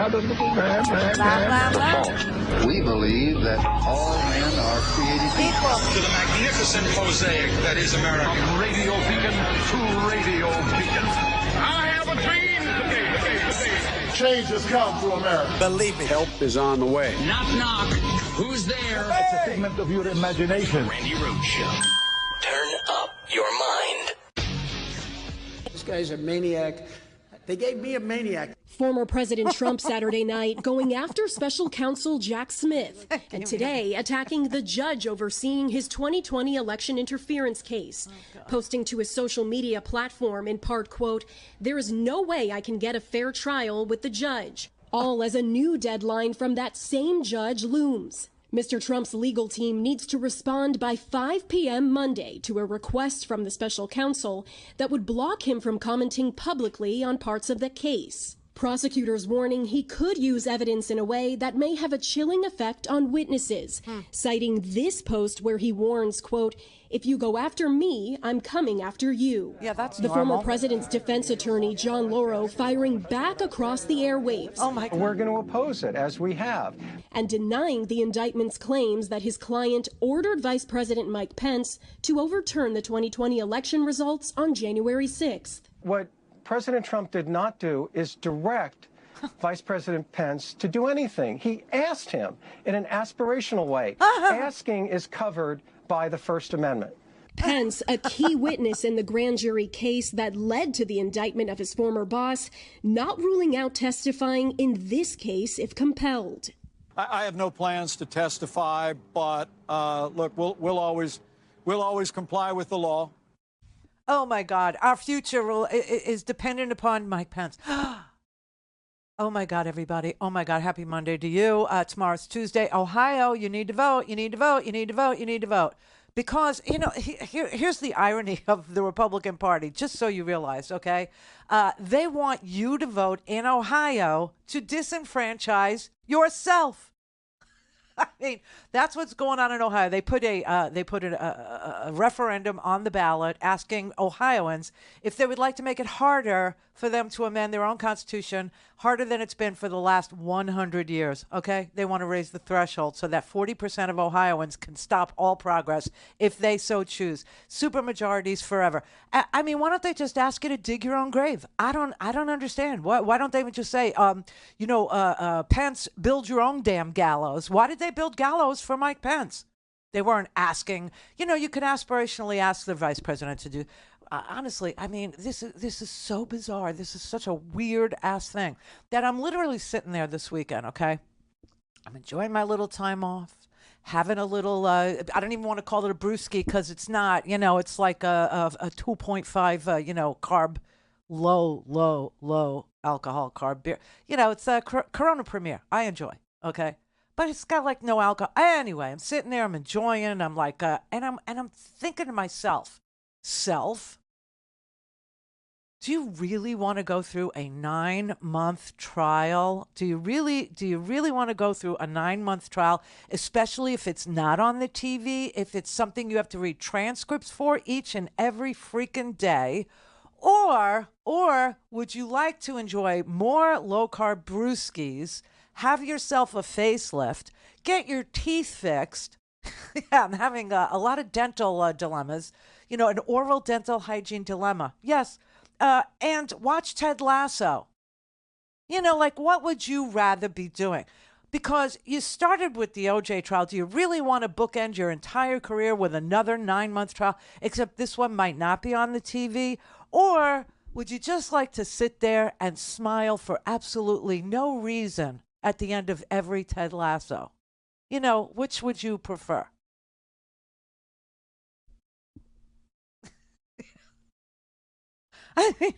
We believe that all men are created equal. To the magnificent mosaic that is America. From radio beacon to radio beacon. I have a dream. Change has come to America. Believe me. Help is on the way. Knock, knock. Who's there? It's a figment of your imagination. Randi Rhodes Show. Turn up your mind. This guy's a maniac. They gave me a maniac. Former President Trump Saturday night going after special counsel Jack Smith, and today attacking the judge overseeing his 2020 election interference case, posting to his social media platform in part, quote, "There is no way I can get a fair trial with the judge," all as a new deadline from that same judge looms. Mr. Trump's legal team needs to respond by 5 p.m. Monday to a request from the special counsel that would block him from commenting publicly on parts of the case. Prosecutors warning he could use evidence in a way that may have a chilling effect on witnesses, citing this post where he warns, quote, "If you go after me, I'm coming after you." Yeah, that's the normal. former president's defense attorney, John Lauro, firing back across the airwaves. Oh my God. We're going to oppose it, as we have. And denying the indictment's claims that his client ordered Vice President Mike Pence to overturn the 2020 election results on January 6th. What President Trump did not do is direct Vice President Pence to do anything. He asked him in an aspirational way. Asking is covered by the First Amendment. Pence, a key witness in the grand jury case that led to the indictment of his former boss, not ruling out testifying in this case if compelled. I have no plans to testify, but look, we'll always comply with the law. Oh my God. Our future is dependent upon Mike Pence. Oh my God, everybody. Oh my God. Happy Monday to you. Tomorrow's Tuesday. Ohio, you need to vote. You need to vote. You need to vote. You need to vote. Because, you know, here's the irony of the Republican Party, just so you realize, okay? They want you to vote in Ohio to disenfranchise yourself. I mean, that's what's going on in Ohio. They put a referendum on the ballot asking Ohioans if they would like to make it harder for them to amend their own constitution, harder than it's been for the last 100 years, okay? They want to raise the threshold so that 40% of Ohioans can stop all progress if they so choose. Supermajorities forever. I mean, why don't they just ask you to dig your own grave? I don't understand. Why don't they just say, Pence, build your own damn gallows? Why did they build gallows for Mike Pence? They weren't asking. You know, you could aspirationally ask the vice president to do. Honestly, I mean, this is so bizarre. This is such a weird ass thing that I'm literally sitting there this weekend. Okay, I'm enjoying my little time off, having a little. I don't even want to call it a brewski because it's not. You know, it's like a 2.5. Carb, low alcohol carb beer. You know, it's a Corona Premier. I enjoy. Okay. But it's got like no alcohol. Anyway, I'm sitting there, I'm enjoying. I'm like, and I'm thinking to myself, do you really want to go through a 9-month trial? Do you really want to go through a 9-month trial, especially if it's not on the TV, if it's something you have to read transcripts for each and every freaking day? Or would you like to enjoy more low-carb brewskis, have yourself a facelift, get your teeth fixed? Yeah, I'm having a lot of dental dilemmas. You know, an oral dental hygiene dilemma. Yes. And watch Ted Lasso. You know, like, what would you rather be doing? Because you started with the OJ trial. Do you really want to bookend your entire career with another 9-month trial? Except this one might not be on the TV. Or would you just like to sit there and smile for absolutely no reason at the end of every Ted Lasso? You know, which would you prefer? I mean,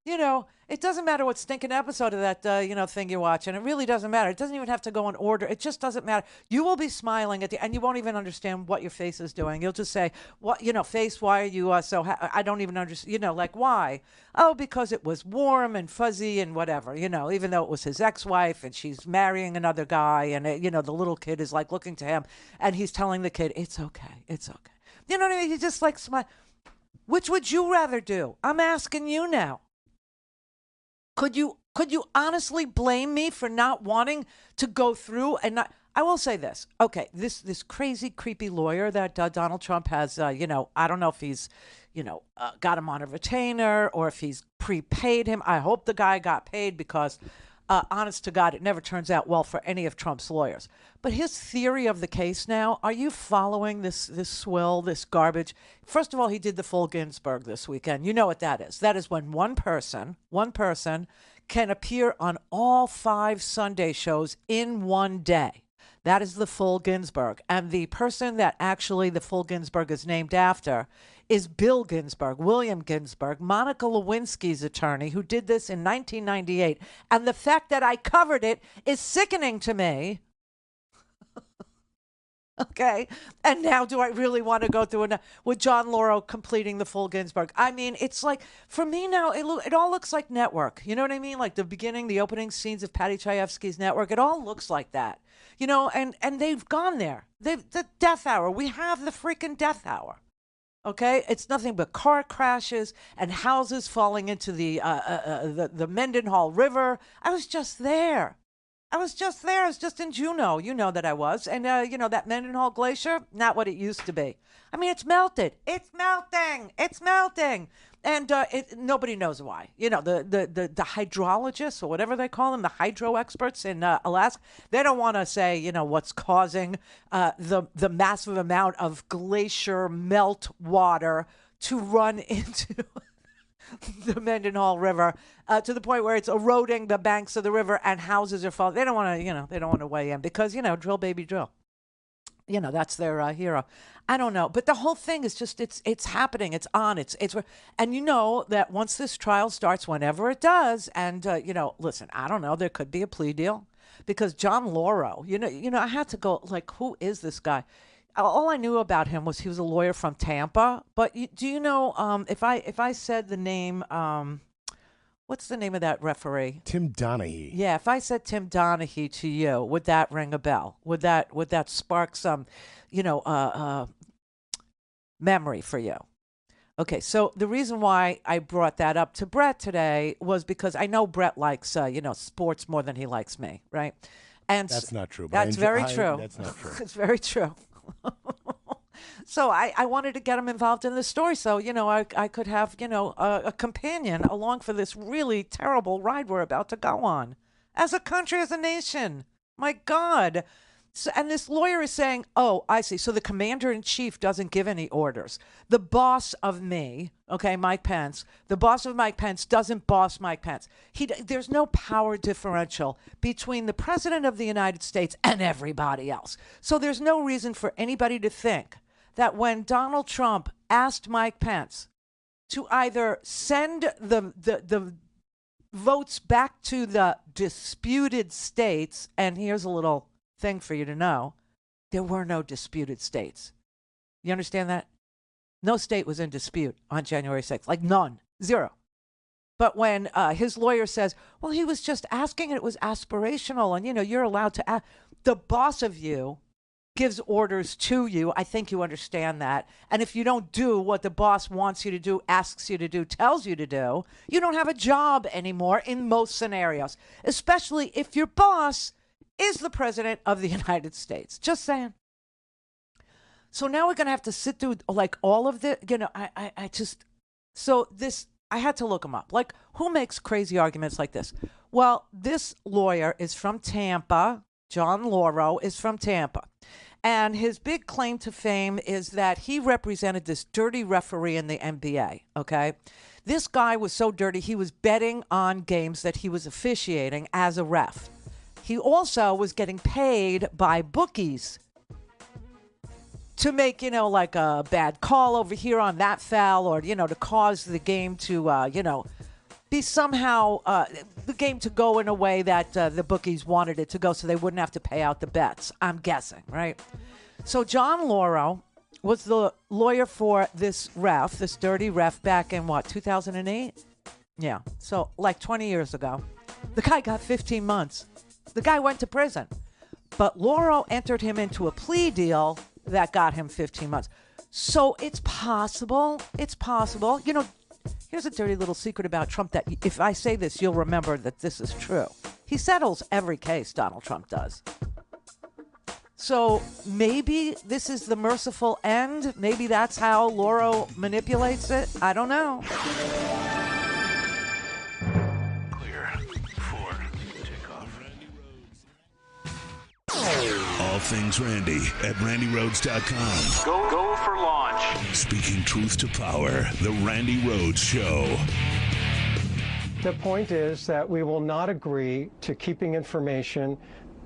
you know, it doesn't matter what stinking episode of that, thing you're watching. It really doesn't matter. It doesn't even have to go in order. It just doesn't matter. You will be smiling and you won't even understand what your face is doing. You'll just say, face, why are you I don't even understand, like, why? Oh, because it was warm and fuzzy and whatever, even though it was his ex-wife and she's marrying another guy and, the little kid is like looking to him and he's telling the kid, it's okay. It's okay. You know what I mean? You just like smile. Which would you rather do? I'm asking you now. Could you honestly blame me for not wanting to go through and not? I will say this. Okay, this crazy, creepy lawyer that Donald Trump has, I don't know if he's, got him on a retainer or if he's prepaid him. I hope the guy got paid because, honest to God, it never turns out well for any of Trump's lawyers. But his theory of the case now, are you following this swill, this garbage? First of all, he did the full Ginsburg this weekend. You know what that is. That is when one person can appear on all 5 Sunday shows in one day. That is the full Ginsburg. And the person that actually the full Ginsburg is named after is Bill Ginsburg, William Ginsburg, Monica Lewinsky's attorney, who did this in 1998. And the fact that I covered it is sickening to me. Okay. And now do I really want to go through with John Lauro completing the full Ginsburg? I mean, it's like, for me now, it all looks like Network. You know what I mean? Like the beginning, the opening scenes of Patty Chayefsky's Network. It all looks like that. And they've gone there. The death hour. We have the freaking death hour. Okay, it's nothing but car crashes and houses falling into the Mendenhall River. I was just there. I was just in Juneau. You know that I was. And, that Mendenhall Glacier, not what it used to be. I mean, it's melted. It's melting. And nobody knows why. The hydrologists or whatever they call them, the hydro experts in Alaska, they don't want to say, what's causing the massive amount of glacier melt water to run into the Mendenhall River to the point where it's eroding the banks of the river and houses are falling. They don't want to, they don't want to weigh in because, drill, baby, drill. That's their hero. I don't know. But the whole thing is just, it's happening. It's on. And that once this trial starts, whenever it does, and, listen, I don't know, there could be a plea deal because John Lauro, I had to go, like, who is this guy? All I knew about him was he was a lawyer from Tampa. But do you know, if I said the name, what's the name of that referee? Tim Donaghy. Yeah, if I said Tim Donaghy to you, would that ring a bell? Would that spark some, memory for you? Okay, so the reason why I brought that up to Brett today was because I know Brett likes, sports more than he likes me, right? And that's not true. That's very true. That's not true. It's very true. So I wanted to get him involved in this story so, I could have, a companion along for this really terrible ride we're about to go on. As a country, as a nation. My God. So, and this lawyer is saying, oh, I see. So the commander-in-chief doesn't give any orders. The boss of me, okay, Mike Pence, the boss of Mike Pence doesn't boss Mike Pence. There's no power differential between the president of the United States and everybody else. So there's no reason for anybody to think that when Donald Trump asked Mike Pence to either send the votes back to the disputed states, and here's a little thing for you to know, there were no disputed states. You understand that? No state was in dispute on January 6th, like none, zero. But when his lawyer says, well, he was just asking and it was aspirational and, you're allowed to ask, the boss of you gives orders to you. I think you understand that. And if you don't do what the boss wants you to do, asks you to do, tells you to do, you don't have a job anymore in most scenarios, especially if your boss is the president of the United States. Just saying. So now we're going to have to sit through like all of the, I had to look him up. Like, who makes crazy arguments like this? Well, this lawyer is from Tampa. John Lauro is from Tampa. And his big claim to fame is that he represented this dirty referee in the NBA, okay? This guy was so dirty, he was betting on games that he was officiating as a ref. He also was getting paid by bookies to make, like a bad call over here on that foul or, to cause the game to, be somehow the game to go in a way that the bookies wanted it to go so they wouldn't have to pay out the bets, I'm guessing, right? So John Lauro was the lawyer for this dirty ref back in 2008? Yeah, so like 20 years ago. The guy got 15 months. The guy went to prison. But Lauro entered him into a plea deal that got him 15 months. So it's possible. Here's Here's a dirty little secret about Trump that if I say this, you'll remember that this is true. He settles every case, Donald Trump does. So maybe this is the merciful end. Maybe that's how Lauro manipulates it. I don't know. Clear for takeoff. All things Randi at RandiRhodes.com. Go for launch. Speaking truth to power, the Randi Rhodes Show. The point is that we will not agree to keeping information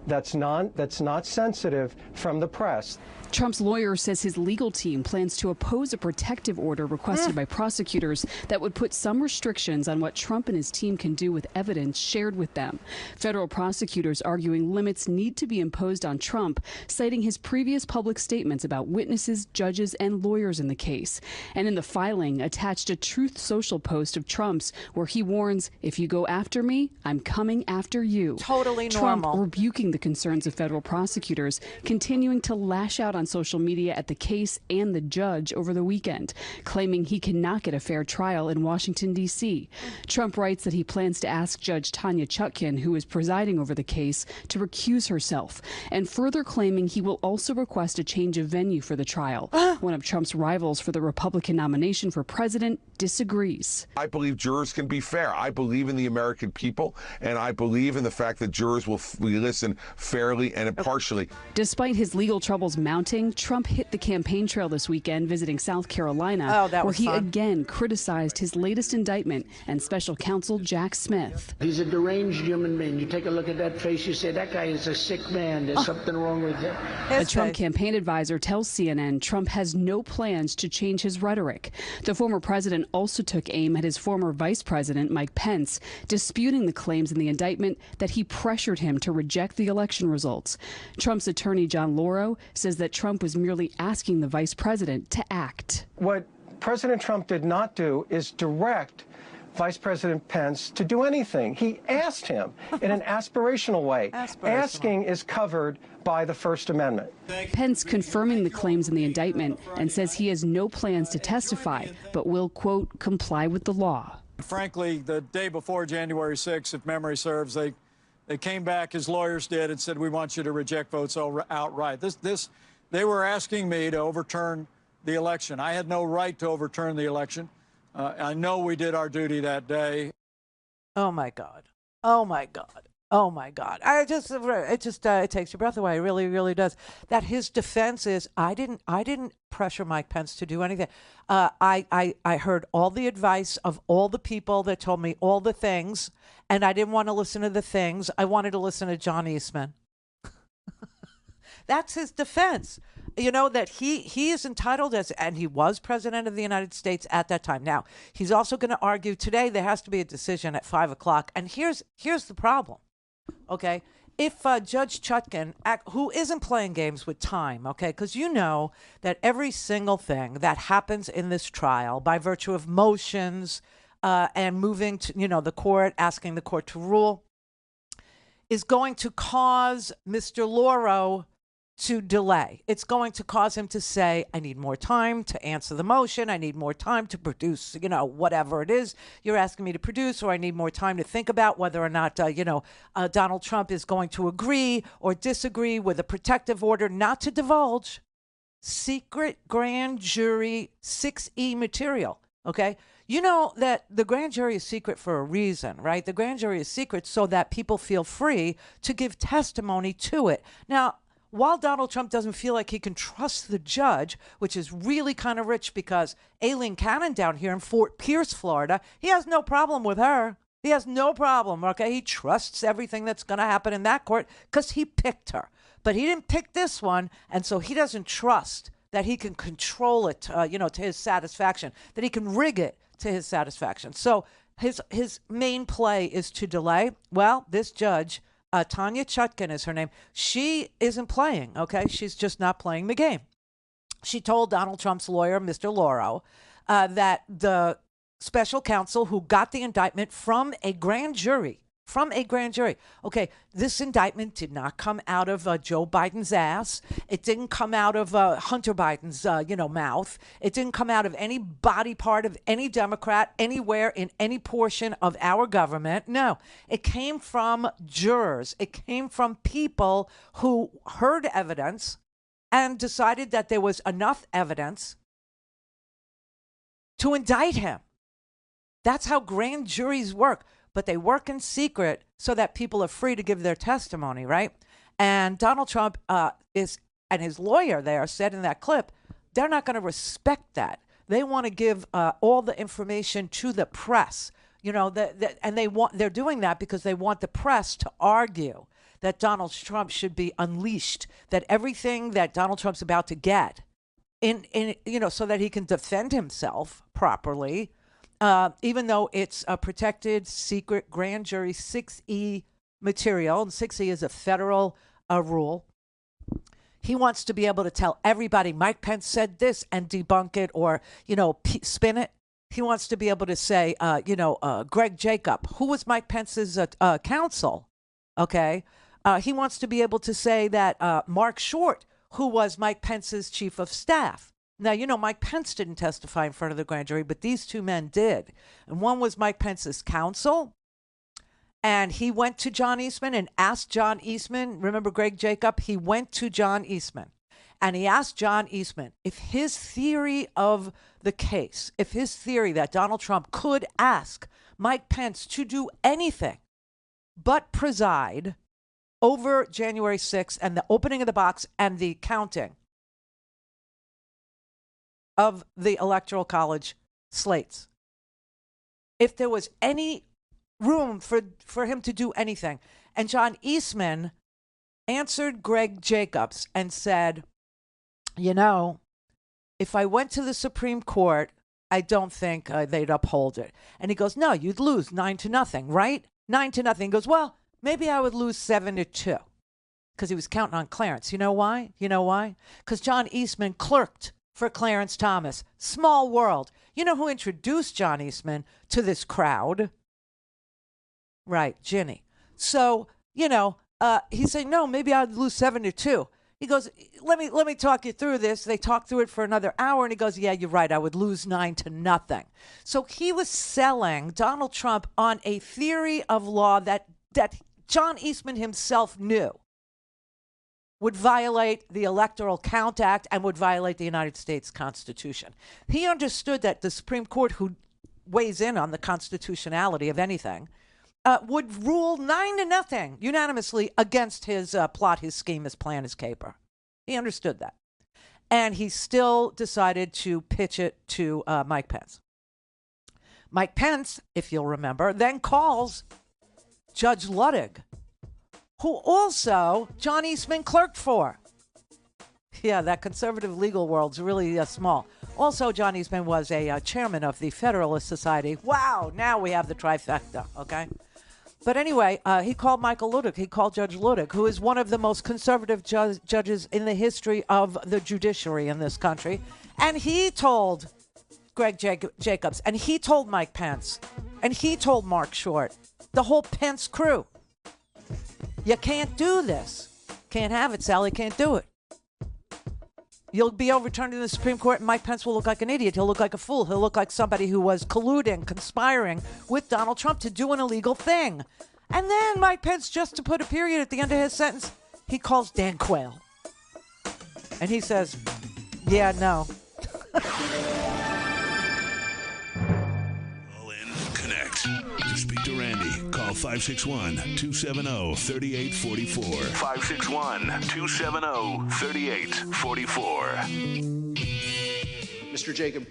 that's not sensitive from the press. Trump's lawyer says his legal team plans to oppose a protective order requested by prosecutors that would put some restrictions on what Trump and his team can do with evidence shared with them. Federal prosecutors arguing limits need to be imposed on Trump, citing his previous public statements about witnesses, judges, and lawyers in the case. And in the filing, attached a Truth Social post of Trump's where he warns, "If you go after me, I'm coming after you." Totally Trump normal. rebuking the concerns of federal prosecutors, continuing to lash out on social media at the case and the judge over the weekend, claiming he cannot get a fair trial in Washington, D.C. Trump writes that he plans to ask Judge Tanya Chutkan, who is presiding over the case, to recuse herself, and further claiming he will also request a change of venue for the trial. One of Trump's rivals for the Republican nomination for president disagrees. I believe jurors can be fair. I believe in the American people, and I believe in the fact that jurors will listen fairly and impartially. Despite his legal troubles mounting, Trump hit the campaign trail this weekend visiting South Carolina, where he again criticized his latest indictment and special counsel Jack Smith. He's a deranged human being. You take a look at that face, you say, that guy is a sick man. There's something wrong with him. A Trump campaign advisor tells CNN Trump has no plans to change his rhetoric. The former president also took aim at his former vice president, Mike Pence, disputing the claims in the indictment that he pressured him to reject the election results. Trump's attorney, John Lauro, says that Trump was merely asking the vice president to act. What President Trump did not do is direct Vice President Pence to do anything. He asked him in an aspirational way. Asking is covered by the First Amendment. Pence confirming the claims in the indictment and says he has no plans to testify, but will, quote, comply with the law. Frankly, the day before January 6th, if memory serves, they came back, his lawyers did, and said, we want you to reject votes outright. They were asking me to overturn the election. I had no right to overturn the election. I know we did our duty that day. Oh, my God. Oh, my God. Oh, my God. It takes your breath away. It really, really does. That his defense is, I didn't pressure Mike Pence to do anything. I heard all the advice of all the people that told me all the things, and I didn't want to listen to the things. I wanted to listen to John Eastman. That's his defense. You know, that he is entitled as, and he was president of the United States at that time. Now, he's also going to argue today there has to be a decision at 5 o'clock. And here's the problem. Okay. If Judge Chutkan, who isn't playing games with time, okay, because you know that every single thing that happens in this trial by virtue of motions and moving to, the court, asking the court to rule, is going to cause Mr. Lauro to delay. It's going to cause him to say, I need more time to answer the motion. I need more time to produce, whatever it is you're asking me to produce, or I need more time to think about whether or not, Donald Trump is going to agree or disagree with a protective order not to divulge secret grand jury 6E material. Okay. You know that the grand jury is secret for a reason, right? The grand jury is secret so that people feel free to give testimony to it. Now, while Donald Trump doesn't feel like he can trust the judge, which is really kind of rich because Aileen Cannon down here in Fort Pierce, Florida, he has no problem with her. He has no problem, okay? He trusts everything that's going to happen in that court because he picked her. But he didn't pick this one, and so he doesn't trust that he can control it, to his satisfaction, that he can rig it to his satisfaction. So his main play is to delay. Well, this judge, Tanya Chutkan is her name. She isn't playing, okay? She's just not playing the game. She told Donald Trump's lawyer, Mr. Lauro, that the special counsel who got the indictment from a grand jury from a grand jury. Okay, this indictment did not come out of Joe Biden's ass. It didn't come out of Hunter Biden's, mouth. It didn't come out of any body part of any Democrat anywhere in any portion of our government. No, it came from jurors. It came from people who heard evidence and decided that there was enough evidence to indict him. That's how grand juries work. But they work in secret so that people are free to give their testimony, right? And Donald Trump and his lawyer there said in that clip, they're not going to respect that. They want to give all the information to the press, and they're doing that because they want the press to argue that Donald Trump should be unleashed, that everything that Donald Trump's about to get, so that he can defend himself properly. Even though it's a protected secret grand jury 6E material, and 6E is a federal rule, he wants to be able to tell everybody Mike Pence said this and debunk it or, spin it. He wants to be able to say, Greg Jacob, who was Mike Pence's counsel, okay? He wants to be able to say that Mark Short, who was Mike Pence's chief of staff. Now, Mike Pence didn't testify in front of the grand jury, but these two men did. And one was Mike Pence's counsel. And he went to John Eastman and asked John Eastman, remember Greg Jacob? He went to John Eastman and he asked John Eastman if his theory of the case, if his theory that Donald Trump could ask Mike Pence to do anything but preside over January 6th and the opening of the box and the counting of the Electoral College slates. If there was any room for him to do anything. And John Eastman answered Greg Jacobs and said, if I went to the Supreme Court, I don't think they'd uphold it. And he goes, no, you'd lose 9-0, right? 9-0. He goes, well, maybe I would lose 7-2. Because he was counting on Clarence. You know why? Because John Eastman clerked for Clarence Thomas. Small world. You know who introduced John Eastman to this crowd? Right, Ginny. So, he's saying, no, maybe I'd lose 7-2. He goes, let me talk you through this. They talked through it for another hour, and he goes, yeah, you're right. I would lose 9-0. So he was selling Donald Trump on a theory of law that John Eastman himself knew would violate the Electoral Count Act and would violate the United States Constitution. He understood that the Supreme Court, who weighs in on the constitutionality of anything, would rule 9-0 unanimously against his plot, his scheme, his plan, his caper. He understood that. And he still decided to pitch it to Mike Pence. Mike Pence, if you'll remember, then calls Judge Luttig, who also John Eastman clerked for. Yeah, that conservative legal world's really small. Also, John Eastman was a chairman of the Federalist Society. Wow, now we have the trifecta, okay? But anyway, he called Michael Luttig. He called Judge Luttig, who is one of the most conservative judges in the history of the judiciary in this country. And he told Greg Jacobs, and he told Mike Pence, and he told Mark Short, the whole Pence crew, you can't do this. Can't have it, Sally. Can't do it. You'll be overturned in the Supreme Court, and Mike Pence will look like an idiot. He'll look like a fool. He'll look like somebody who was colluding, conspiring with Donald Trump to do an illegal thing. And then Mike Pence, just to put a period at the end of his sentence, he calls Dan Quayle. And he says, yeah, no. Call in, connect. To speak to Randy, call 561-270-3844. 561-270-3844. Mr. Jacob,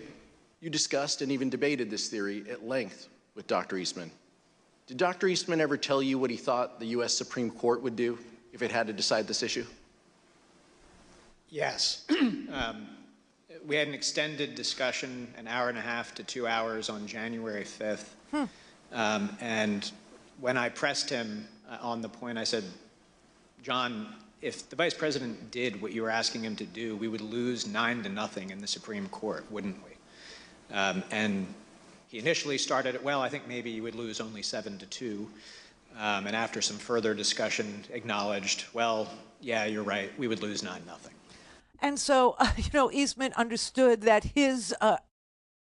you discussed and even debated this theory at length with Dr. Eastman. Did Dr. Eastman ever tell you what he thought the U.S. Supreme Court would do if it had to decide this issue? Yes. We had an extended discussion, an hour and a half to 2 hours on January 5th. And when I pressed him on the point, I said, John, if the vice president did what you were asking him to do, we would lose 9-0 in the Supreme Court, wouldn't we? And he initially started it, well, I think maybe you would lose only 7-2. and after some further discussion acknowledged, well, yeah, you're right, we would lose 9-0. And so, Eastman understood that his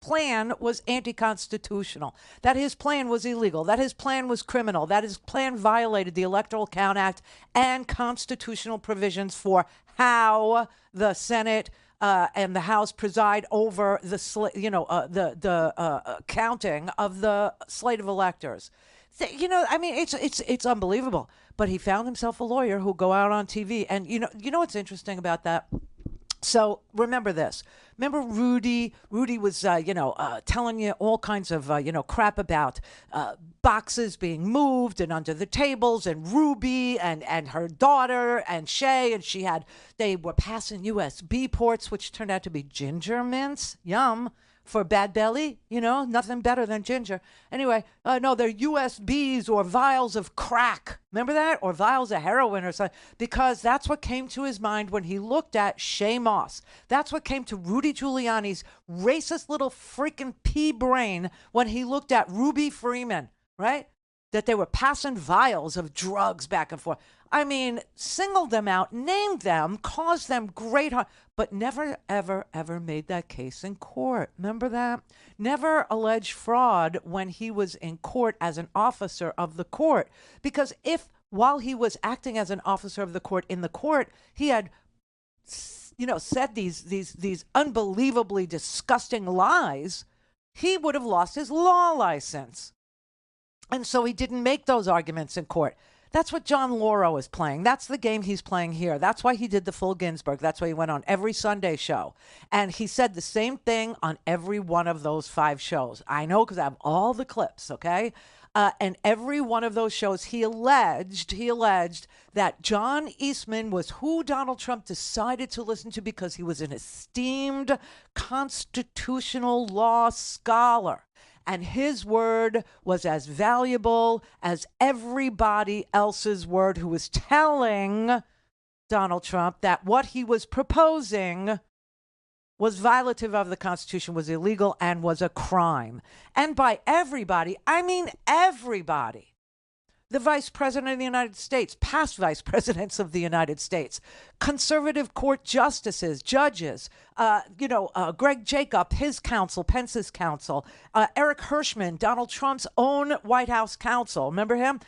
plan was anti-constitutional, that his plan was illegal, that his plan was criminal, that his plan violated the Electoral Count Act and constitutional provisions for how the Senate and the House preside over the counting of the slate of electors. It's unbelievable. But he found himself a lawyer who'll go out on TV, and you know what's interesting about that. So remember this. Remember Rudy? Rudy was, telling you all kinds of, crap about boxes being moved and under the tables, and Ruby and her daughter and Shay, and they were passing USB ports, which turned out to be ginger mints. Yum. For bad belly, nothing better than ginger. Anyway, no, they're USBs or vials of crack. Remember that? Or vials of heroin or something. Because that's what came to his mind when he looked at Shay Moss. That's what came to Rudy Giuliani's racist little freaking pea brain when he looked at Ruby Freeman, right? That they were passing vials of drugs back and forth. I mean, singled them out, named them, caused them great harm, but never, ever, ever made that case in court. Remember that? Never alleged fraud when he was in court as an officer of the court. Because if, while he was acting as an officer of the court in the court, he had, said these unbelievably disgusting lies, he would have lost his law license. And so he didn't make those arguments in court. That's what John Lauro is playing. That's the game he's playing here. That's why he did the full Ginsburg. That's why he went on every Sunday show. And he said the same thing on every one of those 5 shows. I know because I have all the clips, okay? And every one of those shows, he alleged that John Eastman was who Donald Trump decided to listen to because he was an esteemed constitutional law scholar. And his word was as valuable as everybody else's word who was telling Donald Trump that what he was proposing was violative of the Constitution, was illegal, and was a crime. And by everybody, I mean everybody. The Vice President of the United States, past Vice Presidents of the United States, conservative court justices, judges, Greg Jacob, his counsel, Pence's counsel, Eric Hirschman, Donald Trump's own White House counsel. Remember him?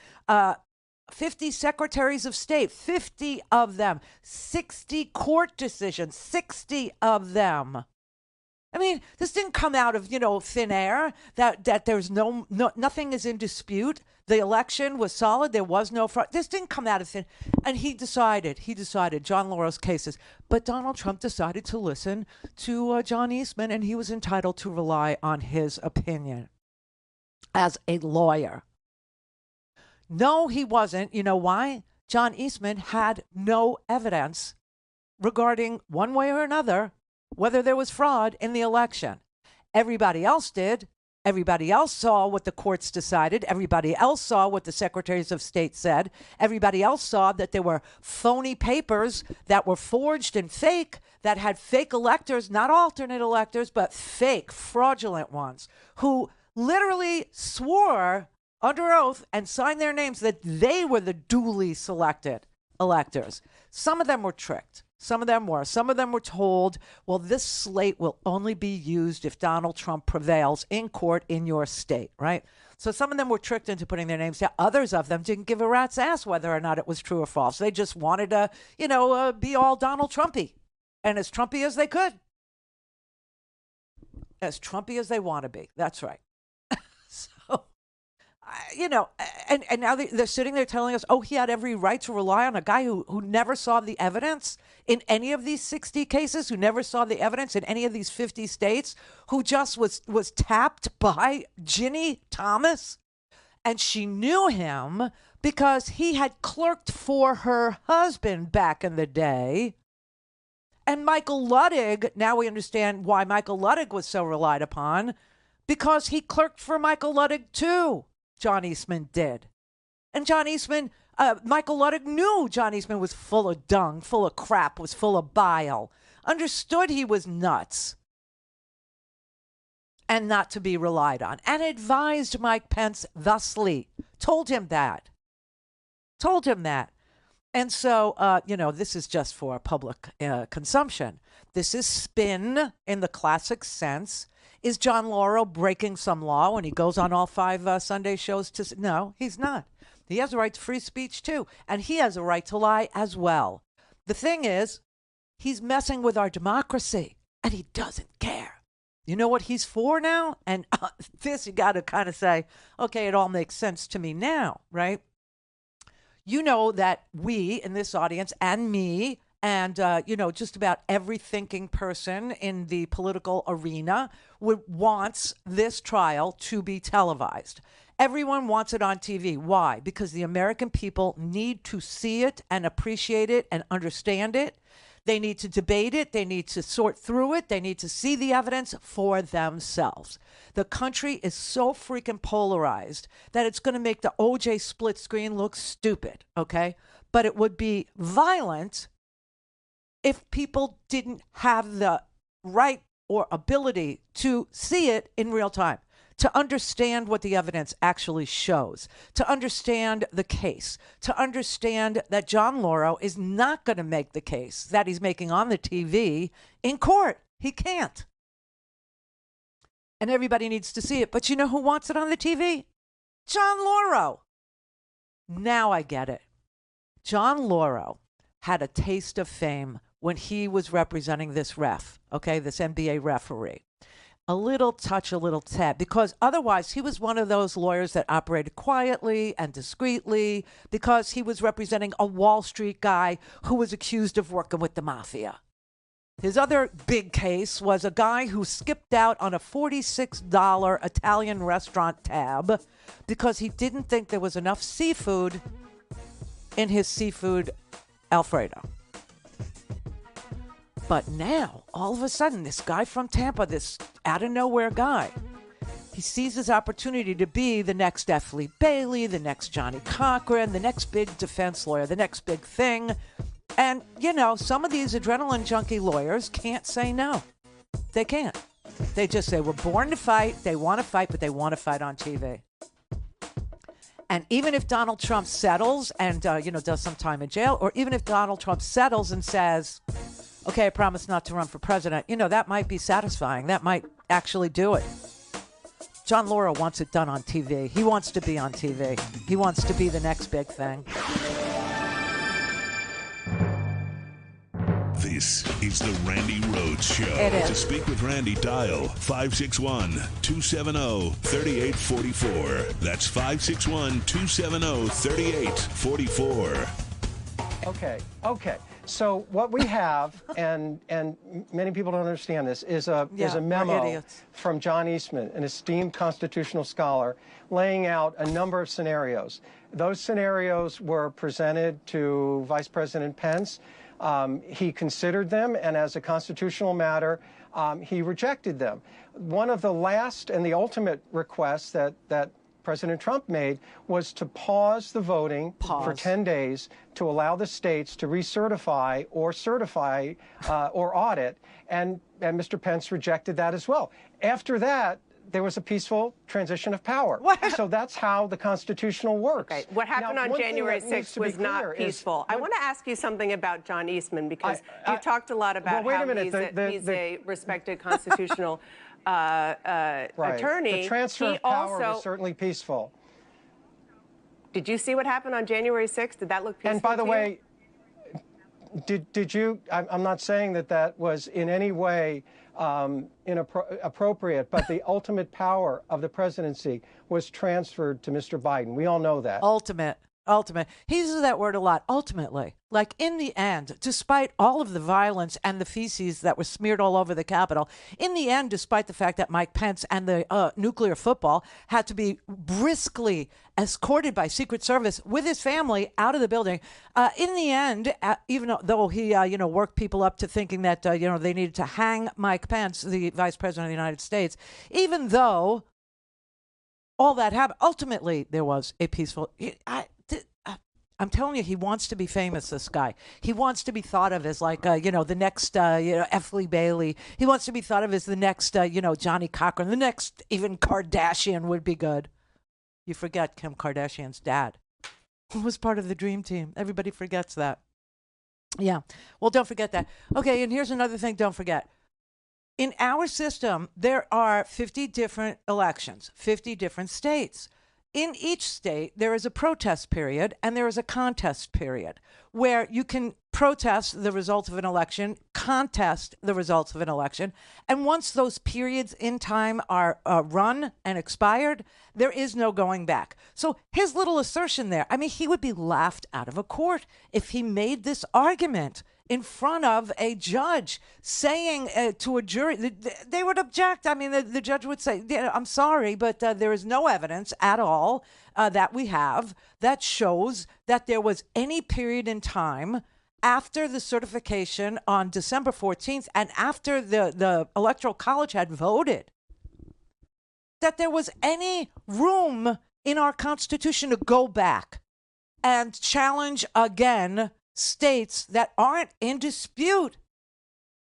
50 secretaries of state, 50 of them, 60 court decisions, 60 of them. I mean, this didn't come out of, thin air, that there's nothing is in dispute. The election was solid. There was no fraud. This didn't come out of thin. And he decided, John Lauro's cases. But Donald Trump decided to listen to John Eastman, and he was entitled to rely on his opinion as a lawyer. No, he wasn't. You know why? John Eastman had no evidence regarding one way or another whether there was fraud in the election. Everybody else did. Everybody else saw what the courts decided. Everybody else saw what the secretaries of state said. Everybody else saw that there were phony papers that were forged and fake, that had fake electors, not alternate electors, but fake, fraudulent ones, who literally swore under oath and signed their names that they were the duly selected electors. Some of them were tricked. Some of them were told, well, this slate will only be used if Donald Trump prevails in court in your state, right? So some of them were tricked into putting their names down. Others of them didn't give a rat's ass whether or not it was true or false. They just wanted to, be all Donald Trumpy and as Trumpy as they could. As Trumpy as they want to be. That's right. And now they're sitting there telling us, oh, he had every right to rely on a guy who never saw the evidence in any of these 60 cases, who never saw the evidence in any of these 50 states, who just was tapped by Ginny Thomas. And she knew him because he had clerked for her husband back in the day. And Michael Ludwig, now we understand why Michael Ludwig was so relied upon, because he clerked for Michael Ludwig too. John Eastman did. And John Eastman, Michael Ludwig knew John Eastman was full of dung, full of crap, was full of bile, understood he was nuts and not to be relied on, and advised Mike Pence thusly, told him that. told him that. And so, this is just for public consumption. This is spin in the classic sense. Is John Lauro breaking some law when he goes on all 5 Sunday shows? No, he's not. He has a right to free speech, too. And he has a right to lie as well. The thing is, he's messing with our democracy, and he doesn't care. You know what he's for now? And this, you got to kind of say, okay, it all makes sense to me now, right? You know that we in this audience and me and, just about every thinking person in the political arena wants this trial to be televised. Everyone wants it on TV. Why? Because the American people need to see it and appreciate it and understand it. They need to debate it. They need to sort through it. They need to see the evidence for themselves. The country is so freaking polarized that it's going to make the OJ split screen look stupid, okay? But it would be violent if people didn't have the right or ability to see it in real time, to understand what the evidence actually shows, to understand the case, to understand that John Lauro is not going to make the case that he's making on the TV in court. He can't. And everybody needs to see it. But you know who wants it on the TV? John Lauro. Now I get it. John Lauro had a taste of fame when he was representing this ref, okay, this NBA referee. A little touch, a little tad, because otherwise he was one of those lawyers that operated quietly and discreetly because he was representing a Wall Street guy who was accused of working with the mafia. His other big case was a guy who skipped out on a $46 Italian restaurant tab because he didn't think there was enough seafood in his seafood Alfredo. But now, all of a sudden, this guy from Tampa, this out-of-nowhere guy, he sees his opportunity to be the next F. Lee Bailey, the next Johnny Cochran, the next big defense lawyer, the next big thing. And, some of these adrenaline junkie lawyers can't say no. They can't. They just say, we're born to fight. They want to fight, but they want to fight on TV. And even if Donald Trump settles and, does some time in jail, or even if Donald Trump settles and says, okay, I promise not to run for president, that might be satisfying. That might actually do it. John Lauro wants it done on TV. He wants to be on TV. He wants to be the next big thing. This is the Randi Rhodes Show. It is. To speak with Randi, dial 561-270-3844. That's 561-270-3844. Okay. So what we have, and many people don't understand this, is a memo from John Eastman, an esteemed constitutional scholar, laying out a number of scenarios. Those scenarios were presented to Vice President Pence. He considered them, and as a constitutional matter, he rejected them. One of the last and the ultimate requests that President Trump made was to pause the voting for 10 days to allow the states to recertify or certify or audit, and Mr. Pence rejected that as well. After that, there was a peaceful transition of power. So that's how the constitutional works. Okay. What happened on January 6th was not peaceful. I want to ask you something about John Eastman, because you've talked a lot about how he's a respected constitutional attorney. The transfer of power was certainly peaceful. Did you see what happened on January 6th? Did that look peaceful? And by the to way, did you? I'm not saying that was in any way inappropriate, but the ultimate power of the presidency was transferred to Mr. Biden. We all know that. Ultimate. He uses that word a lot. Ultimately. Like, in the end, despite all of the violence and the feces that were smeared all over the Capitol, in the end, despite the fact that Mike Pence and the nuclear football had to be briskly escorted by Secret Service with his family out of the building, in the end, even though he, worked people up to thinking that, they needed to hang Mike Pence, the Vice President of the United States, even though all that happened, ultimately there was a peaceful... I'm telling you, he wants to be famous, this guy. He wants to be thought of as like, the next, F. Lee Bailey. He wants to be thought of as the next, Johnny Cochran. The next even Kardashian would be good. You forget Kim Kardashian's dad. was part of the dream team. Everybody forgets that. Yeah. Well, don't forget that. Okay, and here's another thing don't forget. In our system, there are 50 different elections, 50 different states. In each state, there is a protest period and there is a contest period where you can protest the results of an election, contest the results of an election. And once those periods in time are run and expired, there is no going back. So his little assertion there, I mean, he would be laughed out of a court if he made this argument in front of a judge saying to a jury, they would object. I mean, the judge would say, yeah, I'm sorry, but there is no evidence at all that we have that shows that there was any period in time after the certification on December 14th and after the Electoral College had voted that there was any room in our Constitution to go back and challenge again states that aren't in dispute.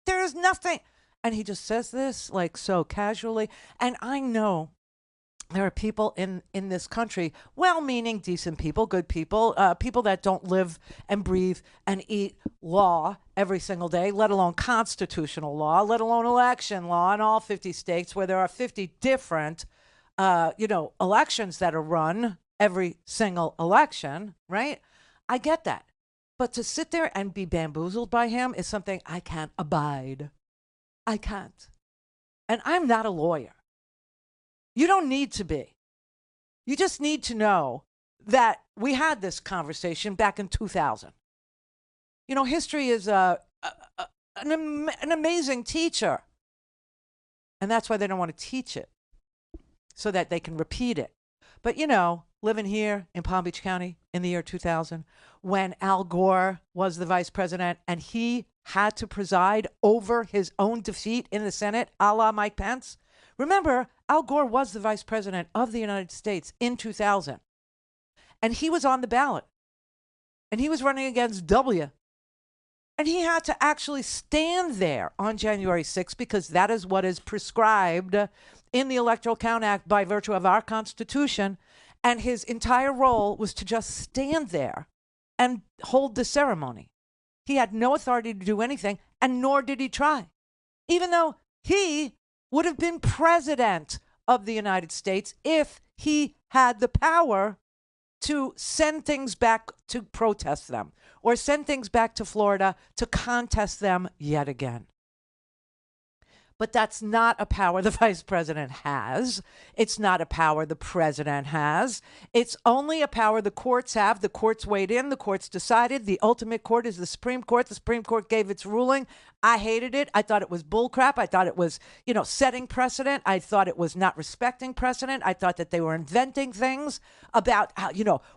There is nothing. And he just says this like so casually. And I know there are people in this country, well-meaning, decent people, good people, people that don't live and breathe and eat law every single day, let alone constitutional law, let alone election law in all 50 states where there are 50 different, elections that are run every single election, right? I get that. But to sit there and be bamboozled by him is something I can't abide. I can't. And I'm not a lawyer. You don't need to be. You just need to know that we had this conversation back in 2000. You know, history is an amazing teacher. And that's why they don't want to teach it, so that they can repeat it. But, living here in Palm Beach County in the year 2000, when Al Gore was the vice president and he had to preside over his own defeat in the Senate, a la Mike Pence. Remember, Al Gore was the vice president of the United States in 2000. And he was on the ballot. And he was running against W. And he had to actually stand there on January 6th because that is what is prescribed in the Electoral Count Act by virtue of our Constitution. And his entire role was to just stand there and hold the ceremony. He had no authority to do anything, and nor did he try, even though he would have been president of the United States if he had the power to send things back to protest them or send things back to Florida to contest them yet again. But that's not a power the vice president has. It's not a power the president has. It's only a power the courts have. The courts weighed in. The courts decided. The ultimate court is the Supreme Court. The Supreme Court gave its ruling. I hated it. I thought it was bullcrap. I thought it was, setting precedent. I thought it was not respecting precedent. I thought that they were inventing things about how,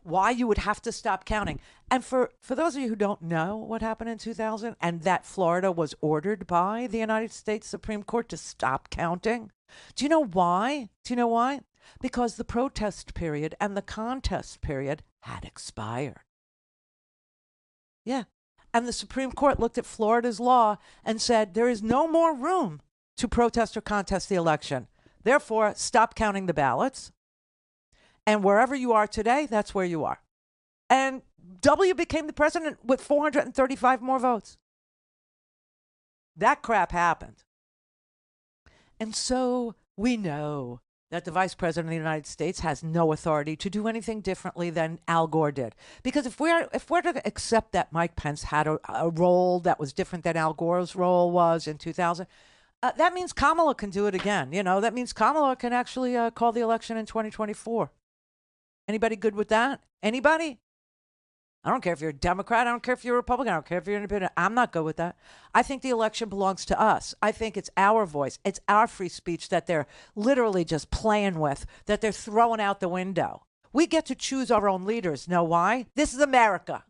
why you would have to stop counting. And for those of you who don't know what happened in 2000 and that Florida was ordered by the United States Supreme Court to stop counting, do you know why? Do you know why? Because the protest period and the contest period had expired. Yeah. And the Supreme Court looked at Florida's law and said there is no more room to protest or contest the election. Therefore, stop counting the ballots. And wherever you are today, that's where you are. And W became the president with 435 more votes. That crap happened. And so we know that the vice president of the United States has no authority to do anything differently than Al Gore did. Because if we're to accept that Mike Pence had a role that was different than Al Gore's role was in 2000, that means Kamala can do it again. That means Kamala can actually call the election in 2024. Anybody good with that? Anybody? I don't care if you're a Democrat. I don't care if you're a Republican. I don't care if you're independent. I'm not good with that. I think the election belongs to us. I think it's our voice. It's our free speech that they're literally just playing with, that they're throwing out the window. We get to choose our own leaders. Know why? This is America.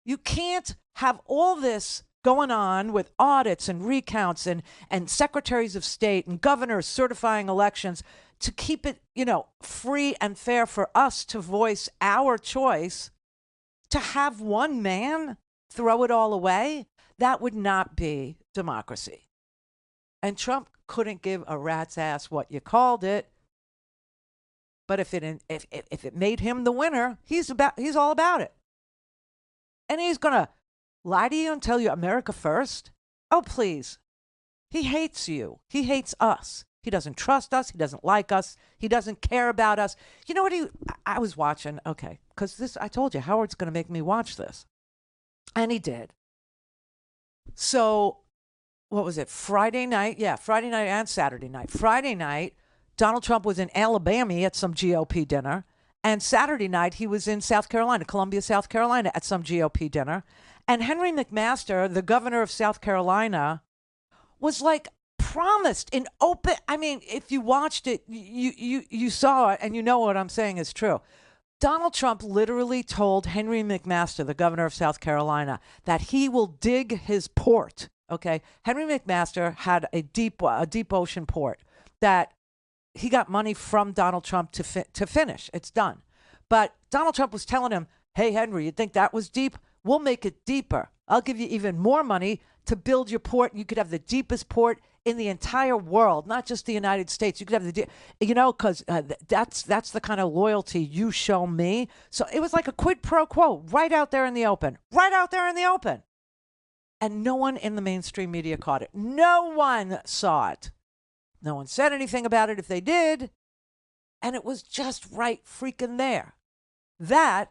You can't have all this going on with audits and recounts and secretaries of state and governors certifying elections to keep it, free and fair for us to voice our choice. To have one man throw it all away, that would not be democracy. And Trump couldn't give a rat's ass what you called it. But if it made him the winner, he's all about it. And he's going to lie to you and tell you America first? Oh, please. He hates you. He hates us. He doesn't trust us. He doesn't like us. He doesn't care about us. You know what I was watching? Okay, because I told you, Howard's going to make me watch this. And he did. So, what was it? Friday night? Yeah, Friday night and Saturday night. Friday night, Donald Trump was in Alabama at some GOP dinner. And Saturday night, he was in South Carolina, Columbia, South Carolina, at some GOP dinner. And Henry McMaster, the governor of South Carolina, was like promised in open. I mean, if you watched it, you saw it, and you know what I'm saying is true. Donald Trump literally told Henry McMaster, the governor of South Carolina, that he will dig his port. Okay, Henry McMaster had a deep ocean port that he got money from Donald Trump to finish. It's done. But Donald Trump was telling him, hey, Henry, you think that was deep? We'll make it deeper. I'll give you even more money to build your port. You could have the deepest port in the entire world, not just the United States. You could have because that's the kind of loyalty you show me. So it was like a quid pro quo right out there in the open. And no one in the mainstream media caught it. No one saw it. No one said anything about it if they did. And it was just right freaking there. That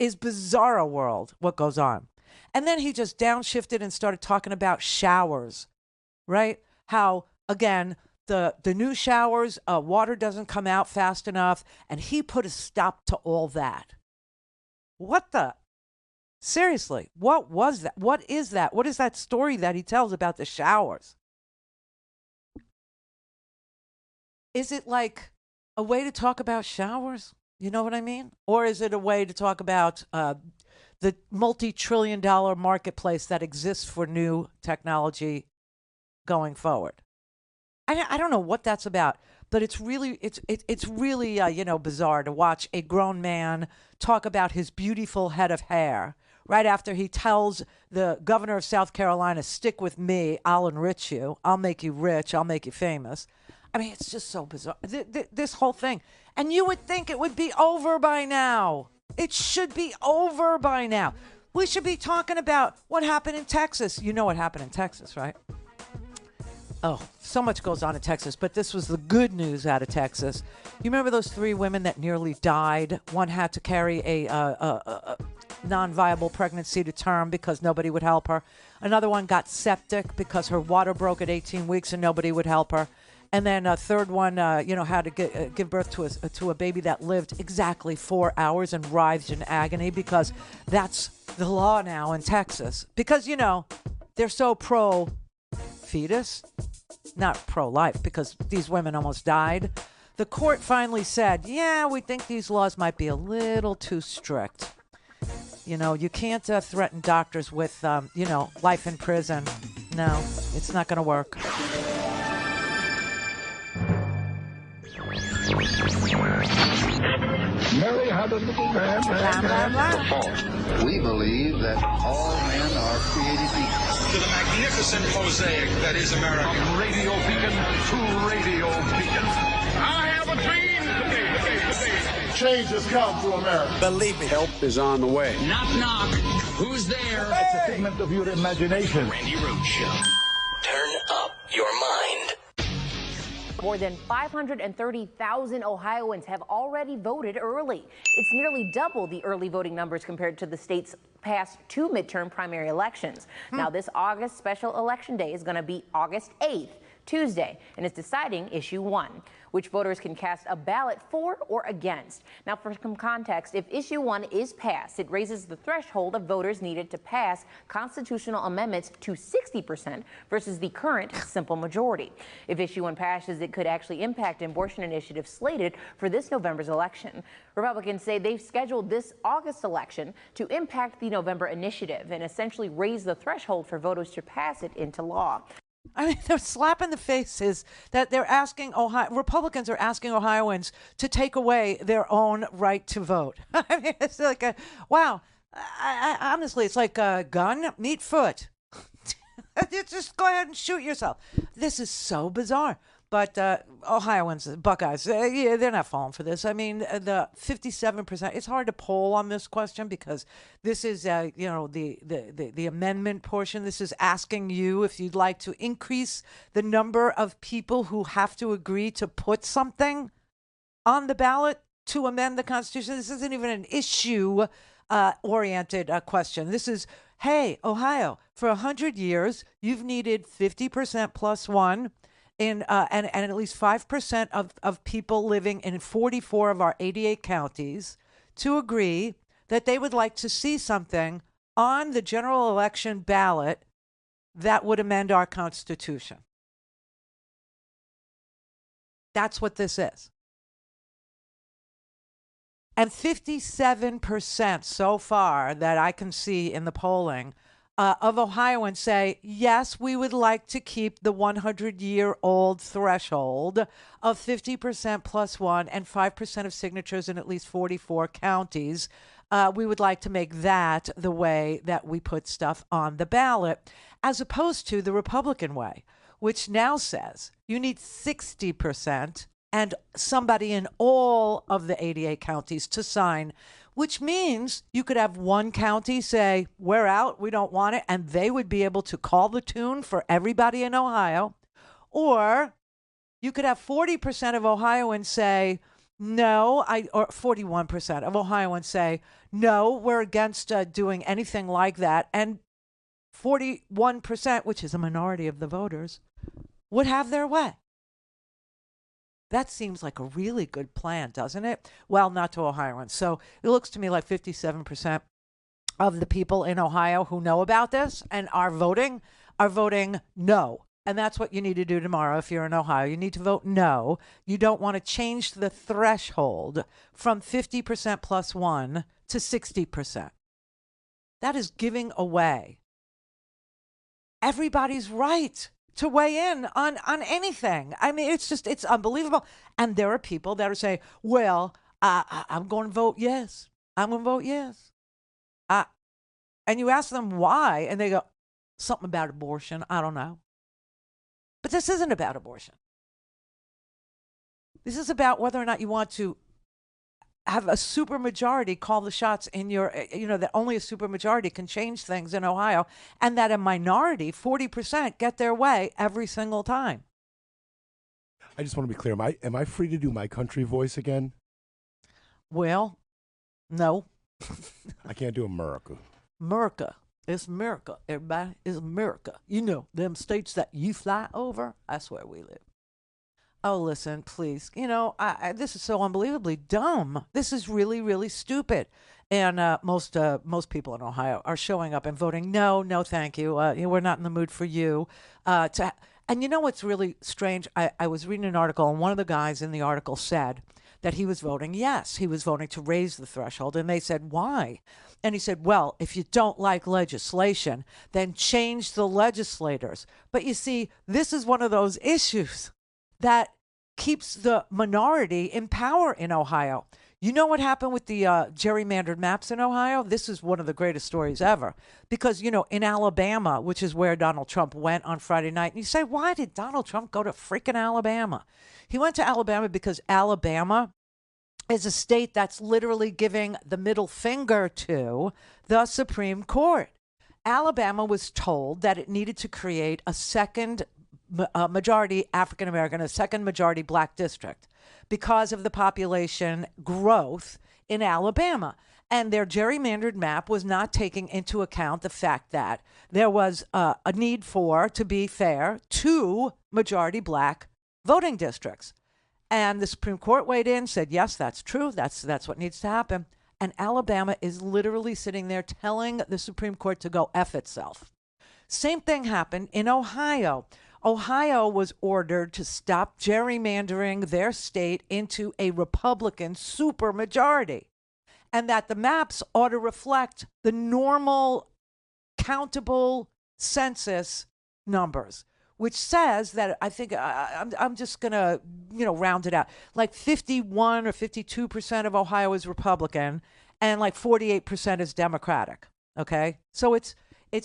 is bizarro world, what goes on. And then he just downshifted and started talking about showers, right? How, again, the new showers, water doesn't come out fast enough. And he put a stop to all that. What the? Seriously, what was that? What is that? What is that story that he tells about the showers? Is it like a way to talk about showers? You know what I mean? Or is it a way to talk about the multi-trillion-dollar marketplace that exists for new technology going forward? I don't know what that's about, but it's really bizarre to watch a grown man talk about his beautiful head of hair right after he tells the governor of South Carolina, stick with me, I'll enrich you, I'll make you rich, I'll make you famous. I mean, it's just so bizarre, this whole thing. And you would think it would be over by now. It should be over by now. We should be talking about what happened in Texas. You know what happened in Texas, right? Oh, so much goes on in Texas, but this was the good news out of Texas. You remember those 3 women that nearly died? One had to carry a non-viable pregnancy to term because nobody would help her. Another one got septic because her water broke at 18 weeks and nobody would help her. And then a third one, had to give birth to a baby that lived exactly 4 hours and writhed in agony because that's the law now in Texas. Because, they're so pro-fetus, not pro-life, because these women almost died. The court finally said, yeah, we think these laws might be a little too strict. You can't threaten doctors with, life in prison. No, it's not going to work. Mary had a little lamb. We believe that all men are created equal. To the magnificent mosaic that is America. From radio beacon to radio beacon. I have a dream. Change has come to America. Believe me. Help is on the way. Knock, knock. Who's there? It's a figment of your imagination. Randi Rhodes Show. Turn up your mind. More than 530,000 Ohioans have already voted early. It's nearly double the early voting numbers compared to the state's past 2 midterm primary elections. Now, this August special election day is going to be August 8th, Tuesday, and it's deciding issue 1, which voters can cast a ballot for or against. Now, for some context, if issue 1 is passed, it raises the threshold of voters needed to pass constitutional amendments to 60% versus the current simple majority. If issue 1 passes, it could actually impact abortion initiatives slated for this November's election. Republicans say they've scheduled this August election to impact the November initiative and essentially raise the threshold for voters to pass it into law. I mean, they're slapping the faces that they're asking Republicans are asking Ohioans to take away their own right to vote. I mean, it's like wow. Honestly, it's like a gun, meat, foot. Just go ahead and shoot yourself. This is so bizarre. But Ohioans, Buckeyes, yeah, they're not falling for this. I mean, the 57%. It's hard to poll on this question because this is, the amendment portion. This is asking you if you'd like to increase the number of people who have to agree to put something on the ballot to amend the Constitution. This isn't even an issue oriented question. This is, hey, Ohio, for 100 years, you've needed 50% plus one. And at least 5% of people living in 44 of our 88 counties to agree that they would like to see something on the general election ballot that would amend our Constitution. That's what this is. And 57% so far that I can see in the polling of Ohioans say, yes, we would like to keep the 100-year-old threshold of 50% plus one and 5% of signatures in at least 44 counties. We would like to make that the way that we put stuff on the ballot, as opposed to the Republican way, which now says you need 60% and somebody in all of the 88 counties to sign, which means you could have one county say, we're out, we don't want it, and they would be able to call the tune for everybody in Ohio. Or you could have 40% of Ohioans say, no, or 41% of Ohioans say, no, we're against doing anything like that. And 41%, which is a minority of the voters, would have their way. That seems like a really good plan, doesn't it? Well, not to Ohioans. So it looks to me like 57% of the people in Ohio who know about this and are voting no. And that's what you need to do tomorrow if you're in Ohio. You need to vote no. You don't want to change the threshold from 50% plus one to 60%. That is giving away everybody's right to weigh in on anything. I mean, it's unbelievable. And there are people that are saying, well, I'm going to vote yes. I'm going to vote yes. And you ask them why, and they go, something about abortion. I don't know. But this isn't about abortion. This is about whether or not you want to have a supermajority call the shots in your, that only a supermajority can change things in Ohio, and that a minority, 40%, get their way every single time. I just want to be clear. Am I free to do my country voice again? Well, no. I can't do America. America. It's America, everybody. It's America. You know, them states that you fly over, that's where we live. Oh, listen, please. This is so unbelievably dumb. This is really, really stupid. And most people in Ohio are showing up and voting no, thank you. We're not in the mood for you. And you know what's really strange? I was reading an article, and one of the guys in the article said that he was voting yes. He was voting to raise the threshold. And they said, why? And he said, well, if you don't like legislation, then change the legislators. But you see, this is one of those issues that keeps the minority in power in Ohio. You know what happened with the gerrymandered maps in Ohio? This is one of the greatest stories ever. Because, in Alabama, which is where Donald Trump went on Friday night, and you say, why did Donald Trump go to freaking Alabama? He went to Alabama because Alabama is a state that's literally giving the middle finger to the Supreme Court. Alabama was told that it needed to create a second majority African American, a second majority black district because of the population growth in Alabama. And their gerrymandered map was not taking into account the fact that there was a need for, to be fair, 2 majority black voting districts. And the Supreme Court weighed in, said, yes, that's true. That's what needs to happen. And Alabama is literally sitting there telling the Supreme Court to go F itself. Same thing happened in Ohio. Ohio was ordered to stop gerrymandering their state into a Republican supermajority, and that the maps ought to reflect the normal countable census numbers, which says that I think I'm just going to, round it out. Like 51 or 52% of Ohio is Republican and like 48% is Democratic. Okay. So it's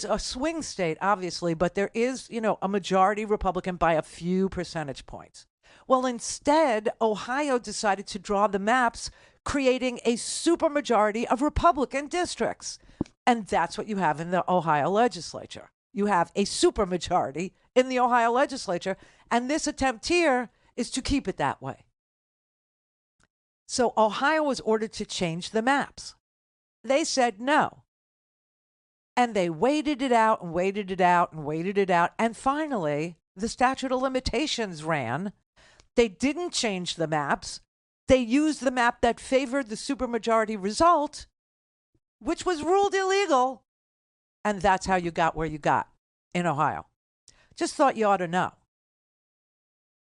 a swing state, obviously, but there is, a majority Republican by a few percentage points. Well, instead, Ohio decided to draw the maps, creating a supermajority of Republican districts. And that's what you have in the Ohio legislature. You have a supermajority in the Ohio legislature, and this attempt here is to keep it that way. So Ohio was ordered to change the maps. They said no. And they waited it out and waited it out and waited it out. And finally, the statute of limitations ran. They didn't change the maps. They used the map that favored the supermajority result, which was ruled illegal. And that's how you got where you got in Ohio. Just thought you ought to know.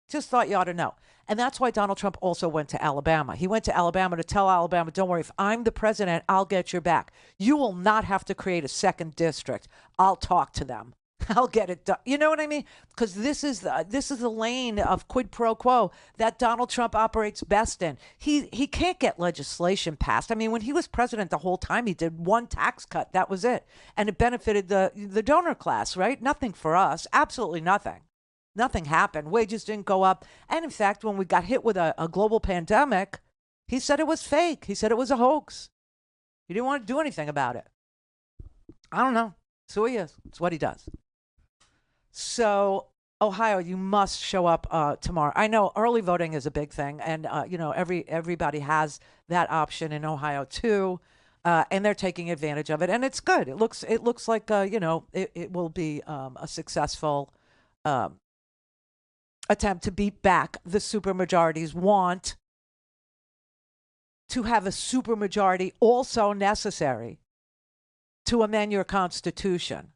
Just thought you ought to know. And that's why Donald Trump also went to Alabama. He went to Alabama to tell Alabama, don't worry, if I'm the president, I'll get your back. You will not have to create a second district. I'll talk to them. I'll get it done. You know what I mean? Because this is the lane of quid pro quo that Donald Trump operates best in. He can't get legislation passed. I mean, when he was president the whole time, he did one tax cut. That was it. And it benefited the donor class, right? Nothing for us. Absolutely nothing. Nothing happened. Wages didn't go up. And in fact, when we got hit with a global pandemic, he said it was fake. He said it was a hoax. He didn't want to do anything about it. I don't know. It's who he is. It's what he does. So, Ohio, you must show up tomorrow. I know early voting is a big thing, and everybody has that option in Ohio too, and they're taking advantage of it, and it's good. It looks like it will be a successful attempt to beat back the supermajority's want to have a supermajority also necessary to amend your Constitution.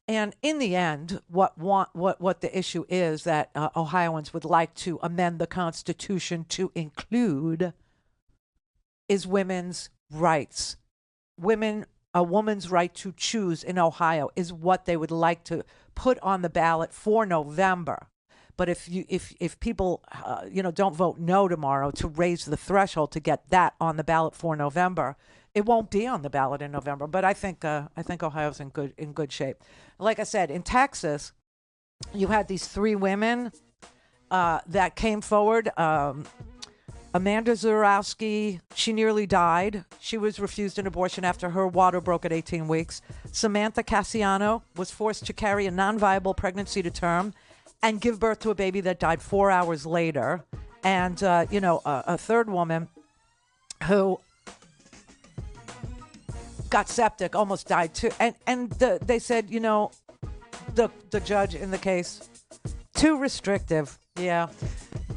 And in the end, what the issue is that Ohioans would like to amend the Constitution to include is women's rights. A woman's right to choose in Ohio is what they would like to put on the ballot for November. But if people don't vote no tomorrow to raise the threshold to get that on the ballot for November, it won't be on the ballot in November. But I think Ohio's in good shape. Like I said, in Texas, you had these three women that came forward. Amanda Zurowski, she nearly died. She was refused an abortion after her water broke at 18 weeks. Samantha Cassiano was forced to carry a non-viable pregnancy to term and give birth to a baby that died 4 hours later. And, a third woman who got septic, almost died too. And they said, the judge in the case, too restrictive. Yeah.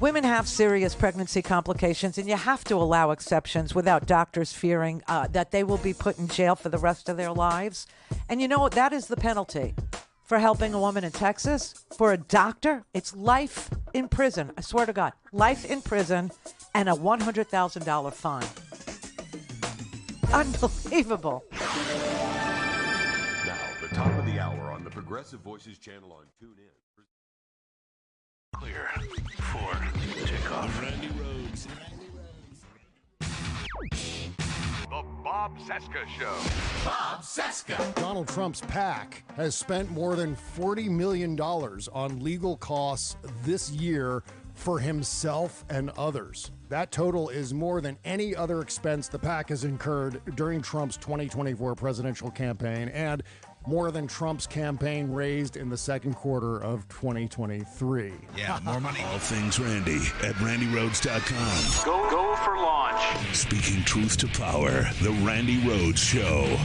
Women have serious pregnancy complications, and you have to allow exceptions without doctors fearing that they will be put in jail for the rest of their lives. And that is the penalty for helping a woman in Texas. For a doctor, it's life in prison. I swear to God, life in prison and a $100,000 fine. Unbelievable. Now, the top of the hour on the Progressive Voices channel on TuneIn. Clear for takeoff. Randi Rhodes. The Bob Cesca Show. Bob Cesca. Donald Trump's PAC has spent more than $40 million on legal costs this year for himself and others. That total is more than any other expense the PAC has incurred during Trump's 2024 presidential campaign and more than Trump's campaign raised in the second quarter of 2023. Yeah, more money. All things Randi at RandiRhodes.com. Go for launch. Speaking truth to power, the Randi Rhodes Show.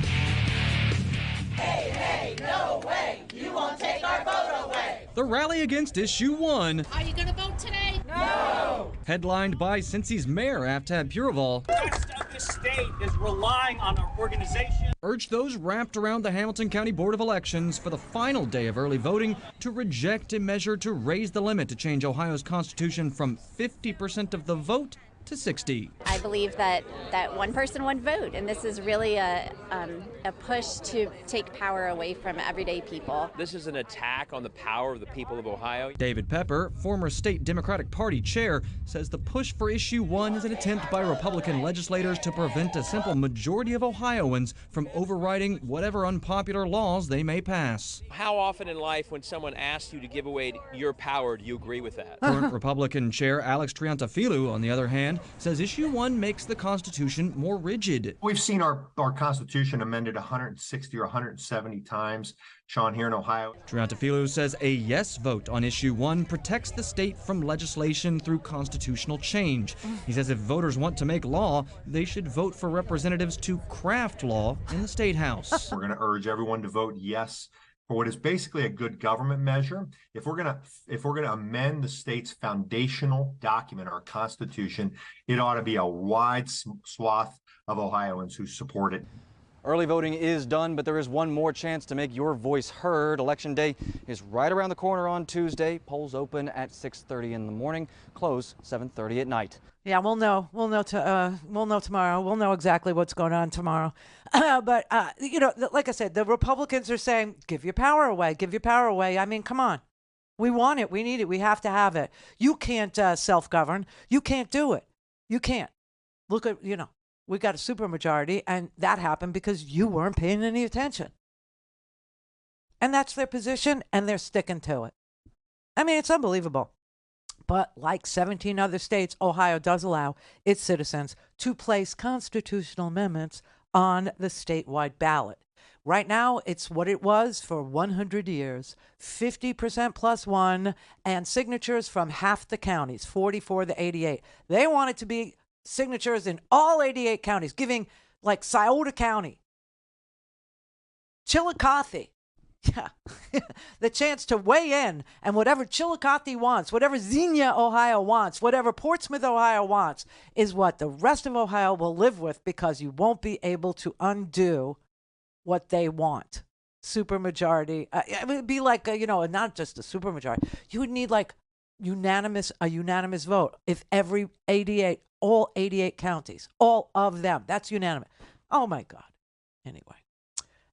Hey, no way. You won't take our vote away. The rally against Issue 1. Are you going to vote today? No. Headlined by Cincy's mayor, Aftab Puraval. The rest of the state is relying on our organization. Urged those wrapped around the Hamilton County Board of Elections for the final day of early voting to reject a measure to raise the limit to change Ohio's constitution from 50% of the vote to 60. I believe that one person, one vote, and this is really a push to take power away from everyday people. This is an attack on the power of the people of Ohio. David Pepper, former state Democratic Party chair, says the push for Issue 1 is an attempt by Republican legislators to prevent a simple majority of Ohioans from overriding whatever unpopular laws they may pass. How often in life when someone asks you to give away your power, do you agree with that? Current Republican Chair Alex Triantafilou, on the other hand, says Issue 1 makes the Constitution more rigid. We've seen our Constitution amended 160 or 170 times, Sean, here in Ohio. Triantafilou says a yes vote on Issue 1 protects the state from legislation through constitutional change. He says if voters want to make law, they should vote for representatives to craft law in the State House. We're going to urge everyone to vote yes for what is basically a good government measure. If we're going to amend the state's foundational document, our Constitution, it ought to be a wide swath of Ohioans who support it. Early voting is done, but there is one more chance to make your voice heard. Election day is right around the corner on Tuesday. Polls open at 6:30 in the morning, close 7:30 at night. Yeah, we'll know. We'll know tomorrow. We'll know exactly what's going on tomorrow. But like I said, the Republicans are saying, "Give your power away. Give your power away." I mean, come on. We want it. We need it. We have to have it. You can't self-govern. You can't do it. You can't. Look at we got a supermajority, and that happened because you weren't paying any attention. And that's their position, and they're sticking to it. I mean, it's unbelievable. But like 17 other states, Ohio does allow its citizens to place constitutional amendments on the statewide ballot. Right now, it's what it was for 100 years, 50% plus one, and signatures from half the counties, 44 to 88. They want it to be signatures in all 88 counties, giving like Scioto County, Chillicothe, the chance to weigh in, and whatever Chillicothe wants, whatever Xenia, Ohio wants, whatever Portsmouth, Ohio wants, is what the rest of Ohio will live with, because you won't be able to undo what they want. Supermajority. It would be like, not just a supermajority. You would need like a unanimous vote if all 88 counties, all of them. That's unanimous. Oh, my God. Anyway,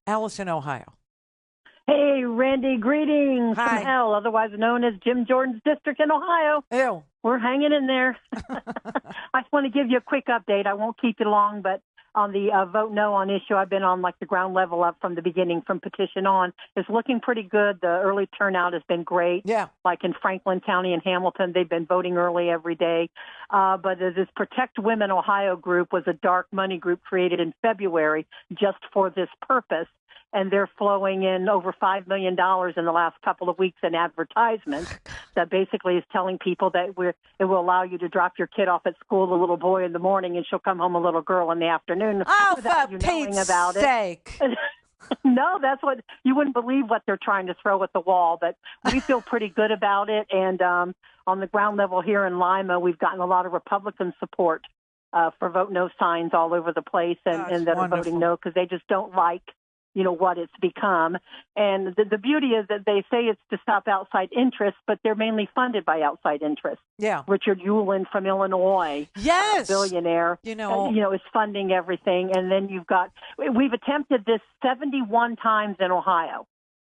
Alice in Ohio. Hey, Randy, greetings Hi. from hell, otherwise known as Jim Jordan's district in Ohio. Ew. We're hanging in there. I just want to give you a quick update. I won't keep you long, but on the vote no on issue, I've been on like the ground level up from the beginning, from petition on. It's looking pretty good. The early turnout has been great. Yeah. Like in Franklin County and Hamilton, they've been voting early every day. But this Protect Women Ohio group was a dark money group created in February just for this purpose. And they're flowing in over $5 million in the last couple of weeks in advertisements that basically is telling people that it will allow you to drop your kid off at school, a little boy in the morning, and she'll come home a little girl in the afternoon. Oh, without you knowing about sake. It. No, that's what you wouldn't believe what they're trying to throw at the wall. But we feel pretty good about it. And on the ground level here in Lima, we've gotten a lot of Republican support for vote no signs all over the place, and that are voting no because they just don't like what it's become. And the beauty is that they say it's to stop outside interests, but they're mainly funded by outside interests. Yeah. Richard Uihlein from Illinois, yes, billionaire, is funding everything. And then we've attempted this 71 times in Ohio,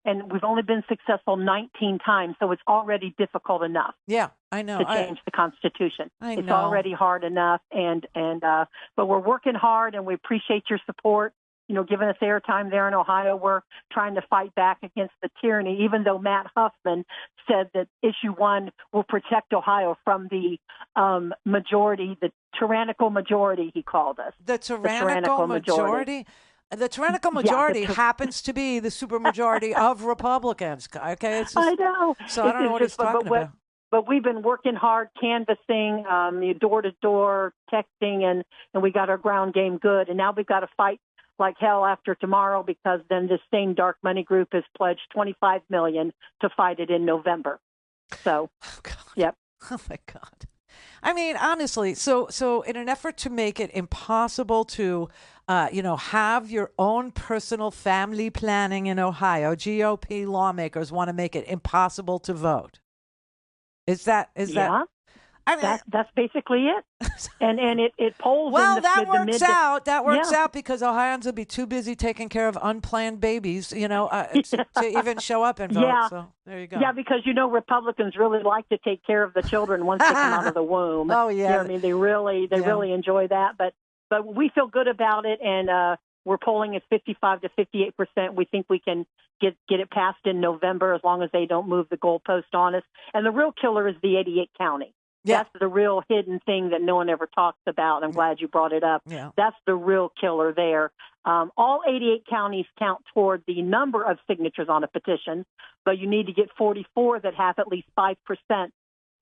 and we've only been successful 19 times. So it's already difficult enough. Yeah, I know. To change the Constitution. It's know. already hard enough. But we're working hard, and we appreciate your support. Giving us airtime there in Ohio. We're trying to fight back against the tyranny, even though Matt Huffman said that issue 1 will protect Ohio from the majority, the tyrannical majority, he called us. The tyrannical majority? The tyrannical majority happens to be the supermajority of Republicans. Okay, it's just, I know. So I don't know what he's talking about. But we've been working hard, canvassing, door-to-door, texting, and we got our ground game good. And now we've got to fight like hell after tomorrow, because then this same dark money group has pledged $25 million to fight it in November. So, yep. Oh my God. I mean, honestly, so in an effort to make it impossible to, have your own personal family planning in Ohio, GOP lawmakers want to make it impossible to vote. Is that? That's basically it. And it polls. Well, in the, that the works mid out. That works yeah. out because Ohioans will be too busy taking care of unplanned babies, to even show up and vote. Yeah. So there you go. Yeah, because Republicans really like to take care of the children once they come out of the womb. Oh yeah. You know what I mean, they really enjoy that. But we feel good about it, and we're polling at 55 to 58%. We think we can get it passed in November as long as they don't move the goalpost on us. And the real killer is the 88 county. Yeah. That's the real hidden thing that no one ever talks about. I'm glad you brought it up. Yeah. That's the real killer there. All 88 counties count toward the number of signatures on a petition, but you need to get 44 that have at least 5%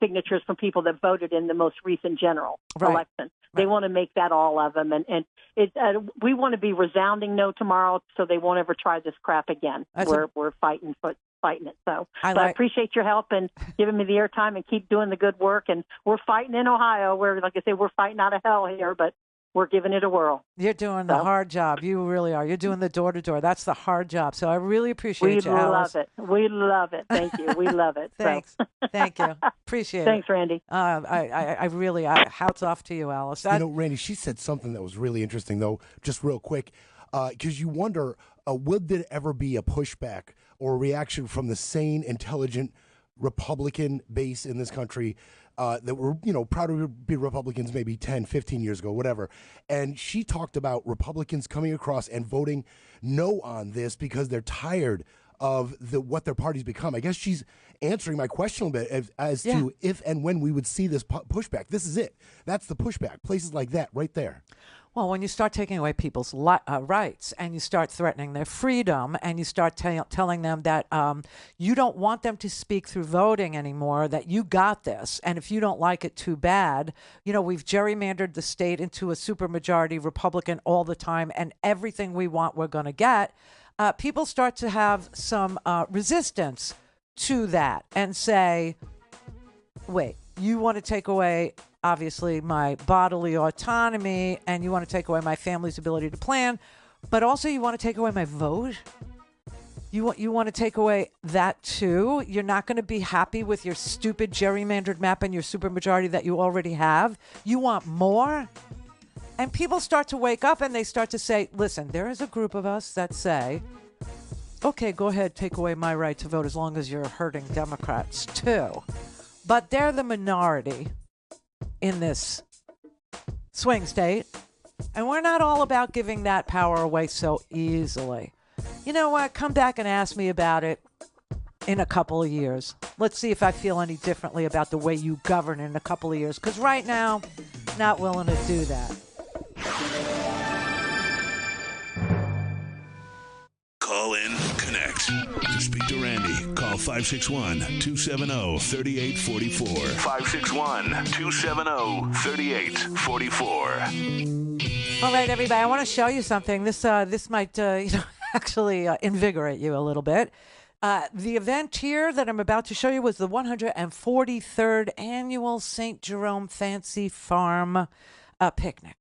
signatures from people that voted in the most recent general election. They want to make that all of them. And we want to be resounding no tomorrow so they won't ever try this crap again. We're fighting it. So I appreciate your help and giving me the airtime and keep doing the good work. And we're fighting in Ohio where, like I say, we're fighting out of hell here, but we're giving it a whirl. You're doing the hard job. You really are. You're doing the door-to-door. That's the hard job. So I really appreciate you, Alice. We love it. Thank you. We love it. Thanks. Thank you. Appreciate it. Thanks, Randy. I really, hats off to you, Alice. Randy, she said something that was really interesting, though, just real quick, because you wonder, would there ever be a pushback or a reaction from the sane, intelligent Republican base in this country that were, proud to be Republicans maybe 10, 15 years ago, whatever. And she talked about Republicans coming across and voting no on this because they're tired of what their party's become. I guess she's answering my question a bit as to if and when we would see this pushback. This is it. That's the pushback. Places like that right there. Well, when you start taking away people's rights and you start threatening their freedom and you start telling them that you don't want them to speak through voting anymore, that you got this, and if you don't like it, too bad. We've gerrymandered the state into a supermajority Republican all the time, and everything we want we're going to get. People start to have some resistance to that and say, wait, you want to take away, obviously, my bodily autonomy, and you want to take away my family's ability to plan, but also you want to take away my vote? You want to take away that too? You're not going to be happy with your stupid gerrymandered map and your supermajority that you already have? You want more? And people start to wake up and they start to say, listen, there is a group of us that say, okay, go ahead, take away my right to vote as long as you're hurting Democrats too. But they're the minority in this swing state, and we're not all about giving that power away so easily. You know what? Come back and ask me about it in a couple of years. Let's see if I feel any differently about the way you govern in a couple of years, because right now, not willing to do that. Call in, connect. To speak to Randy, call 561-270-3844. 561-270-3844. All right, everybody, I want to show you something. This might actually invigorate you a little bit. The event here that I'm about to show you was the 143rd annual St. Jerome Fancy Farm picnic.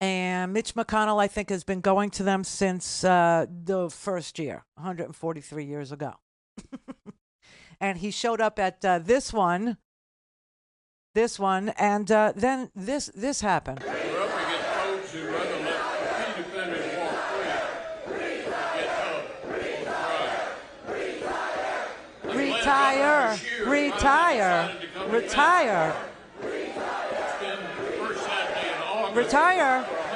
And Mitch McConnell, I think, has been going to them since the first year, 143 years ago. And he showed up at this one, and then this happened. We're up against folks who rather let key defenders walk free. Retire.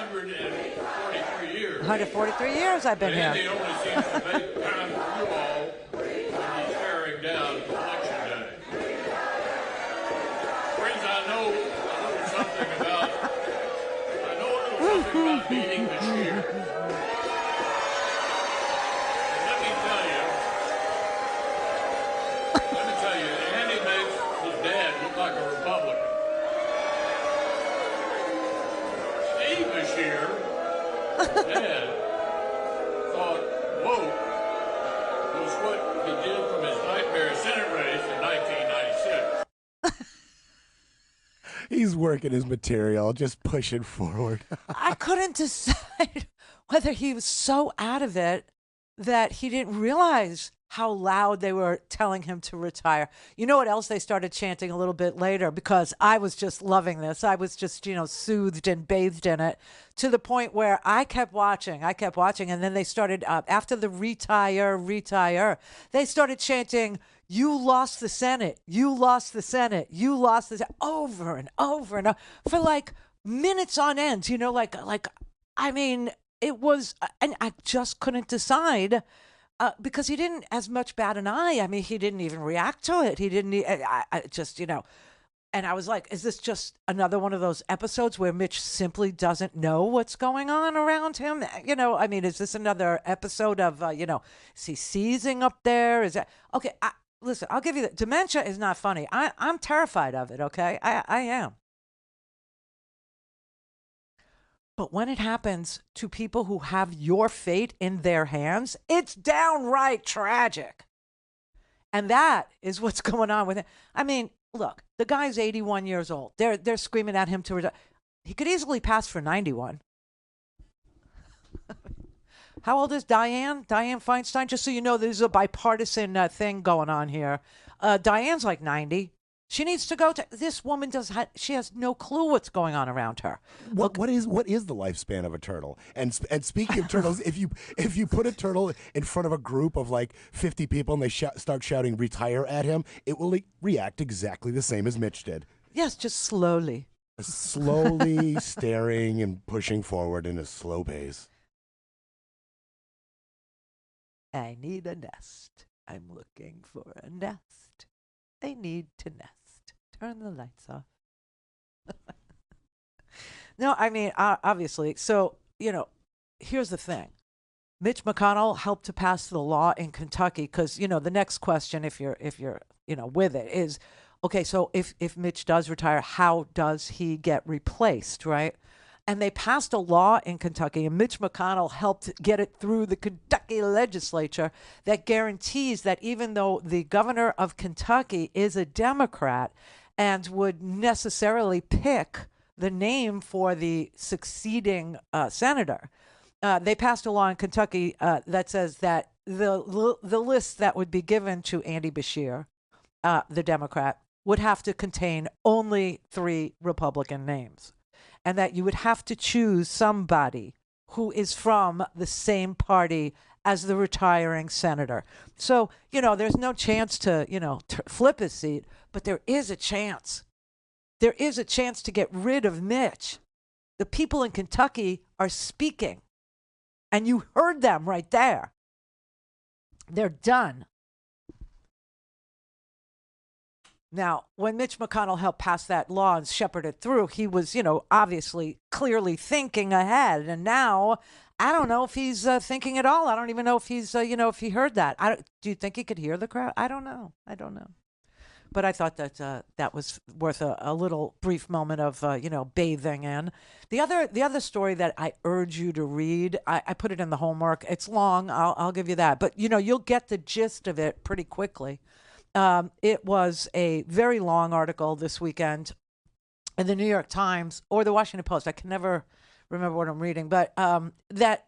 143 years. 143 years I've been here. Randy only seems to make time for you all when he's staring down election day. Friends, I know a little something about meeting this year. And let me tell you, Andy makes his dad look like a Republican. Steve this year, Dad, thought woke was what he did from his nightmare Senate race in 1996. He's working his material, just pushing forward. I couldn't decide whether he was so out of it that he didn't realize how loud they were telling him to retire. You know what else they started chanting a little bit later? Because I was just loving this. I was just, soothed and bathed in it to the point where I kept watching. And then they started, after the retire, they started chanting, "You lost the Senate. You lost the Senate. You lost the Senate," over and over and over for like minutes on end, I mean, it was, and I just couldn't decide. Because he didn't as much bat an eye. I mean, he didn't even react to it. He didn't. I just, and I was like, is this just another one of those episodes where Mitch simply doesn't know what's going on around him? I mean, is this another episode of, is he seizing up there? Is that okay? Listen, I'll give you that. Dementia is not funny. I'm terrified of it. Okay, I am. But when it happens to people who have your fate in their hands, it's downright tragic. And that is what's going on with it. I mean, look, the guy's 81 years old. They're screaming at him to retire. He could easily pass for 91. How old is Dianne? Dianne Feinstein? Just so you know, there's a bipartisan thing going on here. Diane's like 90. She needs to go to. This woman she has no clue what's going on around her. What is the lifespan of a turtle? And speaking of turtles, if you put a turtle in front of a group of like 50 people and they start shouting "retire" at him, it will react exactly the same as Mitch did. Yes, just slowly. Slowly staring and pushing forward in a slow pace. I need a nest. I'm looking for a nest. I need to nest. Turn the lights off. No, I mean, obviously. So, here's the thing. Mitch McConnell helped to pass the law in Kentucky because, the next question, if you're with it, is, okay, so if Mitch does retire, how does he get replaced, right? And they passed a law in Kentucky, and Mitch McConnell helped get it through the Kentucky legislature that guarantees that even though the governor of Kentucky is a Democrat and would necessarily pick the name for the succeeding senator, they passed a law in Kentucky that says that the list that would be given to Andy Beshear, the Democrat, would have to contain only 3 Republican names. And that you would have to choose somebody who is from the same party as the retiring senator. So, there's no chance to, flip his seat, but there is a chance. There is a chance to get rid of Mitch. The people in Kentucky are speaking, and you heard them right there. They're done. Now, when Mitch McConnell helped pass that law and shepherd it through, he was, obviously clearly thinking ahead. And now, I don't know if he's thinking at all. I don't even know if he's, if he heard that. Do you think he could hear the crowd? I don't know. But I thought that that was worth a little brief moment of, bathing in. The other story that I urge you to read, I put it in the homework. It's long. I'll give you that. But, you'll get the gist of it pretty quickly. It was a very long article this weekend in the New York Times or the Washington Post. I can never remember what I'm reading, but that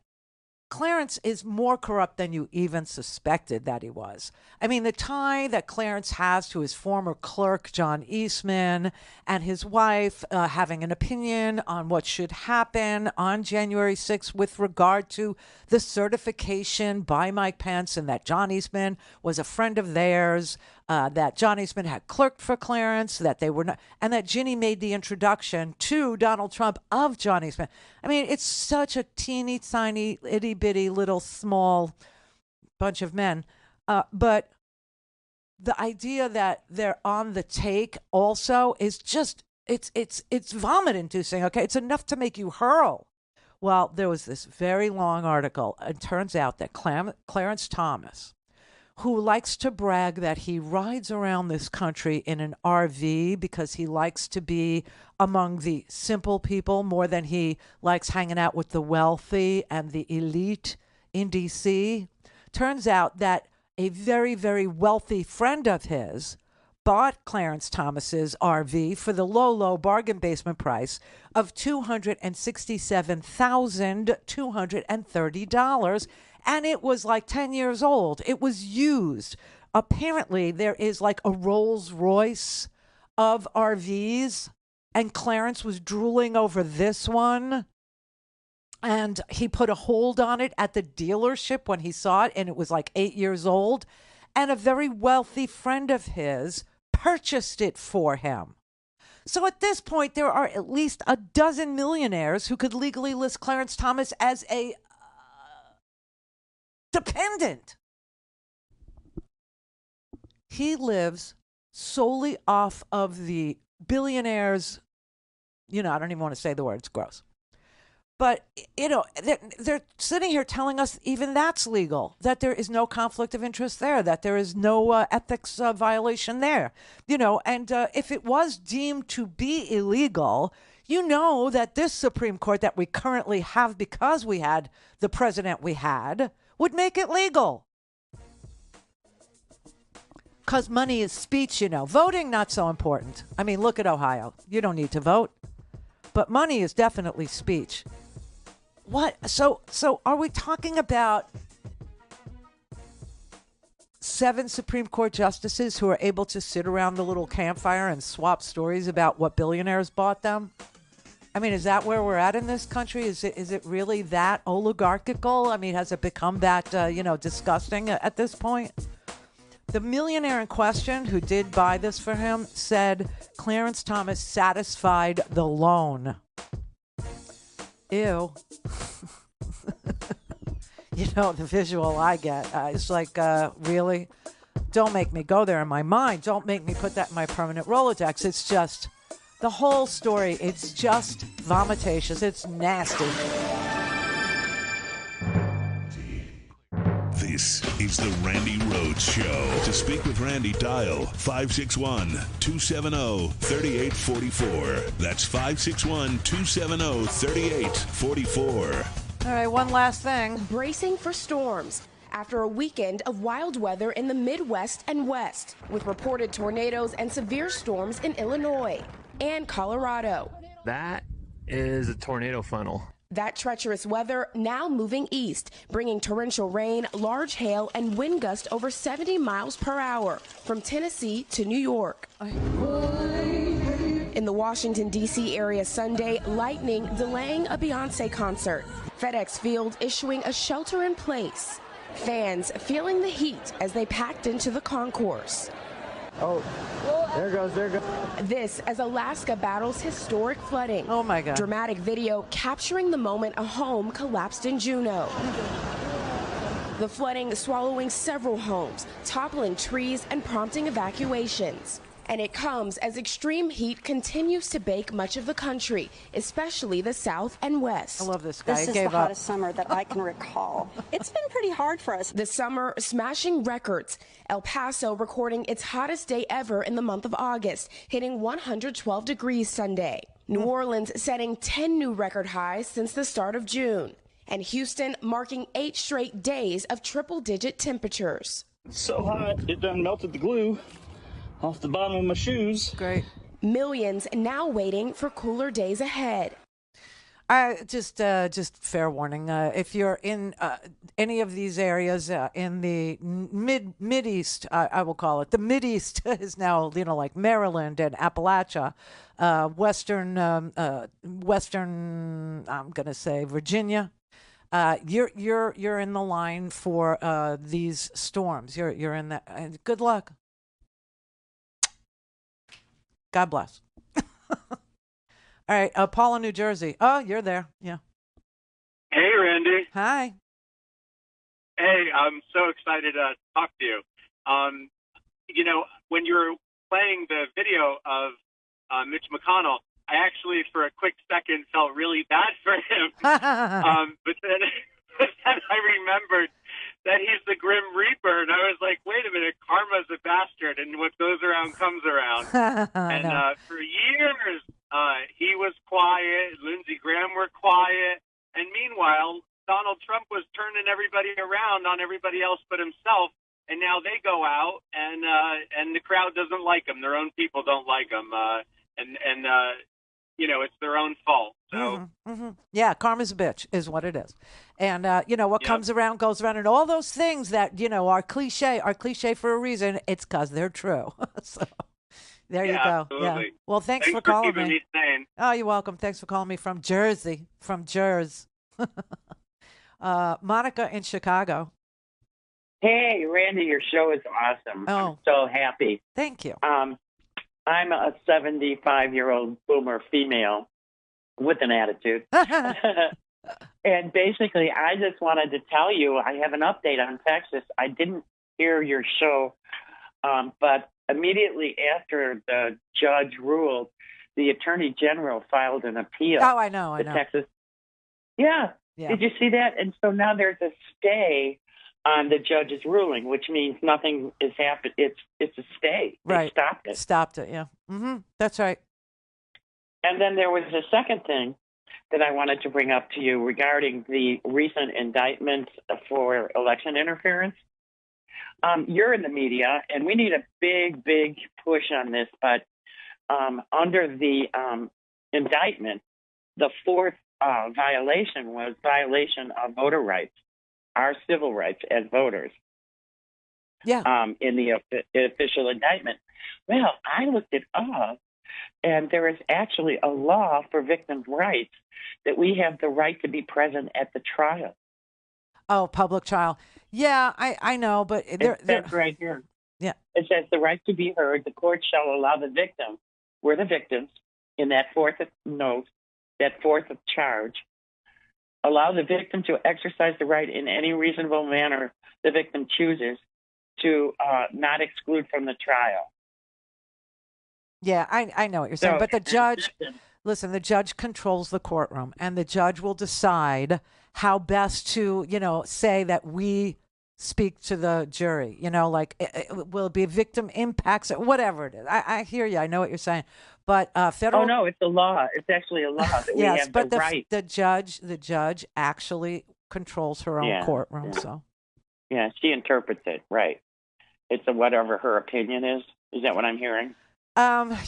Clarence is more corrupt than you even suspected that he was. I mean, the tie that Clarence has to his former clerk, John Eastman, and his wife having an opinion on what should happen on January 6th with regard to the certification by Mike Pence, and that John Eastman was a friend of theirs, that John Eastman had clerked for Clarence, that they were not, and that Ginny made the introduction to Donald Trump of John Eastman. I mean, it's such a teeny tiny, itty bitty little small bunch of men. But the idea that they're on the take also is just, it's vomit inducing. Okay. It's enough to make you hurl. Well, there was this very long article. It turns out that Clarence Thomas, who likes to brag that he rides around this country in an RV because he likes to be among the simple people more than he likes hanging out with the wealthy and the elite in D.C. Turns out that a very, very wealthy friend of his bought Clarence Thomas's RV for the low bargain basement price of $267,230. And it was like 10 years old. It was used. Apparently, there is like a Rolls Royce of RVs, and Clarence was drooling over this one. And he put a hold on it at the dealership when he saw it, and it was like 8 years old. And a very wealthy friend of his purchased it for him. So at this point, there are at least a dozen millionaires who could legally list Clarence Thomas as a dependent. He lives solely off of the billionaires. I don't even want to say the word. It's gross. But, they're sitting here telling us even that's legal, that there is no conflict of interest there, that there is no ethics violation there. And if it was deemed to be illegal, that this Supreme Court that we currently have, because we had the president we had, would make it legal. Because money is speech, Voting, not so important. I mean, look at Ohio. You don't need to vote. But money is definitely speech. What? So are we talking about 7 Supreme Court justices who are able to sit around the little campfire and swap stories about what billionaires bought them? I mean, is that where we're at in this country? Is it really that oligarchical? I mean, has it become that, disgusting at this point? The millionaire in question who did buy this for him said Clarence Thomas satisfied the loan. Ew. The visual I get, it's like, really? Don't make me go there in my mind. Don't make me put that in my permanent Rolodex. It's just, the whole story, it's just vomitacious. It's nasty. This is the Randi Rhodes Show. To speak with Randi, dial 561-270-3844. That's 561-270-3844. All right, one last thing. Bracing for storms after a weekend of wild weather in the Midwest and West, with reported tornadoes and severe storms in Illinois and Colorado. That is a tornado funnel. That treacherous weather now moving east, bringing torrential rain, large hail, and wind gusts over 70 miles per hour from Tennessee to New York. In the Washington, D.C. area Sunday, lightning delaying a Beyoncé concert. FedEx Field issuing a shelter in place. Fans feeling the heat as they packed into the concourse. Oh, there goes. This as Alaska battles historic flooding. Oh, my God. Dramatic video capturing the moment a home collapsed in Juneau. The flooding swallowing several homes, toppling trees, and prompting evacuations. And it comes as extreme heat continues to bake much of the country, especially the South and West. I love this guy. This is the hottest summer that I can recall. It's been pretty hard for us. The summer smashing records. El Paso recording its hottest day ever in the month of August, hitting 112 degrees Sunday. New Orleans setting 10 new record highs since the start of June. And Houston marking 8 straight days of triple-digit temperatures. It's so hot, it done melted the glue off the bottom of my shoes. Great. Millions now waiting for cooler days ahead. Just fair warning. If you're in any of these areas in the Mid-East, I will call it. The Mid-East is now, like Maryland and Appalachia, Western, I'm going to say Virginia. You're in the line for these storms. You're in that. Good luck. God bless. All right, Paul in New Jersey. Oh, you're there. Yeah. Hey, Randi. Hi. Hey, I'm so excited to talk to you. When you were playing the video of Mitch McConnell, I actually, for a quick second, felt really bad for him. But then I remembered that he's the Grim Reaper, and I was like, wait a minute, karma's a bastard, and what goes around comes around. And for years, he was quiet, Lindsey Graham were quiet, and meanwhile, Donald Trump was turning everybody around on everybody else but himself, and now they go out and the crowd doesn't like them. Their own people don't like them, and you know, it's their own fault. So yeah, karma's a bitch is what it is. And you know, what comes around goes around, and all those things that, you know, are cliche for a reason. It's because they're true. So there you go. Absolutely. Yeah. Well, thanks for calling keeping me sane. Oh, you're welcome. Thanks for calling me from Jersey. Monica in Chicago. Hey, Randy, your show is awesome. Oh. I'm so happy. Thank you. I'm a 75-year-old boomer female with an attitude. And basically, I just wanted to tell you, I have an update on Texas. I didn't hear your show, but immediately after the judge ruled, the Attorney General filed an appeal. Oh, I know. Texas. Yeah. Did you see that? And so now there's a stay on the judge's ruling, which means nothing is happened. It's a stay. Right. They stopped it. Yeah. That's right. And then there was a second thing that I wanted to bring up to you regarding the recent indictments for election interference. You're in the media, and we need a big, big push on this. But under the indictment, the fourth violation was violation of voter rights, our civil rights as voters. Yeah. In the official indictment. Well, I looked it up, and there is actually a law for victims' rights that we have the right to be present at the trial. Oh, public trial. Yeah, I know, but that's right here. Yeah. It says the right to be heard. The court shall allow the victim, we're the victims, in that fourth note, that fourth of charge, allow the victim to exercise the right in any reasonable manner the victim chooses to not exclude from the trial. Yeah, I know what you're saying. But the judge, listen, the judge controls the courtroom, and the judge will decide how best to, you know, say that we speak to the jury. You know, like, will it be victim impacts or whatever it is? I hear you. I know what you're saying. But federal. Oh, no, it's a law. It's actually a law that we yes, have but the right. The judge actually controls her own courtroom. Yeah. So. Yeah, she interprets it, right. It's whatever her opinion is. Is that what I'm hearing?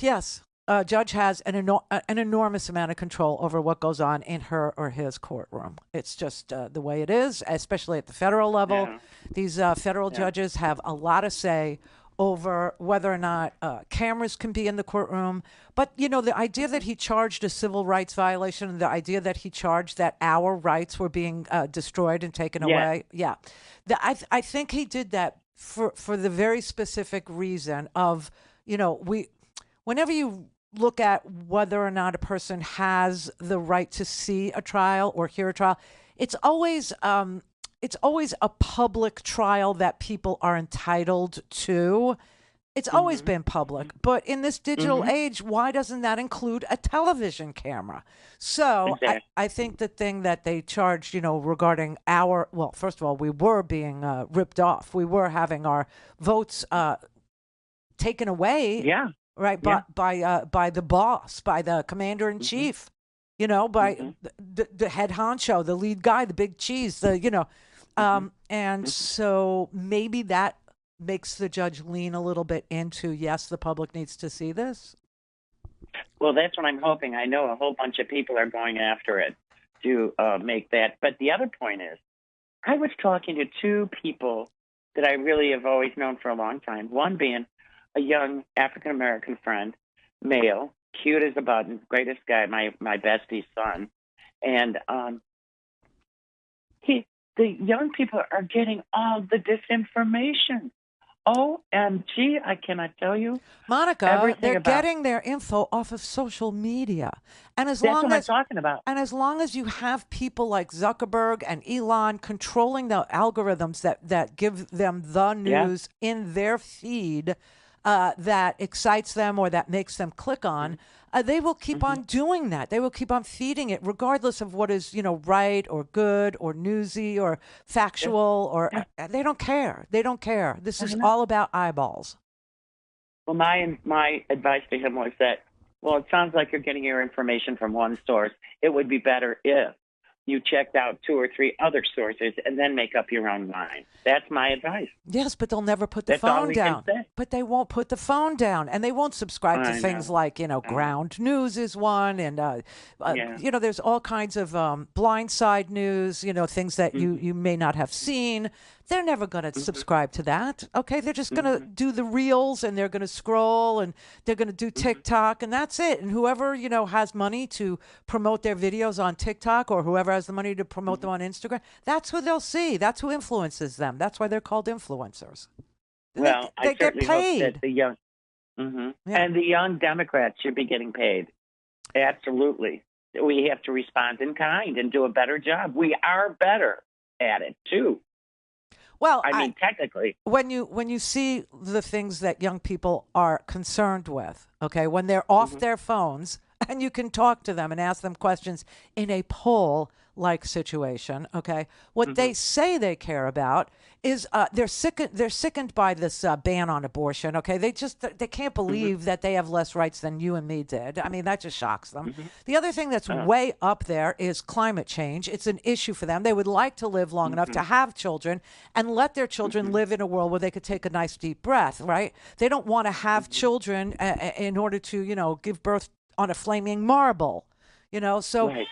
Yes. Judge has an enormous amount of control over what goes on in her or his courtroom. It's just the way it is, especially at the federal level. Yeah. These federal judges have a lot of say over whether or not cameras can be in the courtroom. But, you know, the idea that he charged a civil rights violation, and the idea that he charged that our rights were being destroyed and taken away. Yeah. I think he did that for the very specific reason of, you know, whenever you look at whether or not a person has the right to see a trial or hear a trial, it's always a public trial that people are entitled to. It's always been public, but in this digital age, why doesn't that include a television camera? So I think the thing that they charged, you know, regarding well, first of all, we were being ripped off. We were having our votes taken away. Yeah. Right. By the boss, by the commander in chief, you know, by the head honcho, the lead guy, the big cheese, and so maybe that makes the judge lean a little bit into, yes, the public needs to see this. Well, that's what I'm hoping. I know a whole bunch of people are going after it to make that. But the other point is, I was talking to two people that I really have always known for a long time. One being a young African-American friend, male, cute as a button, greatest guy, my bestie's son. And the young people are getting all the disinformation. OMG, I cannot tell you. Monica, they're getting their info off of social media. And that's what I'm talking about. And as long as you have people like Zuckerberg and Elon controlling the algorithms that give them the news in their feed, that excites them or that makes them click on, they will keep on doing that. They will keep on feeding it, regardless of what is, you know, right or good or newsy or factual or they don't care. They don't care. This is all about eyeballs. Well, my advice to him was that, well, it sounds like you're getting your information from one source. It would be better if you checked out 2 or 3 other sources and then make up your own mind. That's my advice. Yes, but they'll never put the That's all phone we can down. say. But they won't put the phone down, and they won't subscribe to I things know. like, ground news is one, and Yeah. there's all kinds of blindside news, things that you may not have seen. They're never going to subscribe to that. Okay, they're just going to do the reels, and they're going to scroll, and they're going to do TikTok, and that's it. And whoever has money to promote their videos on TikTok, or whoever has the money to promote them on Instagram, that's who they'll see. That's who influences them. That's why they're called influencers. Well, they I get certainly paid. hope that the young and the young Democrats should be getting paid. Absolutely. We have to respond in kind and do a better job. We are better at it too. Well, I mean, technically, when you see the things that young people are concerned with, okay, when they're off their phones and you can talk to them and ask them questions in a poll-like situation, okay, what they say they care about is they're sickened by this ban on abortion, okay? They can't believe that they have less rights than you and me did. I mean, that just shocks them. The other thing that's way up there is climate change. It's an issue for them. They would like to live long enough to have children and let their children live in a world where they could take a nice deep breath, right? They don't want to have children in order to, give birth on a flaming marble. So right.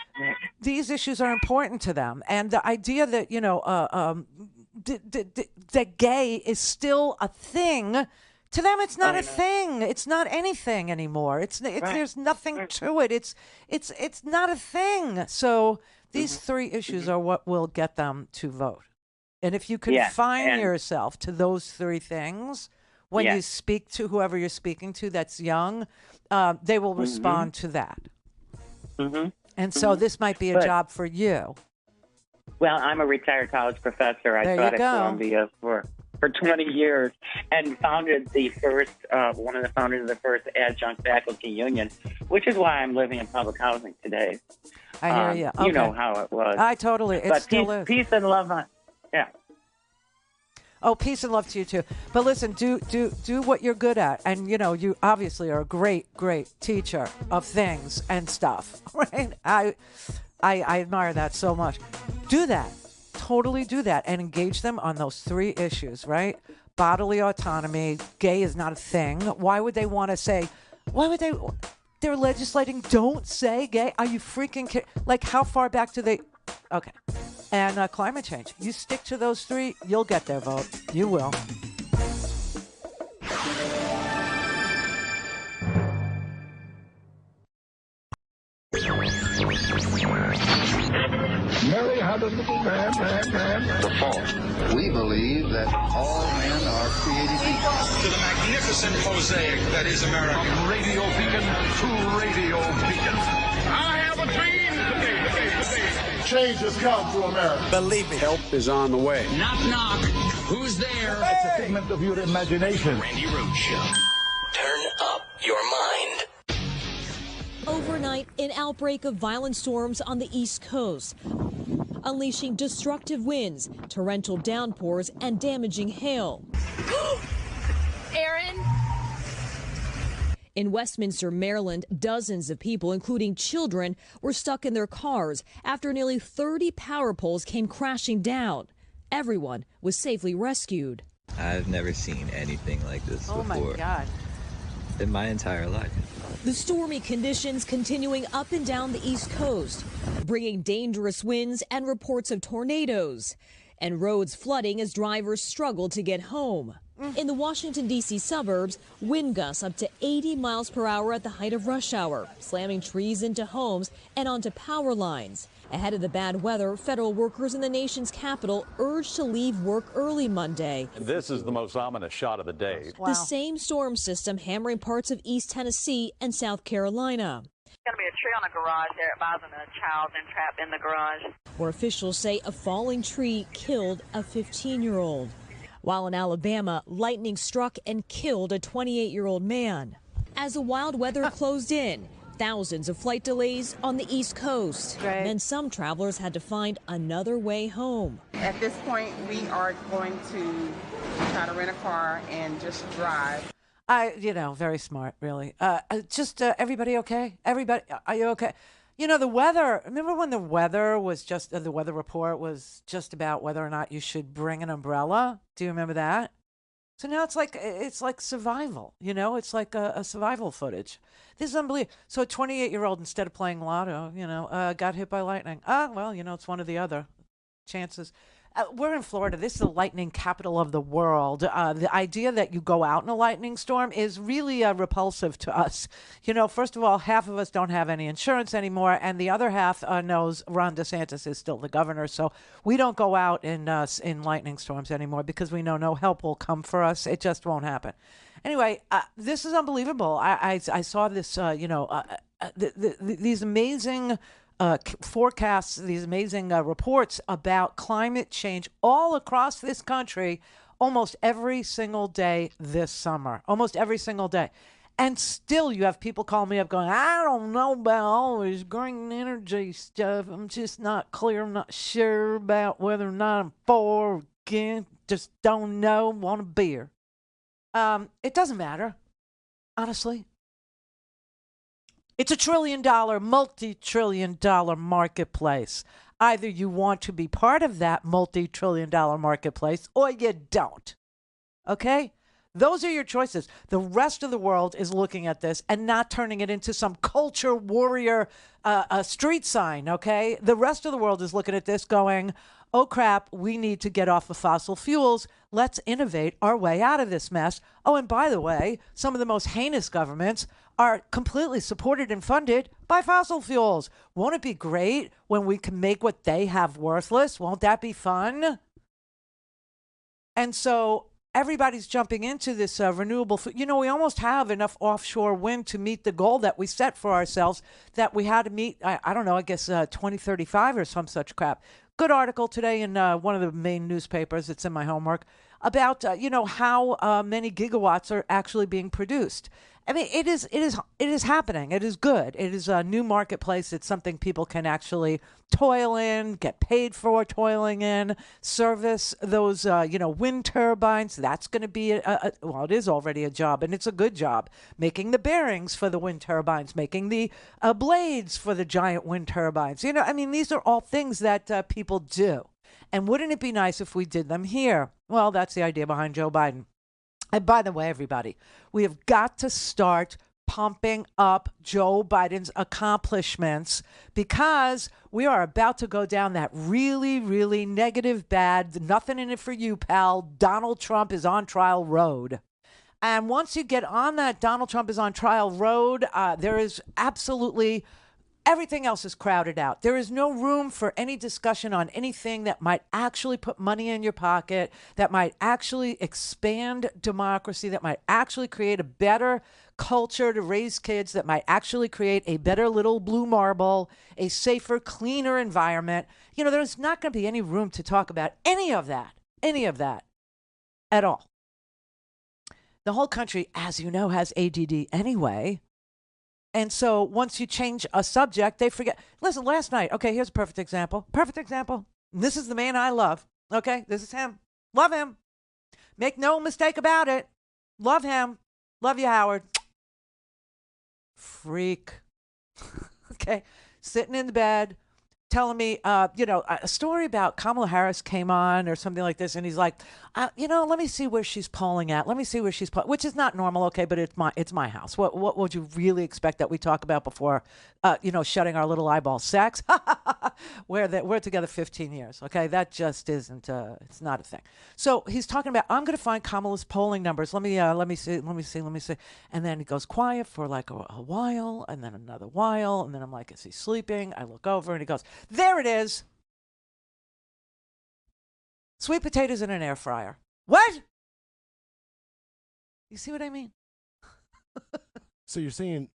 these issues are important to them. And the idea that, that gay is still a thing, to them it's not a thing. It's not anything anymore. There's nothing to it. It's not a thing. So these 3 issues are what will get them to vote. And if you confine yourself to those 3 things when you speak to whoever you're speaking to that's young, they will respond to that. And so this might be a job for you. Well, I'm a retired college professor. I taught at Columbia for 20 years and founded one of the founders of the first adjunct faculty union, which is why I'm living in public housing today. I hear you. Okay. You know how it was. I totally. It but still is. Peace and love. Yeah. Oh, peace and love to you too. But listen, do what you're good at, and you obviously are a great teacher of things and stuff, right? I admire that so much. Do that, totally do that, and engage them on those 3 issues, right? Bodily autonomy, gay is not a thing. Why would they want to say? Why would they? They're legislating. Don't say gay. Are you freaking kidding? Like, how far back do they? Okay. And climate change. You stick to those 3, you'll get their vote. You will. Mary had a little man. The fall. We believe that all men are created equal. To the magnificent mosaic that is America. From radio beacon to radio beacon. I have a dream. Change has come to America. Believe me. Help is on the way. Knock, knock. Who's there? It's a figment of your imagination. Randi Rhodes Show. Turn up your mind. Overnight, an outbreak of violent storms on the East Coast, unleashing destructive winds, torrential downpours, and damaging hail. Aaron? In Westminster, Maryland, dozens of people, including children, were stuck in their cars after nearly 30 power poles came crashing down. Everyone was safely rescued. I've never seen anything like this before. Oh my God. In my entire life. The stormy conditions continuing up and down the East Coast, bringing dangerous winds and reports of tornadoes, and roads flooding as drivers struggle to get home. In the Washington, D.C. suburbs, wind gusts up to 80 miles per hour at the height of rush hour, slamming trees into homes and onto power lines. Ahead of the bad weather, federal workers in the nation's capital urged to leave work early Monday. This is the most ominous shot of the day. The same storm system hammering parts of East Tennessee and South Carolina. There's going to be a tree on the garage there advising a child been trapped in the garage. Where officials say a falling tree killed a 15-year-old. While in Alabama, lightning struck and killed a 28-year-old man. As the wild weather closed in, thousands of flight delays on the East Coast. Right. Then some travelers had to find another way home. At this point, we are going to try to rent a car and just drive. Very smart, really. Everybody okay? Everybody, are you okay? You know, the weather, remember when the weather was just, the weather report was just about whether or not you should bring an umbrella? Do you remember that? So now it's like survival, you know, it's like a survival footage. This is unbelievable. So a 28-year-old, instead of playing lotto, got hit by lightning. Well, it's one or the other. Chances. We're in Florida. This is the lightning capital of the world. The idea that you go out in a lightning storm is really repulsive to us. First of all, half of us don't have any insurance anymore, and the other half knows Ron DeSantis is still the governor. So we don't go out in lightning storms anymore because we know no help will come for us. It just won't happen. Anyway, this is unbelievable. I saw this, these amazing forecasts, these amazing reports about climate change all across this country almost every single day this summer, almost every single day. And still you have people calling me up going, I don't know about all this green energy stuff. I'm just not clear. I'm not sure about whether or not I'm for or against. Just don't know. Want a beer. It doesn't matter, honestly. It's $1 trillion, multi-trillion-dollar marketplace. Either you want to be part of that multi-trillion-dollar marketplace or you don't. Okay? Those are your choices. The rest of the world is looking at this and not turning it into some culture warrior street sign, okay? The rest of the world is looking at this going, oh, crap, we need to get off of fossil fuels. Let's innovate our way out of this mess. Oh, and by the way, some of the most heinous governments are completely supported and funded by fossil fuels. Won't it be great when we can make what they have worthless? Won't that be fun? And so everybody's jumping into this renewable. We almost have enough offshore wind to meet the goal that we set for ourselves that we had to meet, I don't know, I guess 2035 or some such crap. Good article today in one of the main newspapers. It's in my homework about, how many gigawatts are actually being produced. I mean, it is happening. It is good. It is a new marketplace. It's something people can actually toil in, get paid for toiling in, service those, wind turbines. That's going to be, well, it is already a job, and it's a good job. Making the bearings for the wind turbines, making the blades for the giant wind turbines. These are all things that people do. And wouldn't it be nice if we did them here? Well, that's the idea behind Joe Biden. And by the way, everybody, we have got to start pumping up Joe Biden's accomplishments because we are about to go down that really, really negative, bad, nothing in it for you, pal, Donald Trump is on trial road. And once you get on that Donald Trump is on trial road, there is absolutely everything else is crowded out. There is no room for any discussion on anything that might actually put money in your pocket, that might actually expand democracy, that might actually create a better culture to raise kids, that might actually create a better little blue marble, a safer, cleaner environment. There's not going to be any room to talk about any of that at all. The whole country, as you know, has ADD anyway. And so once you change a subject, they forget. Listen, last night, okay, here's a perfect example. This is the man I love. Okay, this is him. Love him. Make no mistake about it. Love him. Love you, Howard. Freak. Okay, sitting in the bed, telling me, a story about Kamala Harris came on or something like this. And he's like, let me see where she's polling at. Let me see where she's polling, which is not normal. Okay. But it's my house. What would you really expect that we talk about before, shutting our little eyeball? Sex? We're together 15 years. Okay. That just isn't, it's not a thing. So he's talking about, I'm going to find Kamala's polling numbers. Let me see. And then he goes quiet for like a while and then another while. And then I'm like, is he sleeping? I look over and he goes, there it is. Sweet potatoes in an air fryer. What? You see what I mean? So you're saying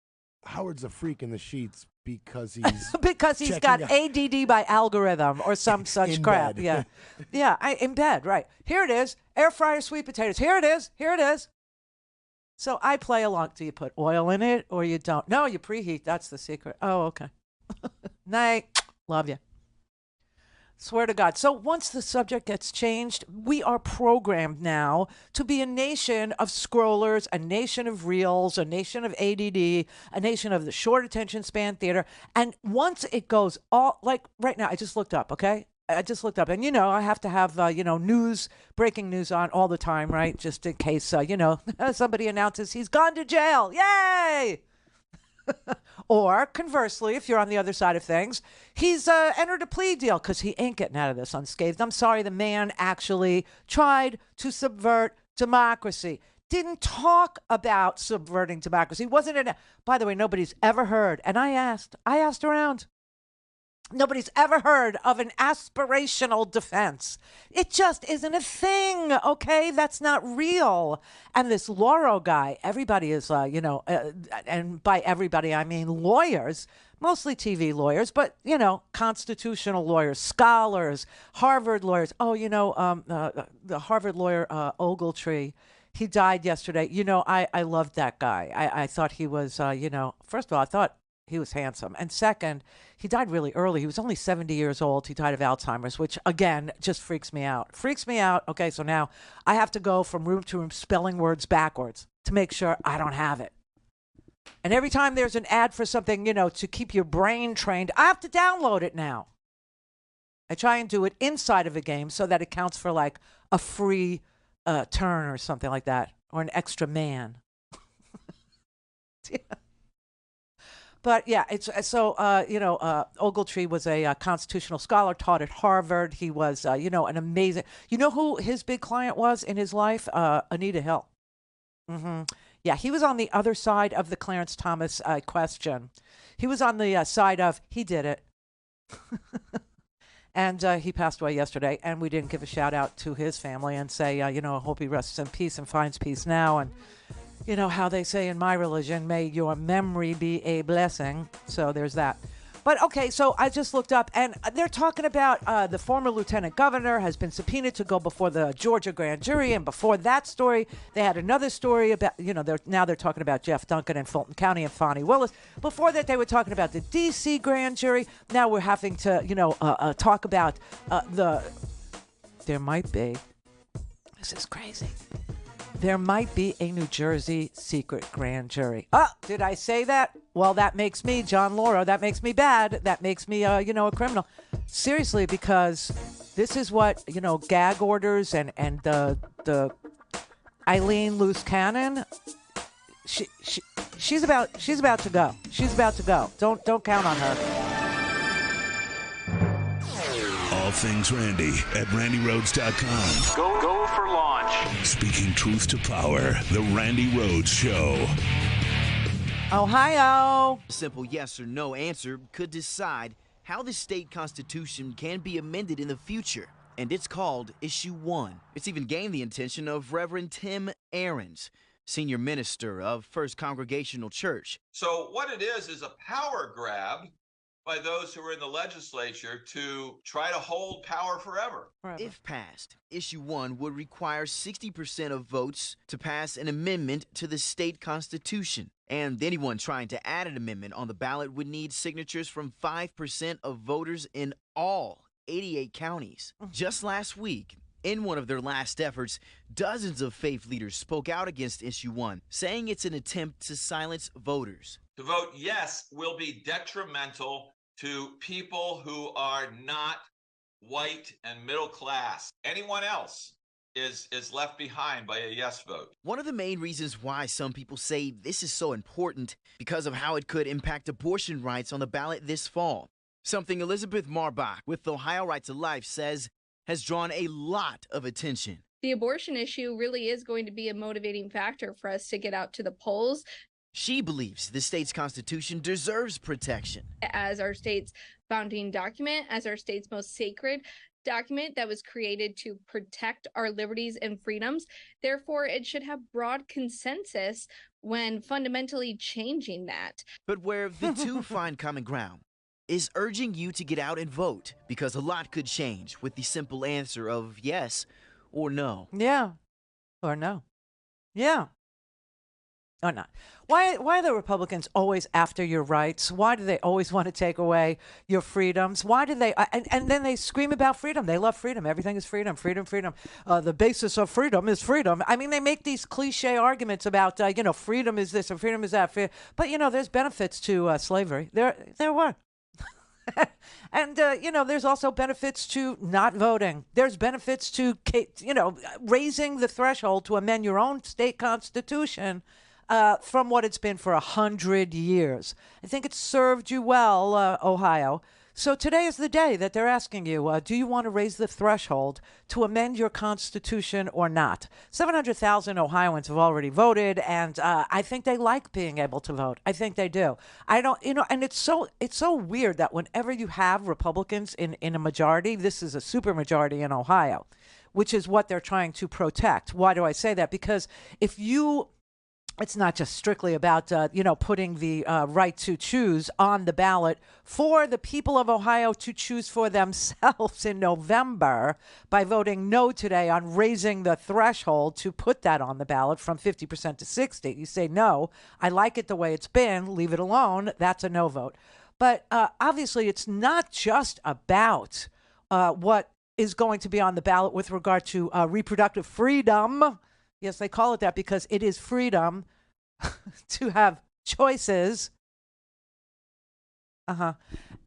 Howard's a freak in the sheets because he's because he's got ADD by algorithm or some such crap. Bed. Yeah. In bed, right. Here it is. Air fryer sweet potatoes. Here it is. So I play along. Do you put oil in it or you don't? No, you preheat. That's the secret. Oh, okay. Night. Love you. Swear to God. So once the subject gets changed, we are programmed now to be a nation of scrollers, a nation of reels, a nation of ADD, a nation of the short attention span theater. And once it goes all, like right now, I just looked up, okay? I just looked up, and I have to have breaking news on all the time, right? Just in case somebody announces he's gone to jail. Yay! Or conversely, if you're on the other side of things, he's entered a plea deal because he ain't getting out of this unscathed. I'm sorry, the man actually tried to subvert democracy. Didn't talk about subverting democracy. Wasn't it? By the way, nobody's ever heard, and I asked around. Nobody's ever heard of an aspirational defense. It just isn't a thing, okay? That's not real. And this Lauro guy, everybody is, and by everybody I mean lawyers, mostly TV lawyers, but, constitutional lawyers, scholars, Harvard lawyers. Oh, the Harvard lawyer Ogletree, he died yesterday. I loved that guy. I thought he was, first of all, I thought he was handsome. And second, he died really early. He was only 70 years old. He died of Alzheimer's, which, again, just freaks me out. Freaks me out. Okay, so now I have to go from room to room spelling words backwards to make sure I don't have it. And every time there's an ad for something, to keep your brain trained, I have to download it now. I try and do it inside of a game so that it counts for like a free turn or something like that, or an extra man. Yeah. But yeah, it's so, Ogletree was a constitutional scholar, taught at Harvard. He was, an amazing, who his big client was in his life? Anita Hill. Mm-hmm. Yeah, he was on the other side of the Clarence Thomas question. He was on the side of, he did it. And he passed away yesterday, and we didn't give a shout out to his family and say, I hope he rests in peace and finds peace now. And how they say in my religion, may your memory be a blessing. So there's that. But okay, so I just looked up, and they're talking about the former lieutenant governor has been subpoenaed to go before the Georgia grand jury. And before that story, they had another story about, they're talking about Jeff Duncan in Fulton County and Fonnie Willis. Before that, they were talking about the D.C. grand jury. Now we're having to, talk about there might be, this is crazy. There might be a New Jersey secret grand jury. Oh, did I say that? Well, that makes me, John Lauro, that makes me bad. That makes me, a criminal. Seriously, because this is what, gag orders and the Eileen Loose Cannon, she's about to go. She's about to go. Don't count on her. All things Randy at RandyRhodes.com. Go for launch. Speaking truth to power, the Randi Rhodes Show. Ohio. A simple yes or no answer could decide how the state constitution can be amended in the future. And it's called Issue 1. It's even gained the attention of Reverend Tim Aarons, senior minister of First Congregational Church. So what it is a power grab by those who are in the legislature to try to hold power forever. If passed, Issue 1 would require 60% of votes to pass an amendment to the state constitution. And anyone trying to add an amendment on the ballot would need signatures from 5% of voters in all 88 counties. Just last week, in one of their last efforts, dozens of faith leaders spoke out against Issue 1, saying it's an attempt to silence voters. To vote yes will be detrimental to people who are not white and middle class. Anyone else is left behind by a yes vote. One of the main reasons why some people say this is so important because of how it could impact abortion rights on the ballot this fall. Something Elizabeth Marbach with Ohio Right to Life says has drawn a lot of attention. The abortion issue really is going to be a motivating factor for us to get out to the polls. She believes the state's constitution deserves protection. As our state's founding document, as our state's most sacred document that was created to protect our liberties and freedoms. Therefore, it should have broad consensus when fundamentally changing that. But where the two find common ground is urging you to get out and vote, because a lot could change with the simple answer of yes or no. Yeah. Or no. Yeah. or not? Why are the Republicans always after your rights? Why do they always want to take away your freedoms? Why do they and then they scream about freedom? They love freedom. Everything is freedom, freedom, freedom. The basis of freedom is freedom. I mean, they make these cliche arguments about freedom is this and freedom is that. But there's benefits to slavery. There were. And, there's also benefits to not voting. There's benefits to, raising the threshold to amend your own state constitution from what it's been for 100 years. I think it served you well, Ohio. So today is the day that they're asking you, do you want to raise the threshold to amend your constitution or not? 700,000 Ohioans have already voted, and I think they like being able to vote. I think they do. I don't, and it's so weird that whenever you have Republicans in a majority, this is a supermajority in Ohio, which is what they're trying to protect. Why do I say that? Because it's not just strictly about, putting the right to choose on the ballot for the people of Ohio to choose for themselves in November by voting no today on raising the threshold to put that on the ballot from 50% to 60%. You say, no, I like it the way it's been, leave it alone. That's a no vote. But obviously, it's not just about what is going to be on the ballot with regard to reproductive freedom. Yes, they call it that because it is freedom to have choices.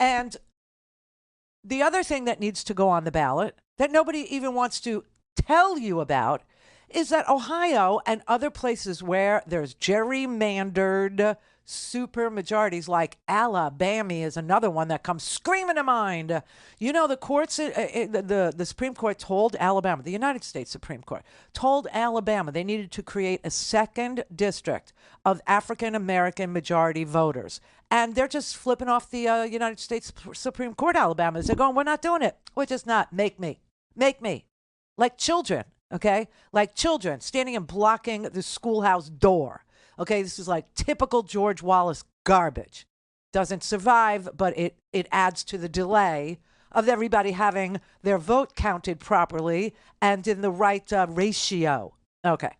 And the other thing that needs to go on the ballot that nobody even wants to tell you about is that Ohio and other places where there's gerrymandered super majorities, like Alabama is another one that comes screaming to mind. The courts, the Supreme Court told Alabama, the United States Supreme Court told Alabama they needed to create a second district of African American majority voters. And they're just flipping off the United States Supreme Court, Alabama. They're going, we're not doing it. We're just not. Make me. Like children, okay? Like children standing and blocking the schoolhouse door. Okay, this is like typical George Wallace garbage. Doesn't survive, but it adds to the delay of everybody having their vote counted properly and in the right ratio. Okay.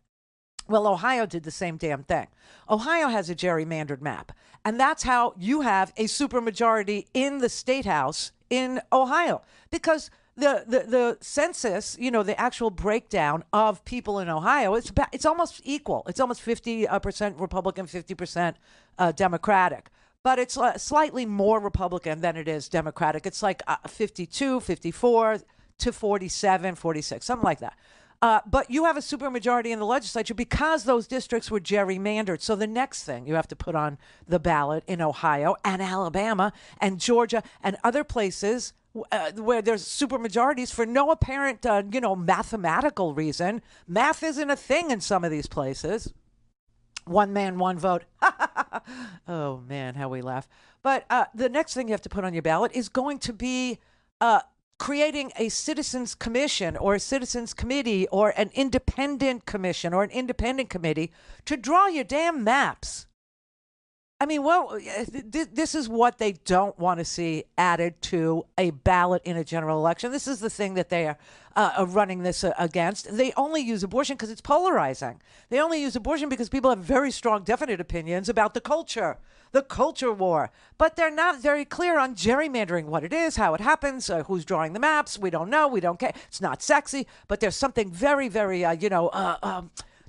Well, Ohio did the same damn thing. Ohio has a gerrymandered map, and that's how you have a supermajority in the state house in Ohio, because the census, the actual breakdown of people in Ohio, it's almost equal. It's almost 50% Republican, 50% Democratic. But it's slightly more Republican than it is Democratic. It's like 52, 54 to 47, 46, something like that. But you have a supermajority in the legislature because those districts were gerrymandered. So the next thing you have to put on the ballot in Ohio and Alabama and Georgia and other places where there's supermajorities for no apparent, mathematical reason. Math isn't a thing in some of these places. One man, one vote. Oh, man, how we laugh. But the next thing you have to put on your ballot is going to be creating a citizens commission or a citizens committee or an independent commission or an independent committee to draw your damn maps. I mean, well, this is what they don't want to see added to a ballot in a general election. This is the thing that they are running this against. They only use abortion because it's polarizing. They only use abortion because people have very strong, definite opinions about the culture war. But they're not very clear on gerrymandering, what it is, how it happens, who's drawing the maps. We don't know. We don't care. It's not sexy, but there's something very, very,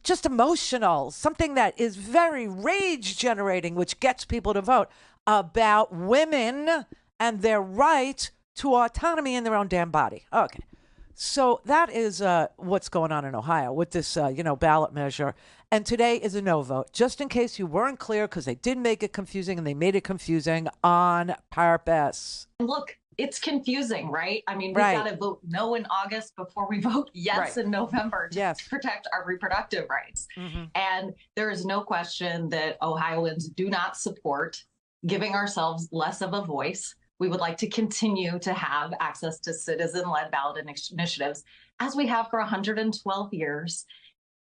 just emotional, something that is very rage generating, which gets people to vote about women and their right to autonomy in their own damn body. Okay. So that is what's going on in Ohio with this, ballot measure. And today is a no vote, just in case you weren't clear, because they did make it confusing, and they made it confusing on purpose. Look, it's confusing, right? I mean, we've got to vote no in August before we vote yes in November to protect our reproductive rights. Mm-hmm. And there is no question that Ohioans do not support giving ourselves less of a voice. We would like to continue to have access to citizen-led ballot initiatives, as we have for 112 years,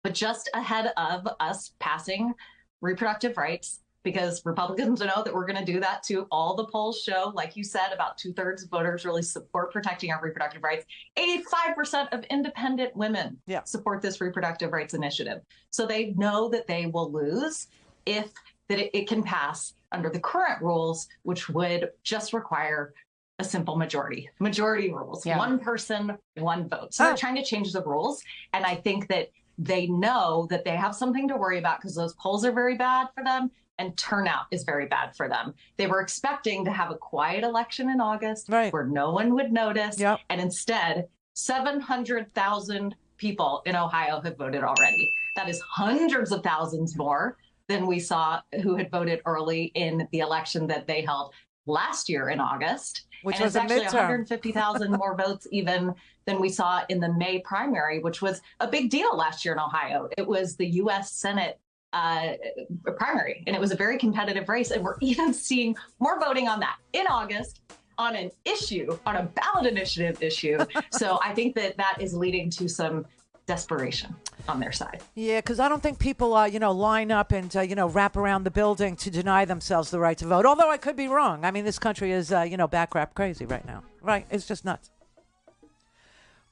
but just ahead of us passing reproductive rights, because Republicans know that we're going to do that too. All the polls show, like you said, about 2/3 of voters really support protecting our reproductive rights. 85% of independent women support this reproductive rights initiative. So they know that they will lose. if it can pass under the current rules, which would just require a simple majority rules. Yeah. One person, one vote. So they're trying to change the rules. And I think that they know that they have something to worry about because those polls are very bad for them and turnout is very bad for them. They were expecting to have a quiet election in August where no one would notice. Yep. And instead, 700,000 people in Ohio have voted already. That is hundreds of thousands more than we saw who had voted early in the election that they held last year in August. Which was actually 150,000 more votes even than we saw in the May primary, which was a big deal last year in Ohio. It was the U.S. Senate primary, and it was a very competitive race. And we're even seeing more voting on that in August on an issue, on a ballot initiative issue. So I think that is leading to some desperation on their side. Yeah, because I don't think people, line up and, wrap around the building to deny themselves the right to vote. Although I could be wrong. I mean, this country is, back-rap crazy right now. Right? It's just nuts.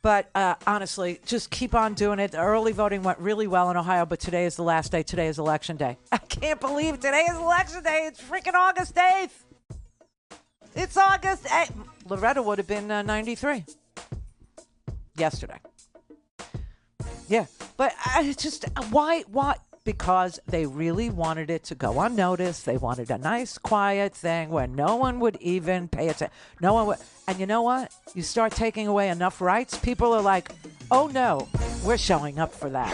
But honestly, just keep on doing it. The early voting went really well in Ohio, but today is the last day. Today is Election Day. I can't believe today is Election Day. It's freaking August 8th. It's August 8th. Loretta would have been 93 yesterday. Yeah, but why? Because they really wanted it to go unnoticed. They wanted a nice, quiet thing where no one would even pay attention. No one would. And you know what? You start taking away enough rights, people are like, oh no, we're showing up for that.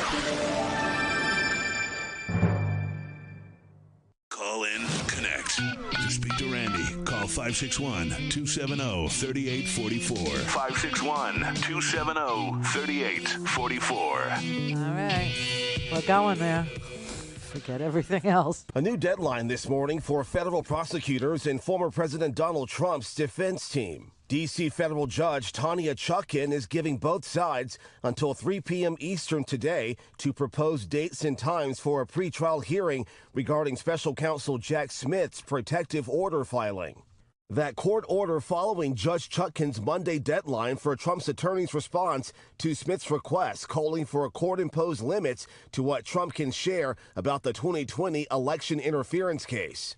Call in, connect. To speak to Randi, call 561-270-3844. 561-270-3844. All right. We're going there. Forget everything else. A new deadline this morning for federal prosecutors and former President Donald Trump's defense team. D.C. federal judge Tanya Chutkan is giving both sides until 3 p.m. Eastern today to propose dates and times for a pretrial hearing regarding special counsel Jack Smith's protective order filing. That court order following Judge Chutkan's Monday deadline for Trump's attorney's response to Smith's request calling for a court-imposed limits to what Trump can share about the 2020 election interference case.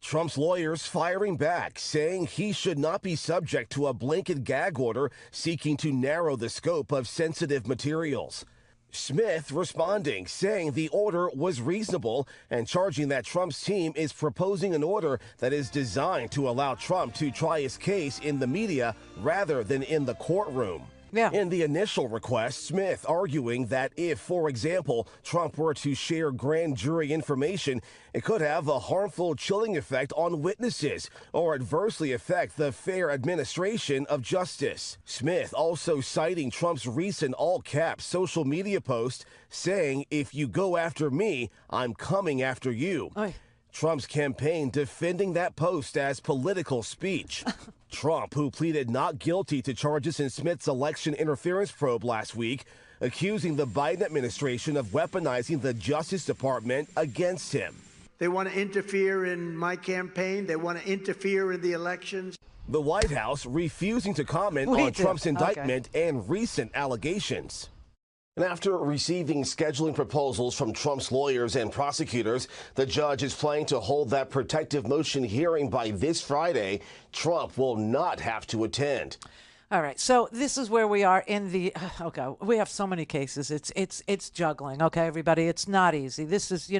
Trump's lawyers firing back, saying he should not be subject to a blanket gag order seeking to narrow the scope of sensitive materials. Smith responding, saying the order was reasonable and charging that Trump's team is proposing an order that is designed to allow Trump to try his case in the media rather than in the courtroom. Yeah. In the initial request, Smith arguing that if, for example, Trump were to share grand jury information, it could have a harmful chilling effect on witnesses or adversely affect the fair administration of justice. Smith also citing Trump's recent all-caps social media post saying, "If you go after me, I'm coming after you." Oy. Trump's campaign defending that post as political speech. Trump, who pleaded not guilty to charges in Smith's election interference probe last week, accusing the Biden administration of weaponizing the Justice Department against him. They want to interfere in my campaign. They want to interfere in the elections. The White House refusing to comment on Trump's indictment and recent allegations. And after receiving scheduling proposals from Trump's lawyers and prosecutors, the judge is planning to hold that protective motion hearing by this Friday. Trump will not have to attend. All right, so this is where we are in the, okay, we have so many cases. It's juggling, okay, everybody? It's not easy. This is,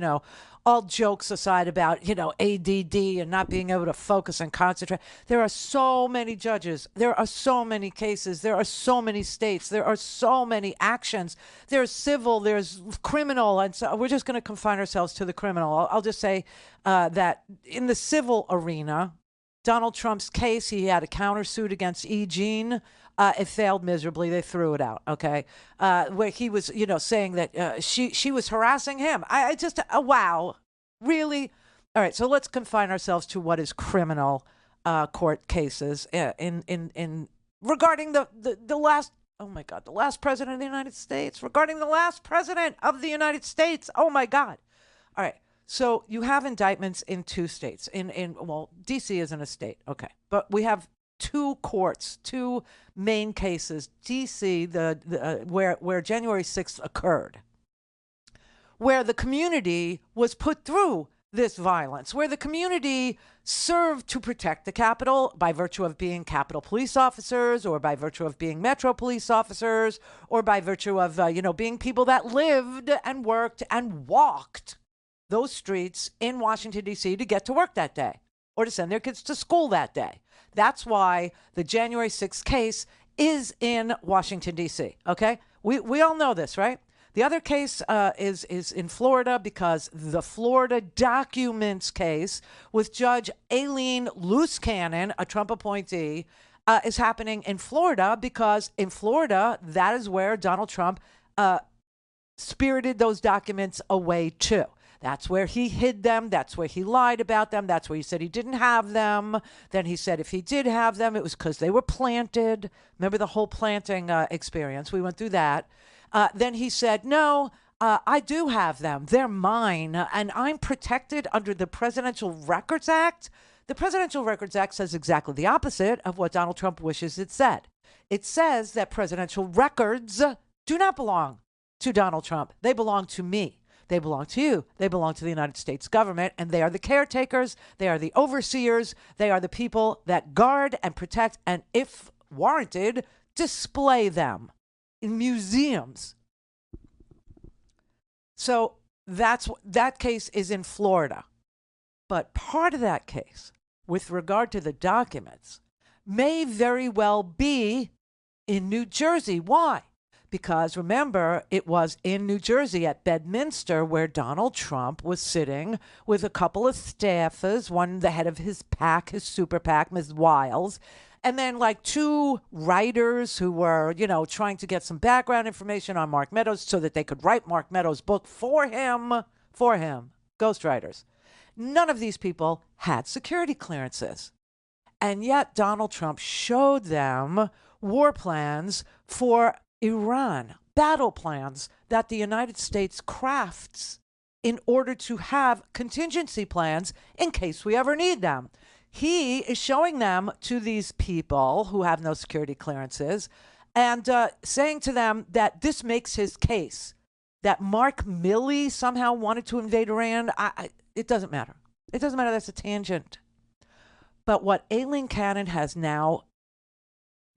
all jokes aside about, ADD and not being able to focus and concentrate. There are so many judges. There are so many cases. There are so many states. There are so many actions. There's civil, there's criminal, and so we're just going to confine ourselves to the criminal. I'll just say that in the civil arena, Donald Trump's case, he had a countersuit against E. Jean. It failed miserably. They threw it out, okay? Where he was, saying that she was harassing him. I just, wow, really? All right, so let's confine ourselves to what is criminal court cases in regarding the last, oh my God, the last president of the United States, regarding the last president of the United States. Oh my God. All right. So you have indictments in two states. Well, D.C. isn't a state, okay, but we have two courts, two main cases. D.C., where January 6th occurred, where the community was put through this violence, where the community served to protect the Capitol by virtue of being Capitol police officers, or by virtue of being Metro police officers, or by virtue of, being people that lived and worked and walked those streets in Washington, D.C. to get to work that day or to send their kids to school that day. That's why the January 6th case is in Washington, D.C., okay? We all know this, right? The other case is in Florida, because the Florida documents case with Judge Aileen Loose Cannon, a Trump appointee, is happening in Florida, because in Florida, that is where Donald Trump spirited those documents away to. That's where he hid them. That's where he lied about them. That's where he said he didn't have them. Then he said if he did have them, it was because they were planted. Remember the whole planting experience? We went through that. Then he said, no, I do have them. They're mine, and I'm protected under the Presidential Records Act. The Presidential Records Act says exactly the opposite of what Donald Trump wishes it said. It says that presidential records do not belong to Donald Trump. They belong to me. They belong to you. They belong to the United States government, and they are the caretakers. They are the overseers. They are the people that guard and protect, and if warranted, display them in museums. So that case is in Florida. But part of that case, with regard to the documents, may very well be in New Jersey. Why? Because remember, it was in New Jersey at Bedminster where Donald Trump was sitting with a couple of staffers, one the head of his PAC, his super PAC, Ms. Wiles, and then like two writers who were, trying to get some background information on Mark Meadows so that they could write Mark Meadows' book for him, ghostwriters. None of these people had security clearances. And yet Donald Trump showed them war plans for Iran, battle plans that the United States crafts in order to have contingency plans in case we ever need them. He is showing them to these people who have no security clearances and saying to them that this makes his case, that Mark Milley somehow wanted to invade Iran. It doesn't matter. It doesn't matter. That's a tangent. But what Aileen Cannon has now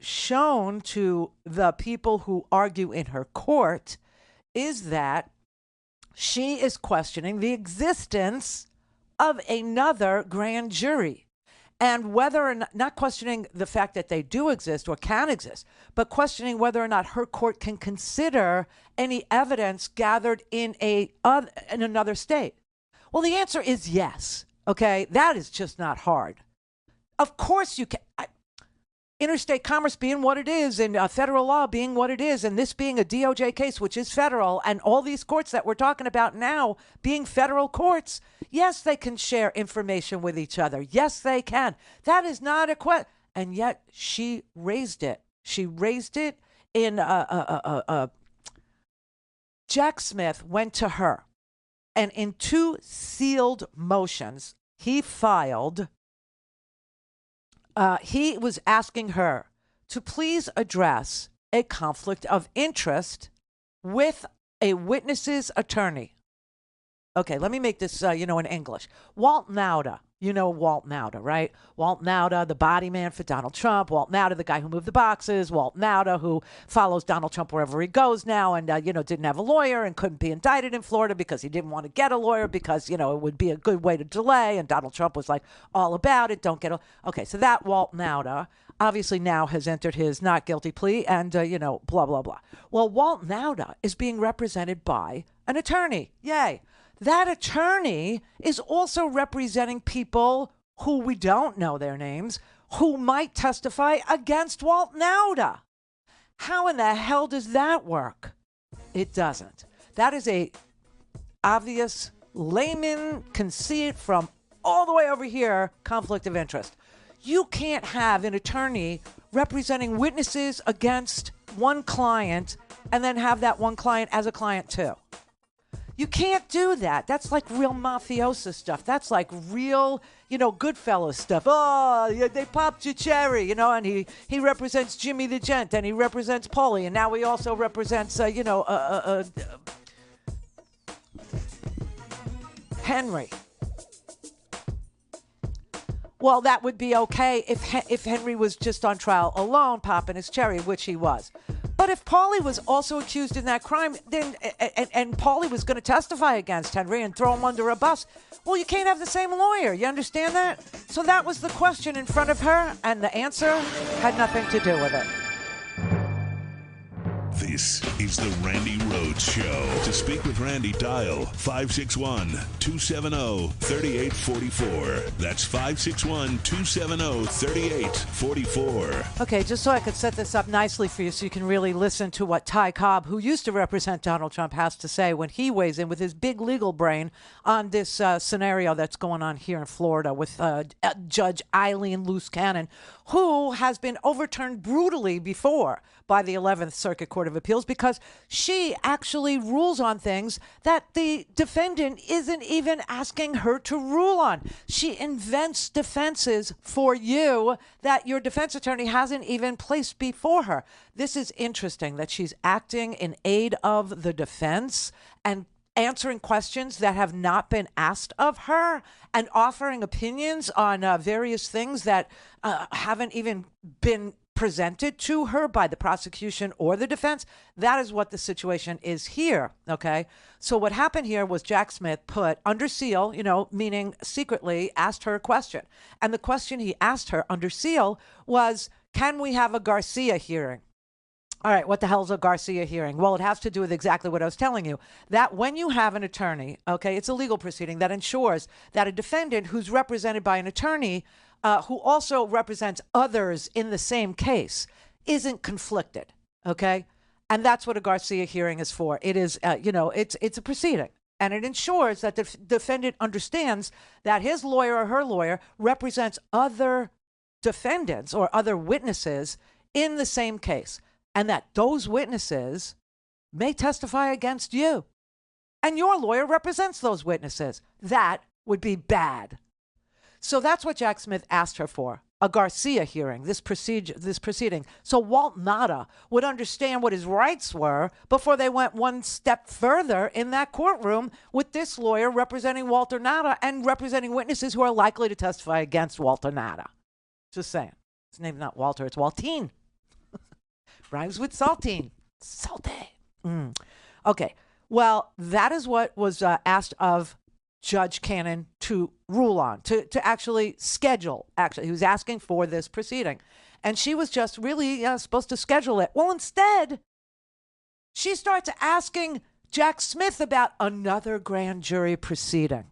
shown to the people who argue in her court is that she is questioning the existence of another grand jury. And whether or not questioning the fact that they do exist or can exist, but questioning whether or not her court can consider any evidence gathered in another state. Well, the answer is yes. Okay, that is just not hard. Of course you can. Interstate commerce being what it is, and federal law being what it is, and this being a DOJ case, which is federal, and all these courts that we're talking about now being federal courts, yes, they can share information with each other. Yes, they can. That is not a question. And yet she raised it. She raised it in Jack Smith went to her, and in two sealed motions he filed, he was asking her to please address a conflict of interest with a witness's attorney. Okay, let me make this, in English. Walt Nauta. You know Walt Nauta, right? Walt Nauta, the body man for Donald Trump. Walt Nauta, the guy who moved the boxes. Walt Nauta, who follows Donald Trump wherever he goes now and, didn't have a lawyer and couldn't be indicted in Florida because he didn't want to get a lawyer because, it would be a good way to delay. And Donald Trump was like all about it. Don't get a... Okay, so that Walt Nauta obviously now has entered his not guilty plea and, blah, blah, blah. Well, Walt Nauta is being represented by an attorney. Yay. That attorney is also representing people who we don't know their names, who might testify against Walt Nauta. How in the hell does that work? It doesn't. That is a obvious layman can see it from all the way over here, conflict of interest. You can't have an attorney representing witnesses against one client and then have that one client as a client too. You can't do that. That's like real mafioso stuff. That's like real, Goodfellas stuff. Oh, yeah, they popped your cherry, and he represents Jimmy the Gent, and he represents Paulie, and now he also represents, Henry. well, that would be okay if Henry was just on trial alone, popping his cherry, which he was. But if Paulie was also accused in that crime, then and Paulie was going to testify against Henry and throw him under a bus, well, you can't have the same lawyer. You understand that? So that was the question in front of her, and the answer had nothing to do with it. This is the Randi Rhodes Show. To speak with Randi, dial 561-270-3844. That's 561-270-3844. Okay, just so I could set this up nicely for you so you can really listen to what Ty Cobb, who used to represent Donald Trump, has to say when he weighs in with his big legal brain on this scenario that's going on here in Florida with Judge Eileen Loose Cannon, who has been overturned brutally before by the 11th Circuit Court of Appeals because she actually rules on things that the defendant isn't even asking her to rule on. She invents defenses for you that your defense attorney hasn't even placed before her. This is interesting that she's acting in aid of the defense and answering questions that have not been asked of her and offering opinions on various things that haven't even been presented to her by the prosecution or the defense. That is what the situation is here, okay? So what happened here was Jack Smith put under seal, meaning secretly, asked her a question. And the question he asked her under seal was, can we have a Garcia hearing? All right, what the hell is a Garcia hearing? Well, it has to do with exactly what I was telling you, that when you have an attorney, okay, it's a legal proceeding that ensures that a defendant who's represented by an attorney who also represents others in the same case isn't conflicted, okay? And that's what a Garcia hearing is for. It is, it's a proceeding. And it ensures that the defendant understands that his lawyer or her lawyer represents other defendants or other witnesses in the same case, and that those witnesses may testify against you. And your lawyer represents those witnesses. That would be bad. So that's what Jack Smith asked her for, a Garcia hearing, this proceeding. So Walt Nada would understand what his rights were before they went one step further in that courtroom with this lawyer representing Walter Nada and representing witnesses who are likely to testify against Walter Nada. Just saying. His name's not Walter, it's Waltine. Rhymes with saltine. Salty. Okay. Well, that is what was asked of Judge Cannon to rule on, to actually schedule. Actually, he was asking for this proceeding. And she was just really supposed to schedule it. Well, instead, she starts asking Jack Smith about another grand jury proceeding.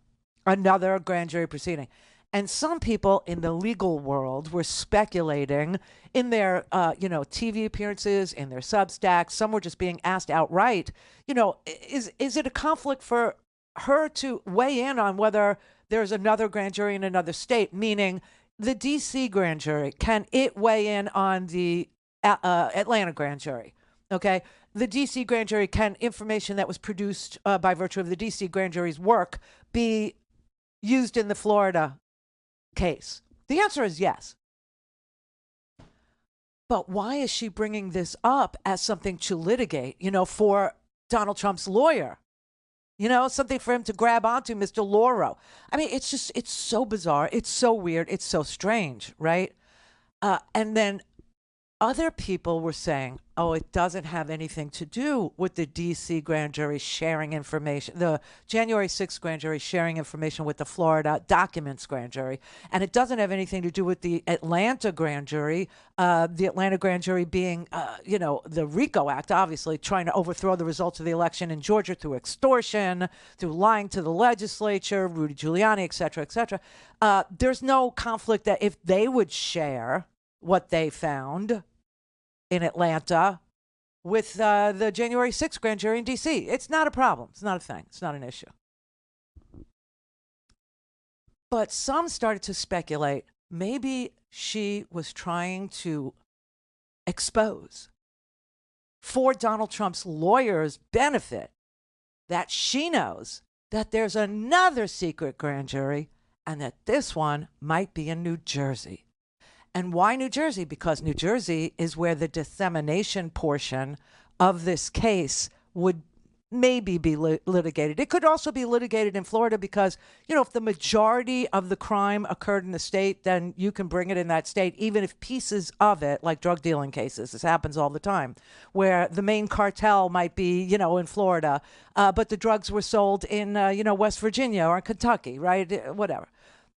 Another grand jury proceeding. And some people in the legal world were speculating in their, TV appearances, in their Substacks. Some were just being asked outright, is it a conflict for her to weigh in on whether there's another grand jury in another state, meaning the D.C. grand jury, can it weigh in on the Atlanta grand jury? Okay. The D.C. grand jury, can information that was produced by virtue of the D.C. grand jury's work be used in the Florida case? The answer is yes. But why is she bringing this up as something to litigate, for Donald Trump's lawyer? Something for him to grab onto, Mr. Lauro. I mean, it's so bizarre. It's so weird. It's so strange, right? And then other people were saying, it doesn't have anything to do with the D.C. grand jury sharing information, the January 6th grand jury sharing information with the Florida documents grand jury. And it doesn't have anything to do with the Atlanta grand jury, the Atlanta grand jury being, the RICO Act, obviously, trying to overthrow the results of the election in Georgia through extortion, through lying to the legislature, Rudy Giuliani, et cetera, et cetera. There's no conflict that if they would share what they found in Atlanta with the January 6th grand jury in D.C. It's not a problem. It's not a thing. It's not an issue. But some started to speculate maybe she was trying to expose, for Donald Trump's lawyer's benefit, that she knows that there's another secret grand jury and that this one might be in New Jersey. And why New Jersey? Because New Jersey is where the dissemination portion of this case would maybe be litigated. It could also be litigated in Florida because, if the majority of the crime occurred in the state, then you can bring it in that state, even if pieces of it, like drug dealing cases, this happens all the time, where the main cartel might be, in Florida, but the drugs were sold in, West Virginia or Kentucky, right? Whatever.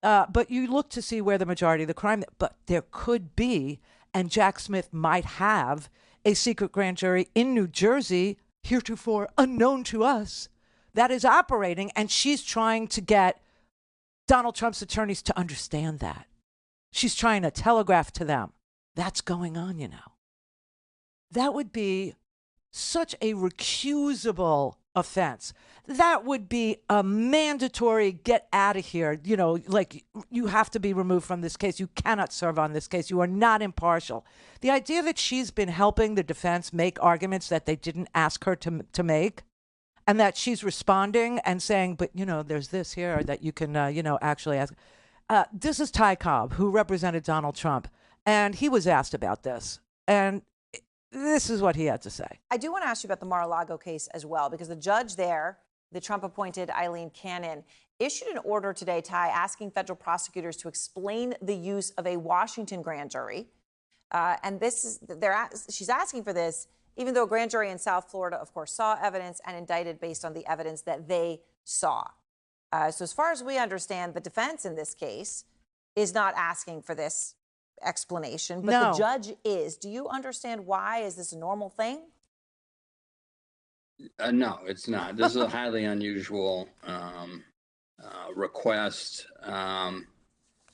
But you look to see where the majority of the crime, but there could be, and Jack Smith might have, a secret grand jury in New Jersey, heretofore unknown to us, that is operating, and she's trying to get Donald Trump's attorneys to understand that. She's trying to telegraph to them that's going on, That would be such a recusable offense. That would be a mandatory get out of here. Like you have to be removed from this case. You cannot serve on this case. You are not impartial. The idea that she's been helping the defense make arguments that they didn't ask her to make, and that she's responding and saying, but, there's this here that you can, actually ask. This is Ty Cobb, who represented Donald Trump, and he was asked about this. And this is what he had to say. I do want to ask you about the Mar-a-Lago case as well, because the judge there, the Trump-appointed Eileen Cannon, issued an order today, Ty, asking federal prosecutors to explain the use of a Washington grand jury. And she's asking for this, even though a grand jury in South Florida, of course, saw evidence and indicted based on the evidence that they saw. So as far as we understand, the defense in this case is not asking for this explanation, but No. the judge is. Do you understand why? Is this a normal thing? No, it's not. This is a highly unusual request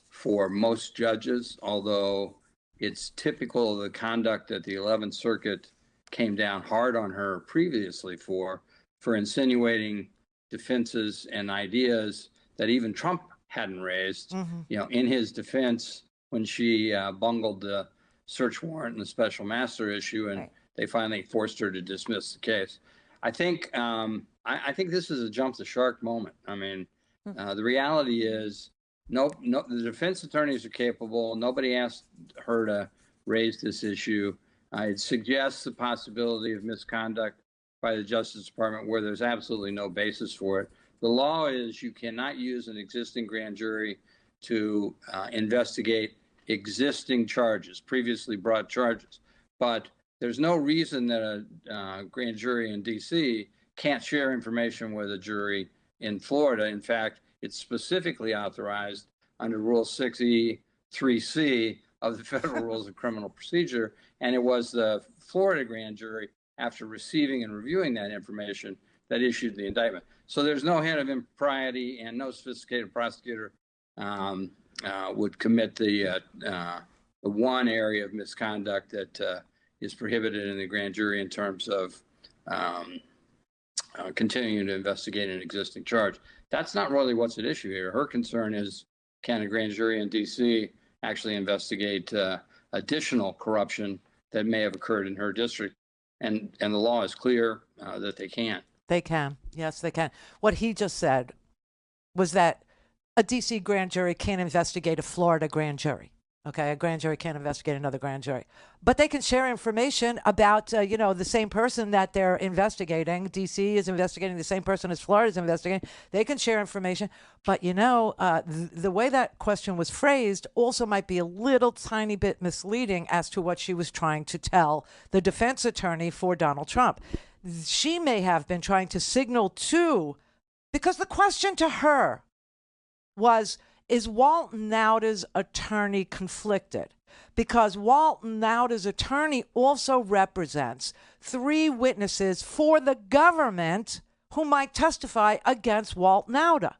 for most judges, although it's typical of the conduct that the 11th Circuit came down hard on her previously for insinuating defenses and ideas that even Trump hadn't raised. Mm-hmm. In his defense, when she bungled the search warrant and the special master issue, and they finally forced her to dismiss the case. I think this is a jump the shark moment. I mean, the reality is, no, the defense attorneys are capable. Nobody asked her to raise this issue. It suggests the possibility of misconduct by the Justice Department where there's absolutely no basis for it. The law is you cannot use an existing grand jury to investigate existing charges, previously brought charges. But there's no reason that a grand jury in D.C. can't share information with a jury in Florida. In fact, it's specifically authorized under Rule 6E 3C of the Federal Rules of Criminal Procedure. And it was the Florida grand jury, after receiving and reviewing that information, that issued the indictment. So there's no hint of impropriety, and no sophisticated prosecutor would commit the one area of misconduct that is prohibited in the grand jury in terms of continuing to investigate an existing charge. That's not really what's at issue here. Her concern is, can a grand jury in D.C. actually investigate additional corruption that may have occurred in her district? And the law is clear that they can't. They can. Yes, they can. What he just said was that a D.C. grand jury can't investigate a Florida grand jury. Okay, a grand jury can't investigate another grand jury. But they can share information about, the same person that they're investigating. D.C. is investigating the same person as Florida is investigating. They can share information. But, the way that question was phrased also might be a little tiny bit misleading as to what she was trying to tell the defense attorney for Donald Trump. She may have been trying to signal to, because the question to her was, is Walt Nauda's attorney conflicted? Because Walt Nauda's attorney also represents 3 witnesses for the government who might testify against Walt Nauda.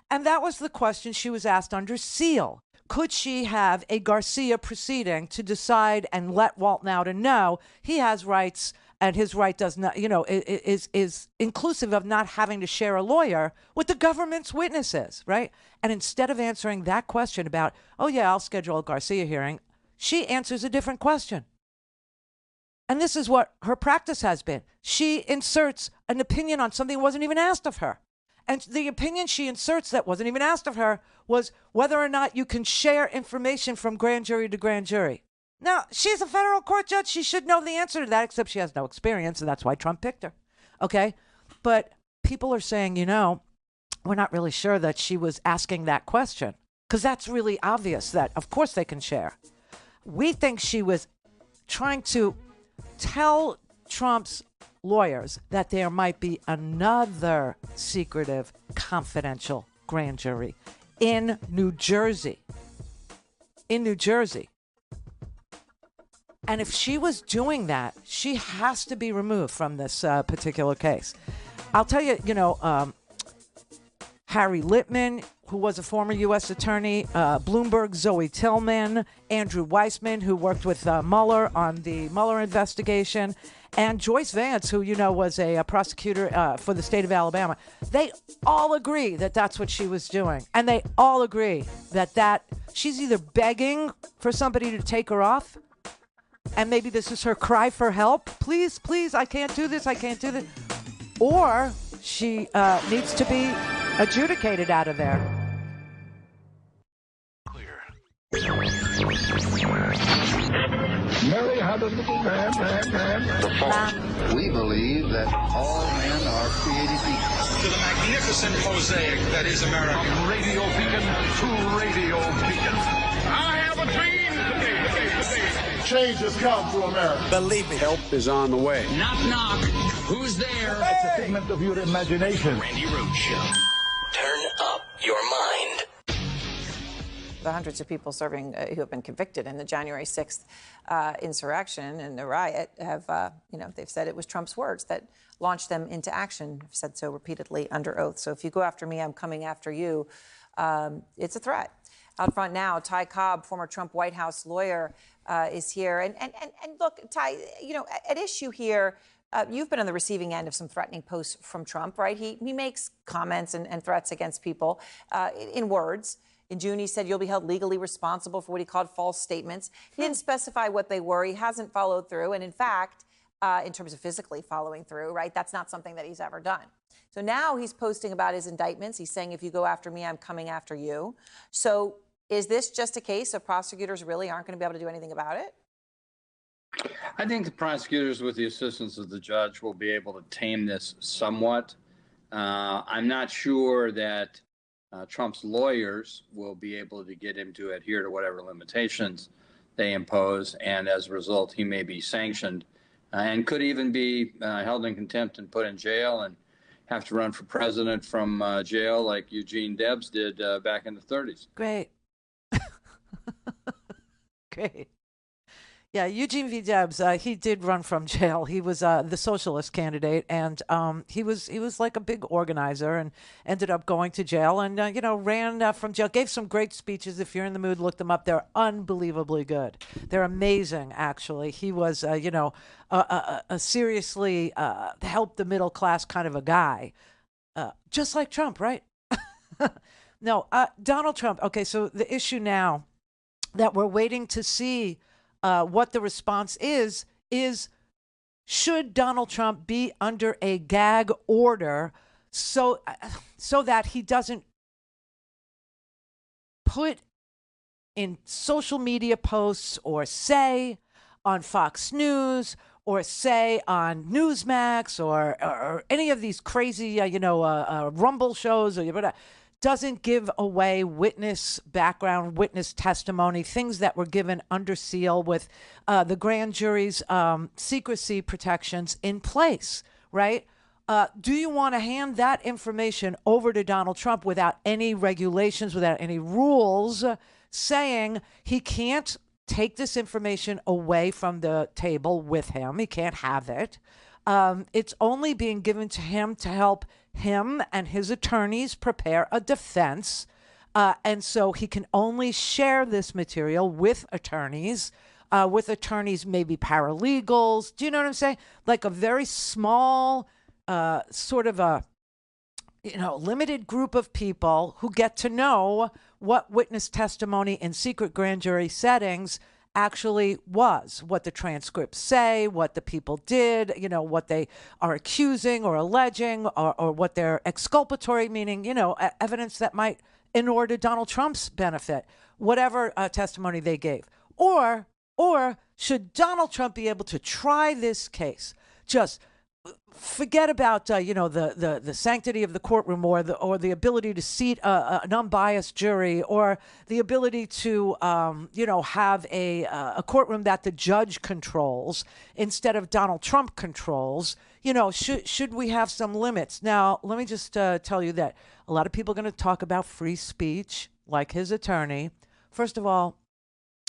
And that was the question she was asked under seal. Could she have a Garcia proceeding to decide and let Walt Nauda know he has rights, and his right does not, is inclusive of not having to share a lawyer with the government's witnesses, right? And instead of answering that question about, oh yeah, I'll schedule a Garcia hearing, she answers a different question. And this is what her practice has been. She inserts an opinion on something that wasn't even asked of her. And the opinion she inserts that wasn't even asked of her was whether or not you can share information from grand jury to grand jury. Now, she's a federal court judge. She should know the answer to that, except she has no experience, and that's why Trump picked her. Okay? But people are saying, we're not really sure that she was asking that question, because that's really obvious that, of course, they can share. We think she was trying to tell Trump's lawyers that there might be another secretive, confidential grand jury in New Jersey. In New Jersey. And if she was doing that, she has to be removed from this particular case. I'll tell you, Harry Littman, who was a former U.S. attorney, Bloomberg, Zoe Tillman, Andrew Weissman, who worked with Mueller on the Mueller investigation, and Joyce Vance, who, was a prosecutor for the state of Alabama. They all agree that that's what she was doing. And they all agree that she's either begging for somebody to take her off, and maybe this is her cry for help. Please, please, I can't do this. I can't do this. Or she needs to be adjudicated out of there. Mary had a little man. The fault. We believe that all men are created equal. To the magnificent mosaic that is America. From radio beacon to radio beacon. I have a dream. Change has come to America. Believe me. Help is on the way. Knock, knock. Who's there? It's a figment of your imagination. Randi Rhodes Show. Turn up your mind. The hundreds of people serving who have been convicted in the January 6th insurrection and the riot have, they've said it was Trump's words that launched them into action. I've said so repeatedly under oath. So if you go after me, I'm coming after you. It's a threat. Out front now, Ty Cobb, former Trump White House lawyer, is here. And look, Ty, at issue here, you've been on the receiving end of some threatening posts from Trump, right? He makes comments and threats against people in words. In June, he said you'll be held legally responsible for what he called false statements. He didn't specify what they were. He hasn't followed through. And in fact, in terms of physically following through, right, that's not something that he's ever done. So now he's posting about his indictments. He's saying, if you go after me, I'm coming after you. So is this just a case of prosecutors really aren't going to be able to do anything about it? I think the prosecutors, with the assistance of the judge, will be able to tame this somewhat. I'm not sure that Trump's lawyers will be able to get him to adhere to whatever limitations they impose, and as a result, he may be sanctioned and could even be held in contempt and put in jail and have to run for president from jail like Eugene Debs did back in the 30s. Great. Great. Yeah, Eugene V. Debs, he did run from jail. He was the socialist candidate, and he was like a big organizer and ended up going to jail and, ran from jail, gave some great speeches. If you're in the mood, look them up. They're unbelievably good. They're amazing, actually. He was, a seriously help the middle class kind of a guy, just like Trump, right? No, Donald Trump. Okay, so the issue now that we're waiting to see what the response is should Donald Trump be under a gag order so that he doesn't put in social media posts or say on Fox News or say on Newsmax or any of these crazy, Rumble shows or whatever, doesn't give away witness background, witness testimony, things that were given under seal with the grand jury's secrecy protections in place, right? Do you want to hand that information over to Donald Trump without any regulations, without any rules, saying he can't take this information away from the table with him? He can't have it. It's only being given to him to help him and his attorneys prepare a defense. And so he can only share this material with attorneys, maybe paralegals. Do you know what I'm saying? Like a very small sort of a, limited group of people who get to know what witness testimony in secret grand jury settings actually was, what the transcripts say, what the people did, what they are accusing or alleging, or what they're exculpatory, meaning, evidence that might inure to Donald Trump's benefit, whatever testimony they gave. Or should Donald Trump be able to try this case, just forget about the sanctity of the courtroom or the ability to seat an unbiased jury or the ability to have a courtroom that the judge controls instead of Donald Trump controls. Should we have some limits? Now, let me just tell you that a lot of people are going to talk about free speech, like his attorney. First of all,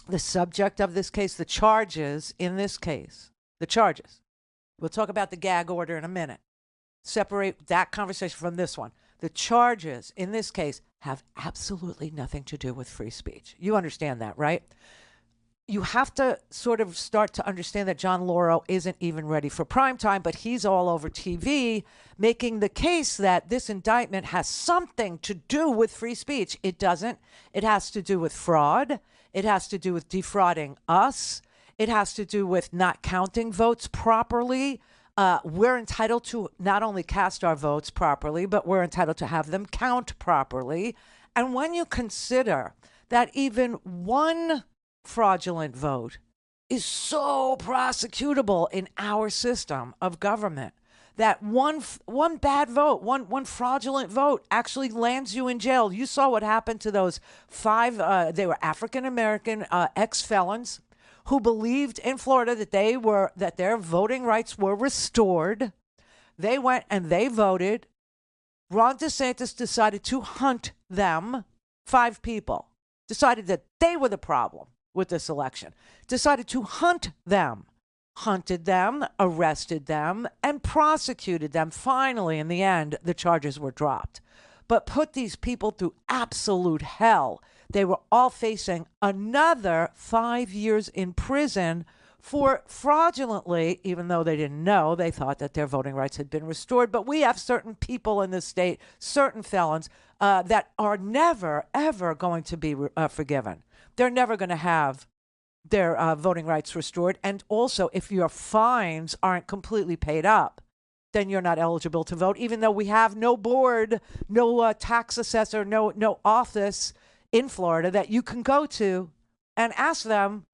the subject of this case, the charges in this case, the charges. We'll talk about the gag order in a minute. Separate that conversation from this one. The charges in this case have absolutely nothing to do with free speech. You understand that, right? You have to sort of start to understand that John Lauro isn't even ready for prime time, but he's all over TV making the case that this indictment has something to do with free speech. It doesn't. It has to do with fraud. It has to do with defrauding us. It has to do with not counting votes properly. We're entitled to not only cast our votes properly, but we're entitled to have them count properly. And when you consider that even one fraudulent vote is so prosecutable in our system of government, that one bad vote, one fraudulent vote actually lands you in jail. You saw what happened to those 5, they were African-American ex-felons who believed in Florida that their voting rights were restored. They went and they voted. Ron DeSantis decided to hunt them, 5 people, decided that they were the problem with this election, decided to hunt them, hunted them, arrested them, and prosecuted them. Finally, in the end, the charges were dropped, but put these people through absolute hell. They were all facing another 5 years in prison for fraudulently, even though they didn't know, they thought that their voting rights had been restored. But we have certain people in this state, certain felons, that are never, ever going to be forgiven. They're never going to have their voting rights restored. And also, if your fines aren't completely paid up, then you're not eligible to vote, even though we have no board, no tax assessor, no office in Florida that you can go to and ask them,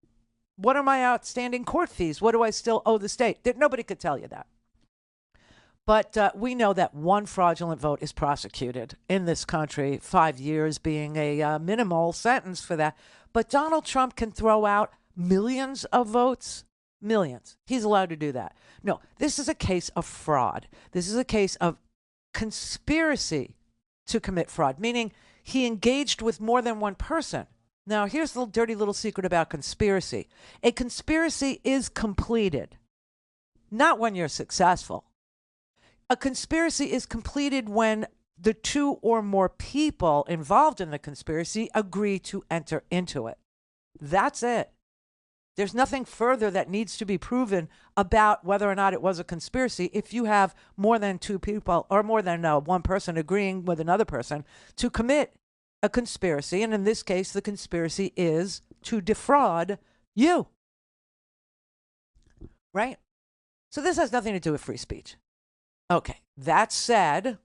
what are my outstanding court fees? What do I still owe the state? Nobody could tell you that. But we know that one fraudulent vote is prosecuted in this country, 5 years being a minimal sentence for that. But Donald Trump can throw out millions of votes, millions. He's allowed to do that. No, this is a case of fraud. This is a case of conspiracy to commit fraud, meaning he engaged with more than one person. Now, here's the dirty little secret about conspiracy. A conspiracy is completed, not when you're successful. A conspiracy is completed when the 2 or more people involved in the conspiracy agree to enter into it. That's it. There's nothing further that needs to be proven about whether or not it was a conspiracy if you have more than 2 people or more than one person agreeing with another person to commit a conspiracy. And in this case, the conspiracy is to defraud you. Right? So this has nothing to do with free speech. Okay. That said,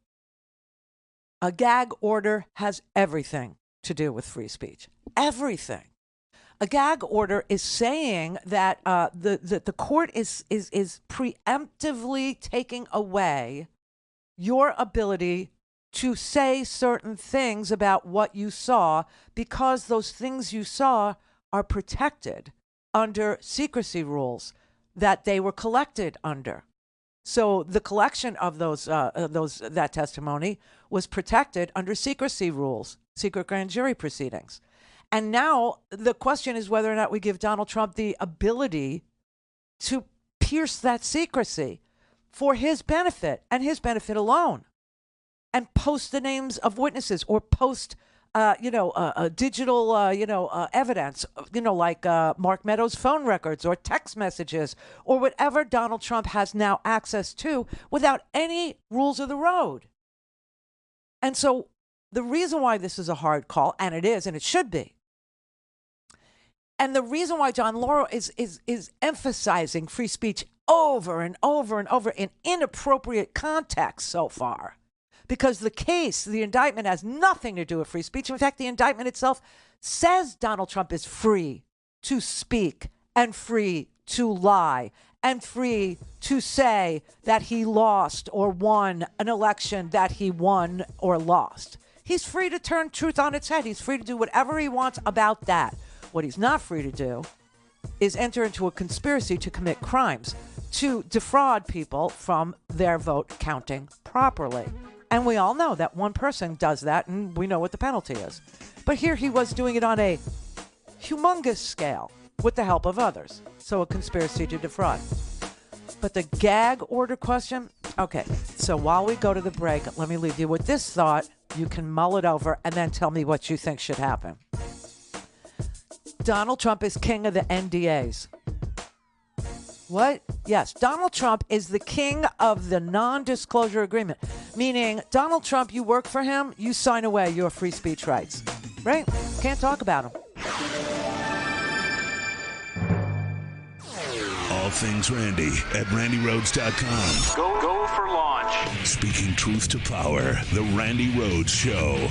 a gag order has everything to do with free speech. Everything. A gag order is saying that the court is preemptively taking away your ability to say certain things about what you saw because those things you saw are protected under secrecy rules that they were collected under. So the collection of that testimony was protected under secrecy rules, secret grand jury proceedings. And now the question is whether or not we give Donald Trump the ability to pierce that secrecy for his benefit and his benefit alone, and post the names of witnesses or post, digital, evidence, like Mark Meadows' phone records or text messages or whatever Donald Trump has now access to without any rules of the road. And so the reason why this is a hard call, and it is, and it should be, and the reason why John Lauro is emphasizing free speech over and over and over in inappropriate context so far, because the indictment has nothing to do with free speech. In fact, the indictment itself says Donald Trump is free to speak and free to lie and free to say that he lost or won an election that he won or lost. He's free to turn truth on its head. He's free to do whatever he wants about that. What he's not free to do is enter into a conspiracy to commit crimes, to defraud people from their vote counting properly. And we all know that one person does that, and we know what the penalty is. But here he was doing it on a humongous scale with the help of others. So a conspiracy to defraud. But the gag order question, okay, so while we go to the break, let me leave you with this thought. You can mull it over and then tell me what you think should happen. Donald Trump is king of the NDAs. What? Yes, Donald Trump is the king of the non-disclosure agreement, meaning Donald Trump, you work for him, you sign away your free speech rights, right? Can't talk about him. All things Randi at RandiRhodes.com. Go for launch. Speaking truth to power, the Randi Rhodes Show.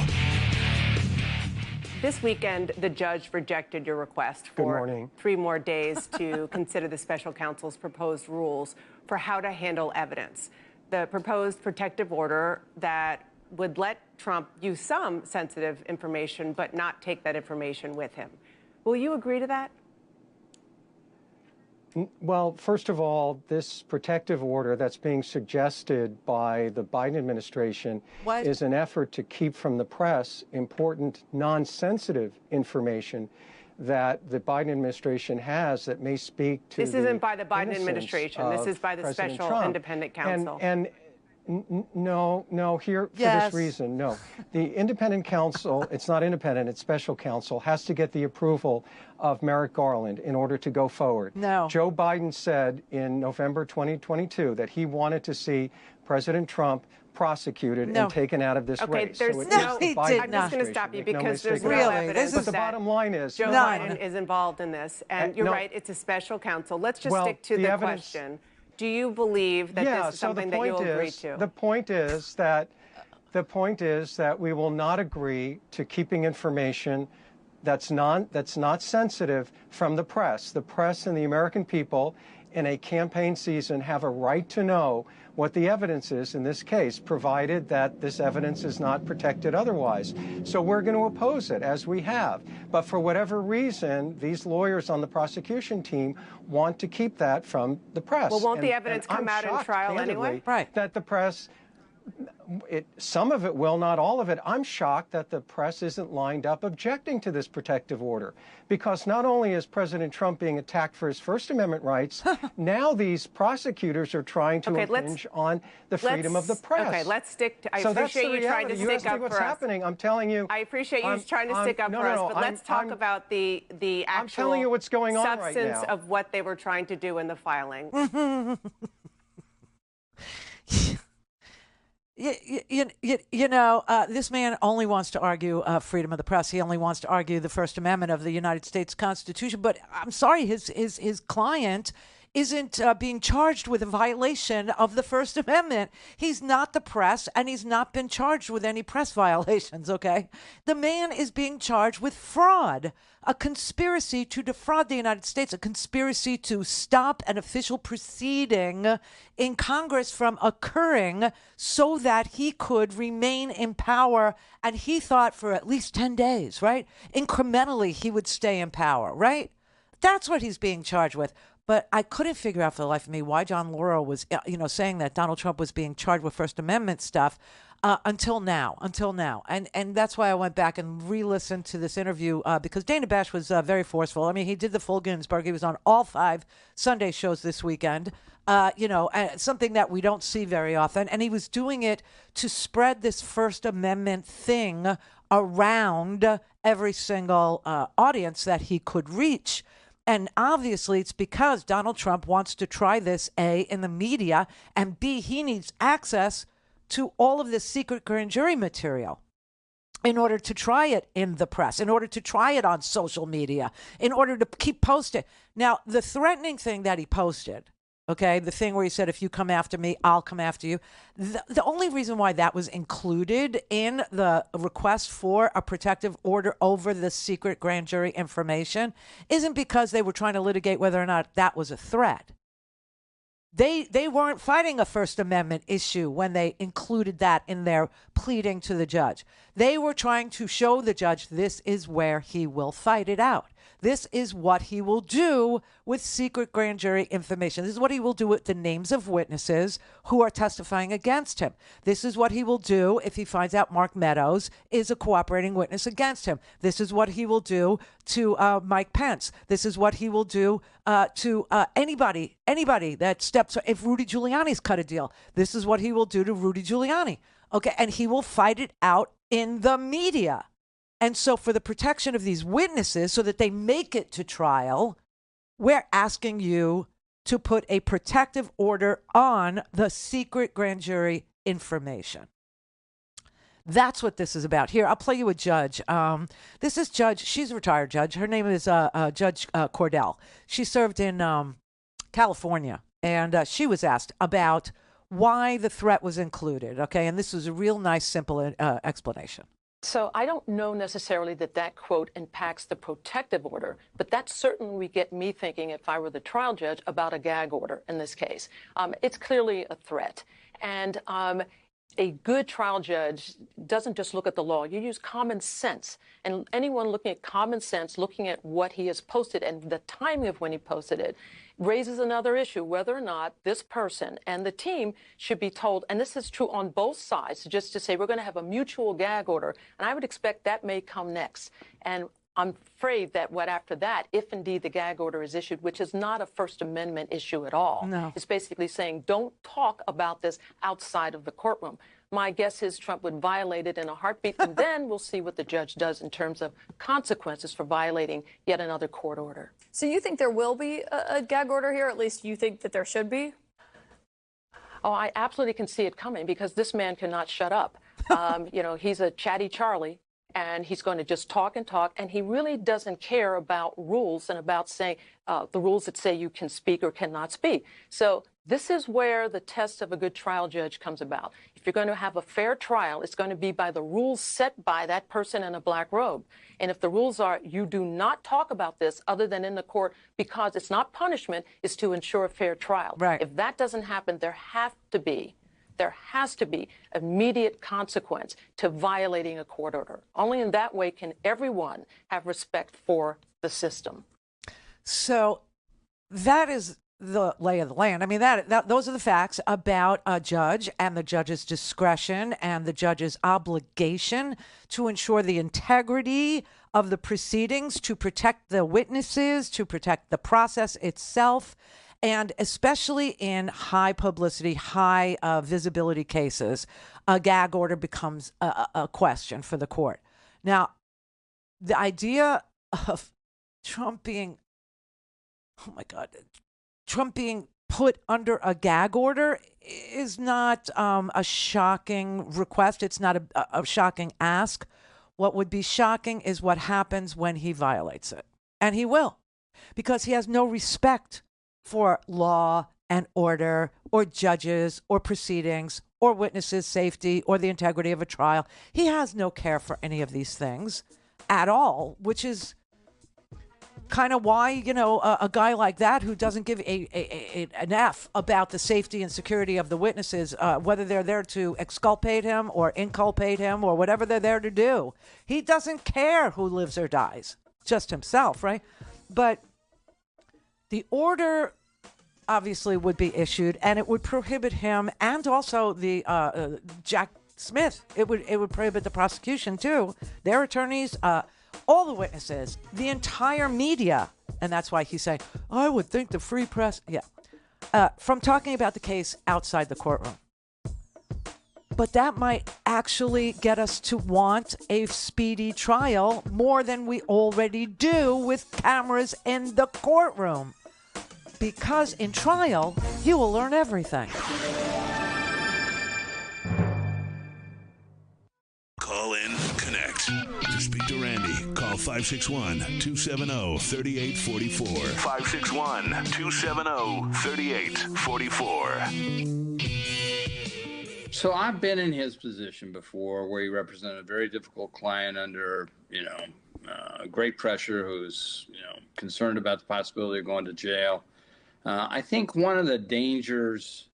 This weekend, the judge rejected your request for 3 more days to consider the special counsel's proposed rules for how to handle evidence. The proposed protective order that would let Trump use some sensitive information but not take that information with him. Will you agree to that? Well, first of all, this protective order that's being suggested by the Biden administration is an effort to keep from the press important non-sensitive information that the Biden administration has that may speak to This isn't by the Biden administration. This is by the President special Trump. independent counsel. No, here, for this reason, no. The independent counsel, it's not independent, it's special counsel, has to get the approval of Merrick Garland in order to go forward. No. Joe Biden said in November 2022 that he wanted to see President Trump prosecuted and taken out of this race. There's So no, he I'm just going to stop you because there's no evidence But the bottom line is Joe Biden is involved in this. And you're right, it's a special counsel. Let's just stick to the question. Do you believe that this is something that you'll agree to? The point is that we will not agree to keeping information that's not sensitive from the press. The press and the American people in a campaign season have a right to know what the evidence is in this case, provided that this evidence is not protected otherwise. So we're going to oppose it, as we have. But for whatever reason, these lawyers on the prosecution team want to keep that from the press. Well, won't the evidence come out in trial anyway? Right. That the press... some of it will, not all of it. I'm shocked that the press isn't lined up objecting to this protective order, because not only is President Trump being attacked for his First Amendment rights, now these prosecutors are trying to impinge on the freedom of the press. Okay, let's stick to. I so appreciate you trying to stick up what's for happening. I'm telling you. I appreciate you trying to stick up for us, but let's talk about the actual I'm telling you what's going on right substance now. of what they were trying to do in the filing. This man only wants to argue freedom of the press. He only wants to argue the First Amendment of the United States Constitution. But I'm sorry, his client isn't being charged with a violation of the First Amendment. He's not the press, and he's not been charged with any press violations, okay? The man is being charged with fraud, a conspiracy to defraud the United States, a conspiracy to stop an official proceeding in Congress from occurring so that he could remain in power. And he thought for at least 10 days, right? Incrementally, he would stay in power, right? That's what he's being charged with. But I couldn't figure out for the life of me why John Lauro was, saying that Donald Trump was being charged with First Amendment stuff until now. And that's why I went back and re-listened to this interview because Dana Bash was very forceful. I mean, he did the full Ginsburg. He was on all 5 Sunday shows this weekend, something that we don't see very often. And he was doing it to spread this First Amendment thing around every single audience that he could reach. And obviously, it's because Donald Trump wants to try this, A, in the media, and B, he needs access to all of this secret grand jury material in order to try it in the press, in order to try it on social media, in order to keep posting. Now, the threatening thing that he posted, okay, the thing where he said, if you come after me, I'll come after you. The only reason why that was included in the request for a protective order over the secret grand jury information isn't because they were trying to litigate whether or not that was a threat. They weren't fighting a First Amendment issue when they included that in their pleading to the judge. They were trying to show the judge this is where he will fight it out. This is what he will do with secret grand jury information. This is what he will do with the names of witnesses who are testifying against him. This is what he will do if he finds out Mark Meadows is a cooperating witness against him. This is what he will do to Mike Pence. This is what he will do to anybody that steps. If Rudy Giuliani's cut a deal, this is what he will do to Rudy Giuliani. Okay, and he will fight it out in the media. And so for the protection of these witnesses, so that they make it to trial, we're asking you to put a protective order on the secret grand jury information. That's what this is about. Here, I'll play you a judge. This is Judge, she's a retired judge. Her name is Judge Cordell. She served in California, and she was asked about why the threat was included. Okay, and this was a real nice, simple explanation. So I don't know necessarily that quote impacts the protective order, but that certainly would get me thinking, if I were the trial judge, about a gag order in this case. It's clearly a threat. And a good trial judge doesn't just look at the law. You use common sense. And anyone looking at common sense, looking at what he has posted and the timing of when he posted it, raises another issue, whether or not this person and the team should be told, and this is true on both sides, just to say we're going to have a mutual gag order. And I would expect that may come next. And I'm afraid that what after that, if indeed the gag order is issued, which is not a First Amendment issue at all, it's basically saying don't talk about this outside of the courtroom. My guess is Trump would violate it in a heartbeat, and then we'll see what the judge does in terms of consequences for violating yet another court order. So you think there will be a gag order here? At least you think that there should be? Oh, I absolutely can see it coming, because this man cannot shut up. You know, he's a chatty Charlie, and he's going to just talk and talk, and he really doesn't care about rules and about saying the rules that say you can speak or cannot speak. So this is where the test of a good trial judge comes about. If you're going to have a fair trial, it's going to be by the rules set by that person in a black robe. And if the rules are you do not talk about this other than in the court, because it's not punishment, it's to ensure a fair trial. Right. If that doesn't happen, there has to be immediate consequence to violating a court order. Only in that way can everyone have respect for the system. So that is the lay of the land. I mean, those are the facts about a judge and the judge's discretion and the judge's obligation to ensure the integrity of the proceedings, to protect the witnesses, to protect the process itself. And especially in high publicity, high visibility cases, a gag order becomes a question for the court. Now, the idea of Trump being, Trump being put under a gag order is not a shocking request. It's not a shocking ask. What would be shocking is what happens when he violates it. And he will, because he has no respect for law and order or judges or proceedings or witnesses' safety or the integrity of a trial. He has no care for any of these things at all, which is kind of why, you know, a guy like that who doesn't give an F about the safety and security of the witnesses, whether they're there to exculpate him or inculpate him or whatever they're there to do. He doesn't care who lives or dies, just himself, right? But the order obviously would be issued, and it would prohibit him and also the Jack Smith. It would prohibit the prosecution too, their attorneys, all the witnesses, the entire media, and that's why he's saying, I would think the free press, from talking about the case outside the courtroom. But that might actually get us to want a speedy trial more than we already do with cameras in the courtroom. Because in trial, you will learn everything. Call in, connect. To speak to Randi, call 561-270-3844. 561-270-3844. So I've been in his position before, where he represented a very difficult client under, great pressure, who's, concerned about the possibility of going to jail. I think one of the dangers,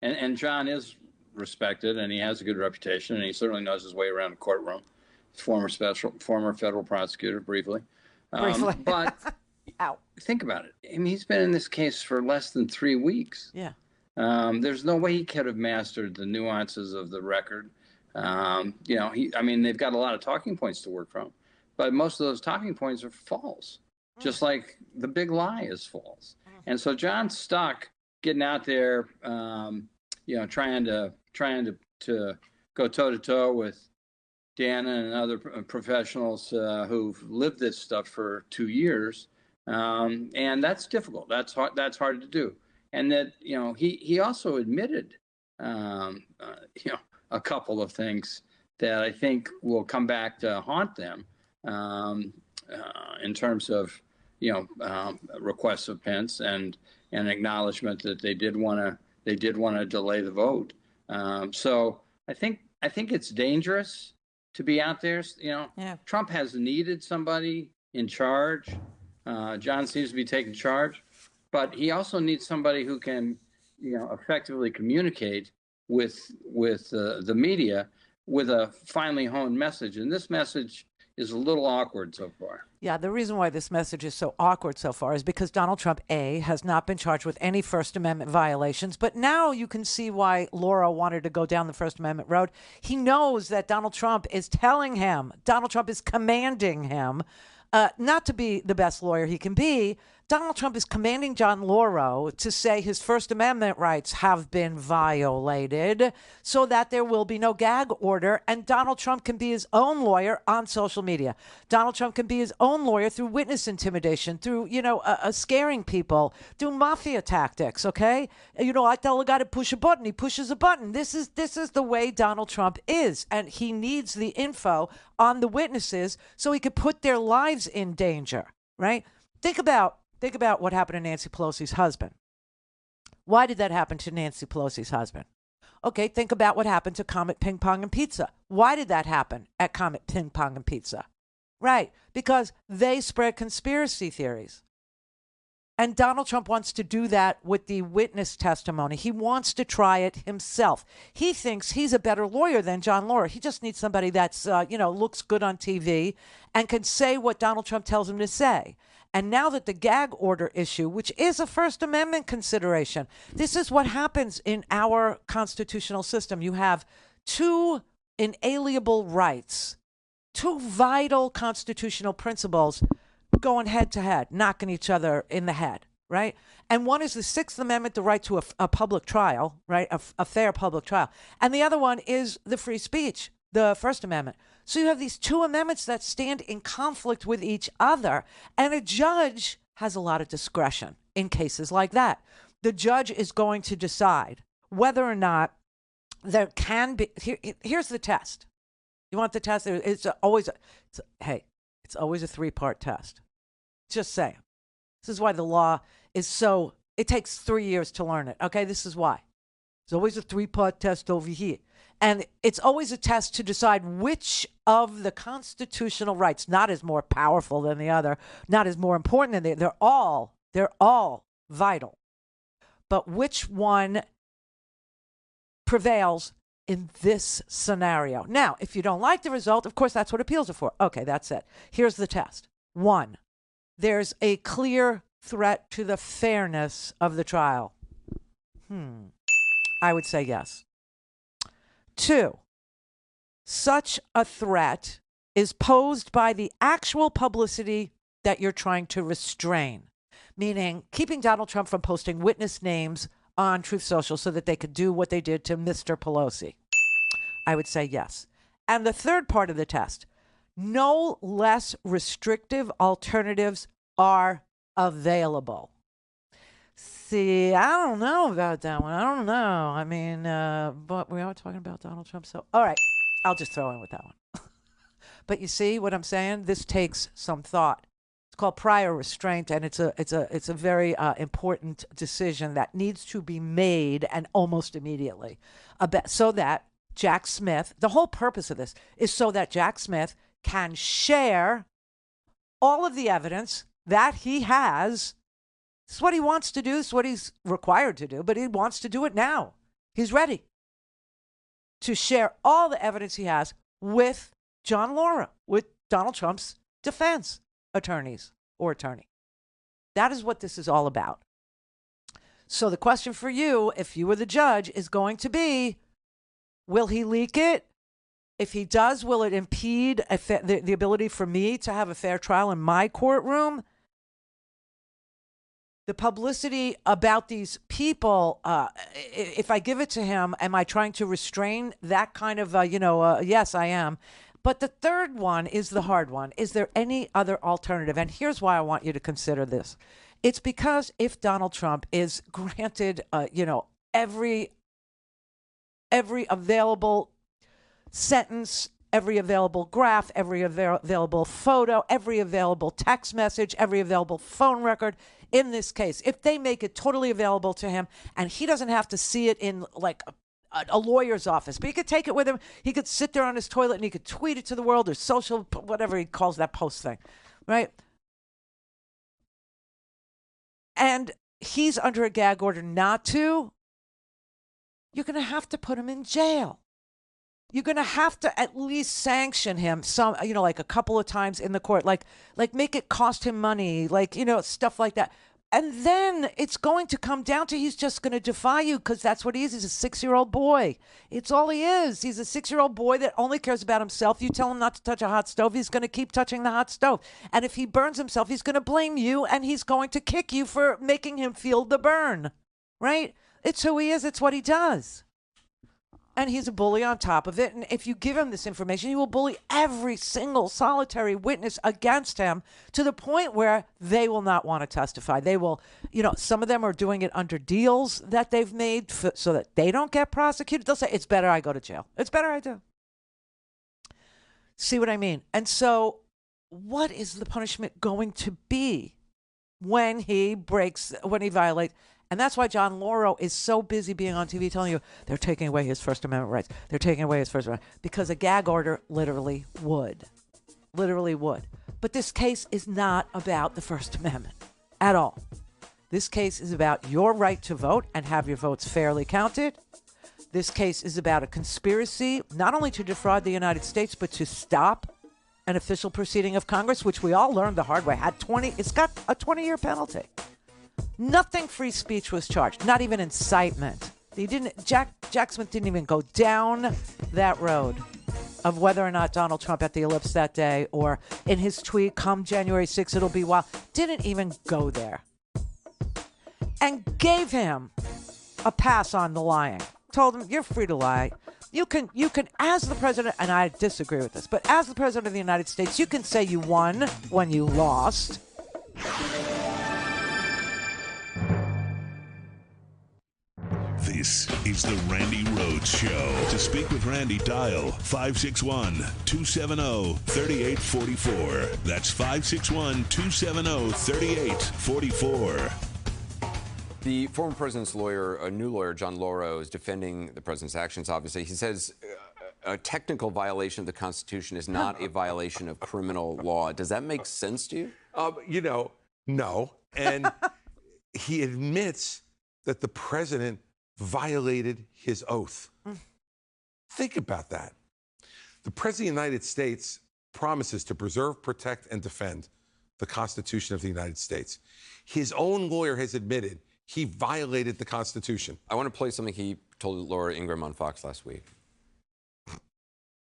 and John is respected and he has a good reputation and he certainly knows his way around the courtroom. He's former federal prosecutor, briefly. But think about it. I mean, he's been in this case for less than 3 weeks. Yeah. There's no way he could have mastered the nuances of the record. They've got a lot of talking points to work from, but most of those talking points are false, just like the big lie is false. And so John's stuck getting out there, trying to go toe to toe with Dana and other professionals who've lived this stuff for 2 years, and that's difficult. That's hard to do. And that he also admitted a couple of things that I think will come back to haunt them in terms of requests of Pence and an acknowledgement that they did want to delay the vote. So I think it's dangerous to be out there. Trump has needed somebody in charge. John seems to be taking charge, but he also needs somebody who can effectively communicate with the media with a finely honed message. And this message is a little awkward so far. Yeah, the reason why this message is so awkward so far is because Donald Trump, A, has not been charged with any First Amendment violations. But now you can see why Laura wanted to go down the First Amendment road. He knows that Donald Trump is telling him, Donald Trump is commanding him not to be the best lawyer he can be. Donald Trump is commanding John Lauro to say his First Amendment rights have been violated so that there will be no gag order, and Donald Trump can be his own lawyer on social media. Donald Trump can be his own lawyer through witness intimidation, through, scaring people, through mafia tactics, okay? I tell a guy to push a button, he pushes a button. This is the way Donald Trump is, and he needs the info on the witnesses so he could put their lives in danger, right? Think about what happened to Nancy Pelosi's husband. Why did that happen to Nancy Pelosi's husband? Okay, think about what happened to Comet Ping Pong and Pizza. Why did that happen at Comet Ping Pong and Pizza? Right, because they spread conspiracy theories. And Donald Trump wants to do that with the witness testimony. He wants to try it himself. He thinks he's a better lawyer than John Lauro. He just needs somebody that's, looks good on TV and can say what Donald Trump tells him to say. And now that the gag order issue, which is a First Amendment consideration, this is what happens in our constitutional system. You have two inalienable rights, two vital constitutional principles going head to head, knocking each other in the head, right? And one is the Sixth Amendment, the right to a public trial, right? A fair public trial. And the other one is the free speech, the First Amendment. So you have these two amendments that stand in conflict with each other. And a judge has a lot of discretion in cases like that. The judge is going to decide whether or not there can be, here's the test. You want the test? It's always a three-part test. Just saying. This is why the law is it takes 3 years to learn it. Okay, this is why. There's always a three-part test over here. And it's always a test to decide which of the constitutional rights, not as more powerful than the other, not as more important than they're all vital. But which one prevails in this scenario? Now, if you don't like the result, of course, that's what appeals are for. Okay, that's it. Here's the test. 1, there's a clear threat to the fairness of the trial. I would say yes. 2, such a threat is posed by the actual publicity that you're trying to restrain, meaning keeping Donald Trump from posting witness names on Truth Social so that they could do what they did to Mr. Pelosi. I would say yes. And the third part of the test, no less restrictive alternatives are available. See, I don't know about that one. I don't know. I mean, but we are talking about Donald Trump. So, all right, I'll just throw in with that one. But you see what I'm saying? This takes some thought. It's called prior restraint, and it's a very important decision that needs to be made and almost immediately, so that Jack Smith. The whole purpose of this is so that Jack Smith can share all of the evidence that he has This is what he wants to do. This is what he's required to do, but he wants to do it now. He's ready to share all the evidence he has with John Laura, with Donald Trump's defense attorneys or attorney. That is what this is all about. So the question for you, if you were the judge, is going to be, will he leak it? If he does, will it impede the ability for me to have a fair trial in my courtroom? The publicity about these people, if I give it to him, am I trying to restrain that kind of, yes, I am. But the third one is the hard one. Is there any other alternative? And here's why I want you to consider this. It's because if Donald Trump is granted, every available sentence, every available graph, every available photo, every available text message, every available phone record, in this case, if they make it totally available to him and he doesn't have to see it in like a lawyer's office, but he could take it with him. He could sit there on his toilet and he could tweet it to the world or social, whatever he calls that post thing, right? And he's under a gag order not to. You're going to have to put him in jail. You're going to have to at least sanction him some, like a couple of times in the court, like make it cost him money, stuff like that. And then it's going to come down to he's just going to defy you because that's what he is. He's a 6-year-old boy. It's all he is. He's a 6-year-old boy that only cares about himself. You tell him not to touch a hot stove, he's going to keep touching the hot stove. And if he burns himself, he's going to blame you and he's going to kick you for making him feel the burn, right? It's who he is. It's what he does. And he's a bully on top of it. And if you give him this information, he will bully every single solitary witness against him to the point where they will not want to testify. They will, some of them are doing it under deals that they've made so that they don't get prosecuted. They'll say, it's better I go to jail. It's better I do. See what I mean? And so what is the punishment going to be when he violates? And that's why John Laura is so busy being on TV telling you they're taking away his First Amendment rights. They're taking away his First Amendment. Because a gag order literally would. Literally would. But this case is not about the First Amendment at all. This case is about your right to vote and have your votes fairly counted. This case is about a conspiracy, not only to defraud the United States, but to stop an official proceeding of Congress, which we all learned the hard way. It's got a 20-year penalty. Nothing free speech was charged, not even incitement. Jack Smith didn't even go down that road of whether or not Donald Trump at the Ellipse that day or in his tweet, come January 6th, it'll be wild. Didn't even go there. And gave him a pass on the lying. Told him, you're free to lie. You can, as the president, and I disagree with this, but as the president of the United States, you can say you won when you lost. This is the Randi Rhodes Show. To speak with Randi, dial 561-270-3844. That's 561-270-3844. The former president's lawyer, a new lawyer, John Laura, is defending the president's actions, obviously. He says a technical violation of the Constitution is not a violation of criminal law. Does that make sense to you? No. And he admits that the president violated his oath. Think about that. The President of the United States promises to preserve, protect, and defend the Constitution of the United States. His own lawyer has admitted he violated the Constitution. I want to play something he told Laura Ingraham on Fox last week.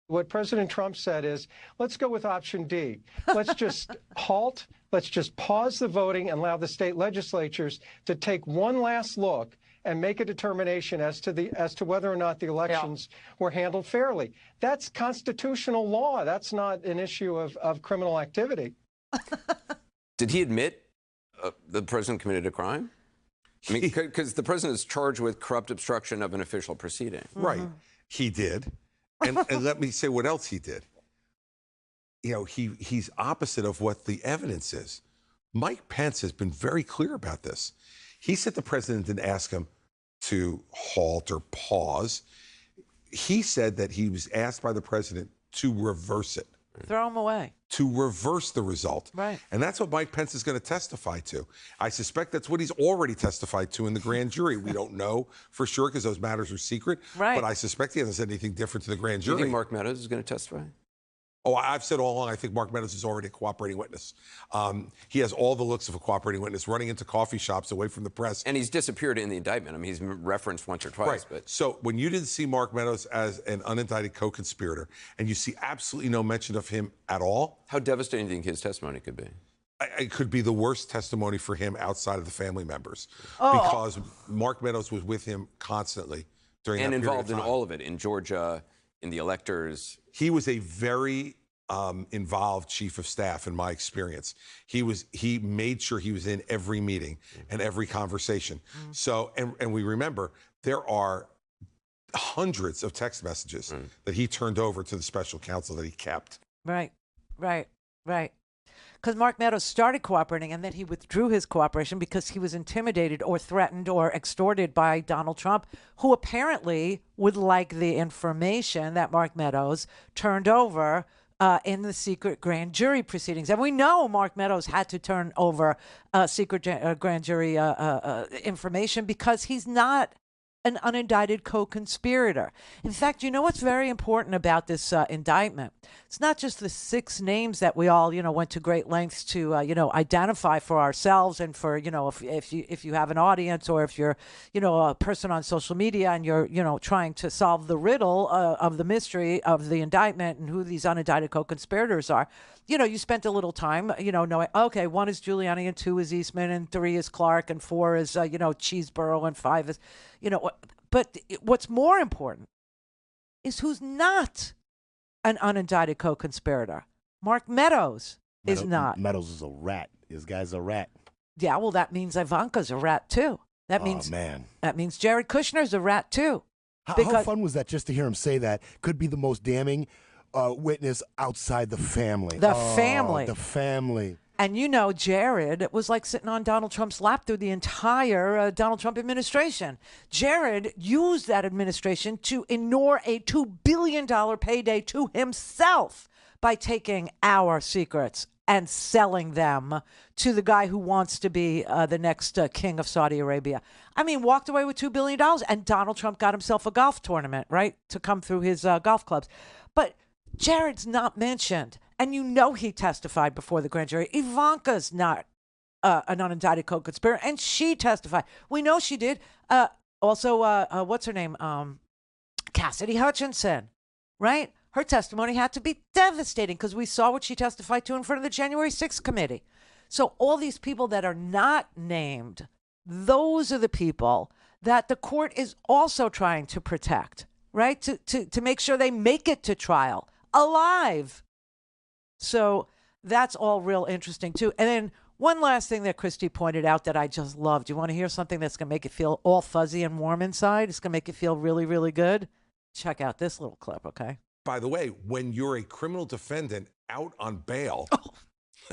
What President Trump said is, let's go with option D. Let's just halt. Let's just pause the voting and allow the state legislatures to take one last look and make a determination as to whether or not the elections were handled fairly. That's constitutional law. That's not an issue of criminal activity. Did he admit the president committed a crime? I mean, because the president is charged with corrupt obstruction of an official proceeding. Right. He did. And let me say what else he did. He's opposite of what the evidence is. Mike Pence has been very clear about this. He said the president didn't ask him to halt or pause. He said that he was asked by the president to reverse it. Throw them away. To reverse the result. Right. And that's what Mike Pence is going to testify to. I suspect that's what he's already testified to in the grand jury. We don't know for sure because those matters are secret. Right. But I suspect he hasn't said anything different to the grand jury. Do you think Mark Meadows is going to testify? Oh, I've said all along, I think Mark Meadows is already a cooperating witness. He has all the looks of a cooperating witness, running into coffee shops away from the press. And he's disappeared in the indictment. I mean, he's referenced once or twice. Right. But So when you didn't see Mark Meadows as an unindicted co-conspirator, and you see absolutely no mention of him at all. How devastating do you think his testimony could be? It could be the worst testimony for him outside of the family members. Oh. Because Mark Meadows was with him constantly during that period of time. And involved in all of it, in Georgia, in the electors. He was a very involved chief of staff in my experience. He made sure he was in every meeting and every conversation. So, and we remember there are hundreds of text messages that he turned over to the special counsel that he kept. Right. Because Mark Meadows started cooperating and then he withdrew his cooperation because he was intimidated or threatened or extorted by Donald Trump, who apparently would like the information that Mark Meadows turned over in the secret grand jury proceedings. And we know Mark Meadows had to turn over secret grand jury information because he's not an unindicted co-conspirator. In fact, you know what's very important about this indictment? It's not just the 6 names that we all, went to great lengths to, identify for ourselves and for, if you have an audience or if you're, a person on social media and you're, trying to solve the riddle of the mystery of the indictment and who these unindicted co-conspirators are. You spent a little time, knowing, okay, 1 is Giuliani and 2 is Eastman and 3 is Clark and 4 is, Cheeseborough and 5 is, but what's more important is who's not an unindicted co-conspirator. Mark Meadows is not. Meadows is a rat. This guy's a rat. Yeah, well, that means Ivanka's a rat, too. That means Jared Kushner's a rat, too. How fun was that just to hear him say that? Could be the most damning witness outside the family. The family. The family. And Jared was like sitting on Donald Trump's lap through the entire Donald Trump administration. Jared used that administration to ignore a $2 billion payday to himself by taking our secrets and selling them to the guy who wants to be the next king of Saudi Arabia. I mean, walked away with $2 billion, and Donald Trump got himself a golf tournament, right, to come through his golf clubs. But Jared's not mentioned. And he testified before the grand jury. Ivanka's not an unindicted co-conspirator, and she testified. We know she did. Also, what's her name? Cassidy Hutchinson, right? Her testimony had to be devastating because we saw what she testified to in front of the January 6th committee. So all these people that are not named, those are the people that the court is also trying to protect, right? To make sure they make it to trial alive. So that's all real interesting, too. And then one last thing that Christy pointed out that I just loved. You want to hear something that's going to make you feel all fuzzy and warm inside? It's going to make you feel really, really good? Check out this little clip, okay? By the way, when you're a criminal defendant out on bail,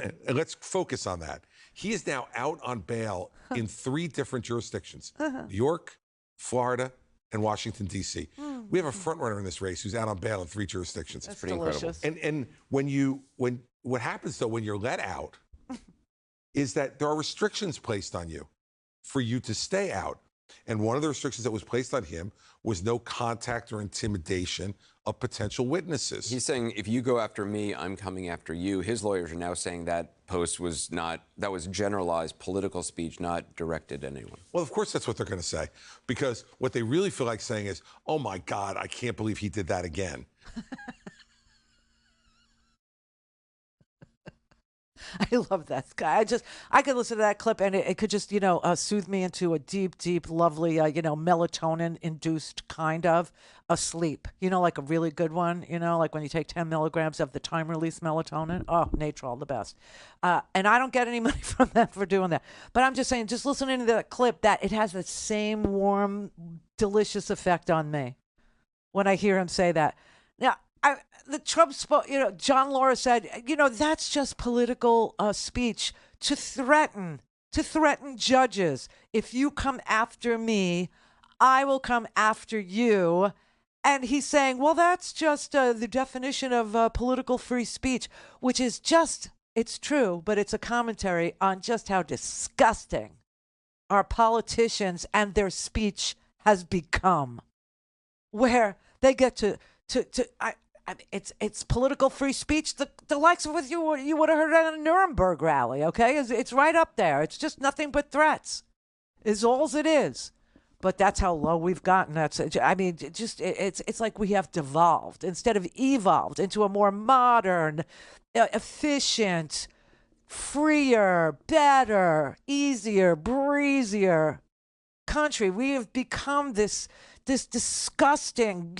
and let's focus on that. He is now out on bail in 3 different jurisdictions, New York, Florida, and Washington, D.C. We have a front runner in this race who's out on bail in 3 jurisdictions. That's pretty delicious. And what happens, though, when you're let out is that there are restrictions placed on you for you to stay out. And one of the restrictions that was placed on him was no contact or intimidation of potential witnesses. He's saying, if you go after me, I'm coming after you. His lawyers are now saying that post was that was generalized political speech, not directed at anyone. Well, of course, that's what they're going to say. Because what they really feel like saying is, oh, my God, I can't believe he did that again. I love that guy. I could listen to that clip and it could just, soothe me into a deep, deep, lovely, melatonin-induced kind of a sleep. Like a really good one, like when you take 10 milligrams of the time-release melatonin. Oh, Natrol, the best. And I don't get any money from them for doing that. But I'm just saying, just listening to that clip, that it has the same warm, delicious effect on me when I hear him say that. Now, the Trump spoke, John Laura said, that's just political speech to threaten judges. If you come after me, I will come after you. And he's saying, well, that's just the definition of political free speech, which is just, it's true, but it's a commentary on just how disgusting our politicians and their speech has become, where they get it's political free speech, the likes of what you would have heard at a Nuremberg rally, okay? It's right up there. It's just nothing but threats, is all it is. But that's how low we've gotten. It's like we have devolved instead of evolved into a more modern, efficient, freer, better, easier, breezier country. We have become this disgusting,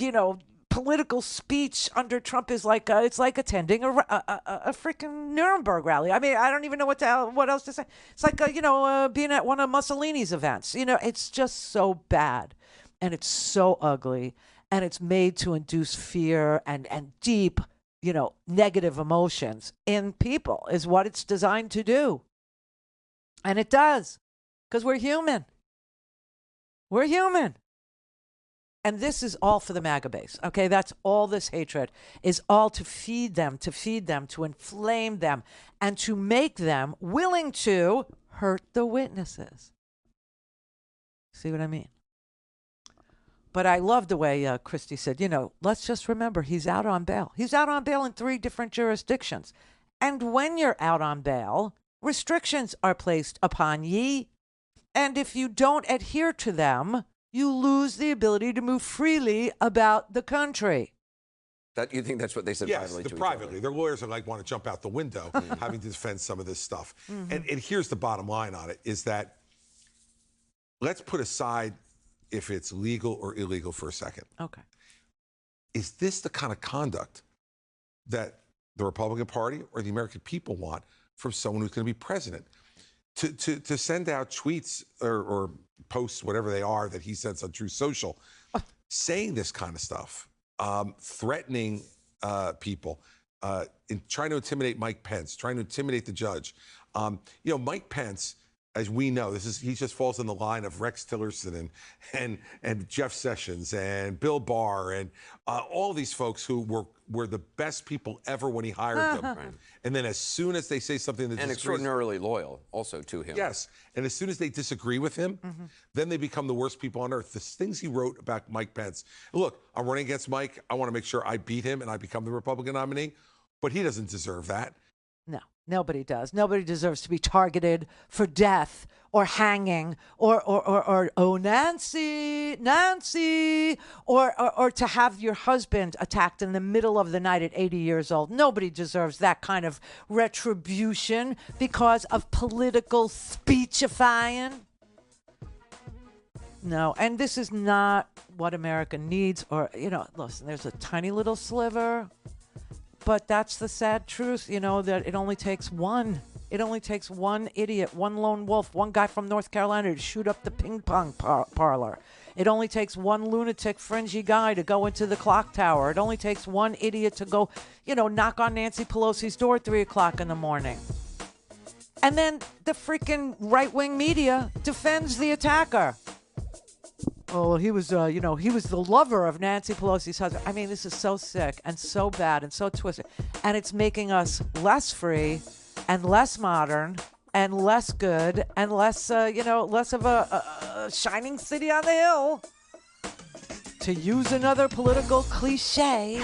political speech under Trump is like it's like attending a freaking Nuremberg rally. I mean, I don't even know what else to say. It's like being at one of Mussolini's events. It's just so bad, and it's so ugly, and it's made to induce fear and deep, negative emotions in people is what it's designed to do, and it does, because we're human. We're human. And this is all for the MAGA base, okay? That's all this hatred is, all to feed them, to inflame them, and to make them willing to hurt the witnesses. See what I mean? But I love the way Christie said, let's just remember he's out on bail. He's out on bail in 3 different jurisdictions. And when you're out on bail, restrictions are placed upon ye. And if you don't adhere to them, you lose the ability to move freely about the country. That you think that's what they said privately to each other? Their lawyers are want to jump out the window having to defend some of this stuff. Mm-hmm. And here's the bottom line on it, is that let's put aside if it's legal or illegal for a second. Okay. Is this the kind of conduct that the Republican Party or the American people want from someone who's going to be president? To send out tweets or posts, whatever they are, that he sends on True Social, saying this kind of stuff, threatening people, trying to intimidate Mike Pence, trying to intimidate the judge. Mike Pence, as we know, he just falls in the line of Rex Tillerson and Jeff Sessions and Bill Barr and all these folks who were the best people ever when he hired them. Right. And then as soon as they say something that extraordinarily loyal also to him. Yes. And as soon as they disagree with him, then they become the worst people on earth. The things he wrote about Mike Pence. Look, I'm running against Mike. I want to make sure I beat him and I become the Republican nominee. But he doesn't deserve that. No, nobody does. Nobody deserves to be targeted for death or hanging or oh, Nancy, or to have your husband attacked in the middle of the night at 80 years old. Nobody deserves that kind of retribution because of political speechifying. No, and this is not what America needs. Or, listen, there's a tiny little sliver. But that's the sad truth, that it only takes one. It only takes one idiot, one lone wolf, one guy from North Carolina to shoot up the ping pong parlor. It only takes one lunatic, fringy guy to go into the clock tower. It only takes one idiot to go, knock on Nancy Pelosi's door at 3 o'clock in the morning. And then the freaking right-wing media defends the attacker. Oh, well, he was the lover of Nancy Pelosi's husband. I mean, this is so sick and so bad and so twisted. And it's making us less free and less modern and less good and less, less of a shining city on the hill. To use another political cliche.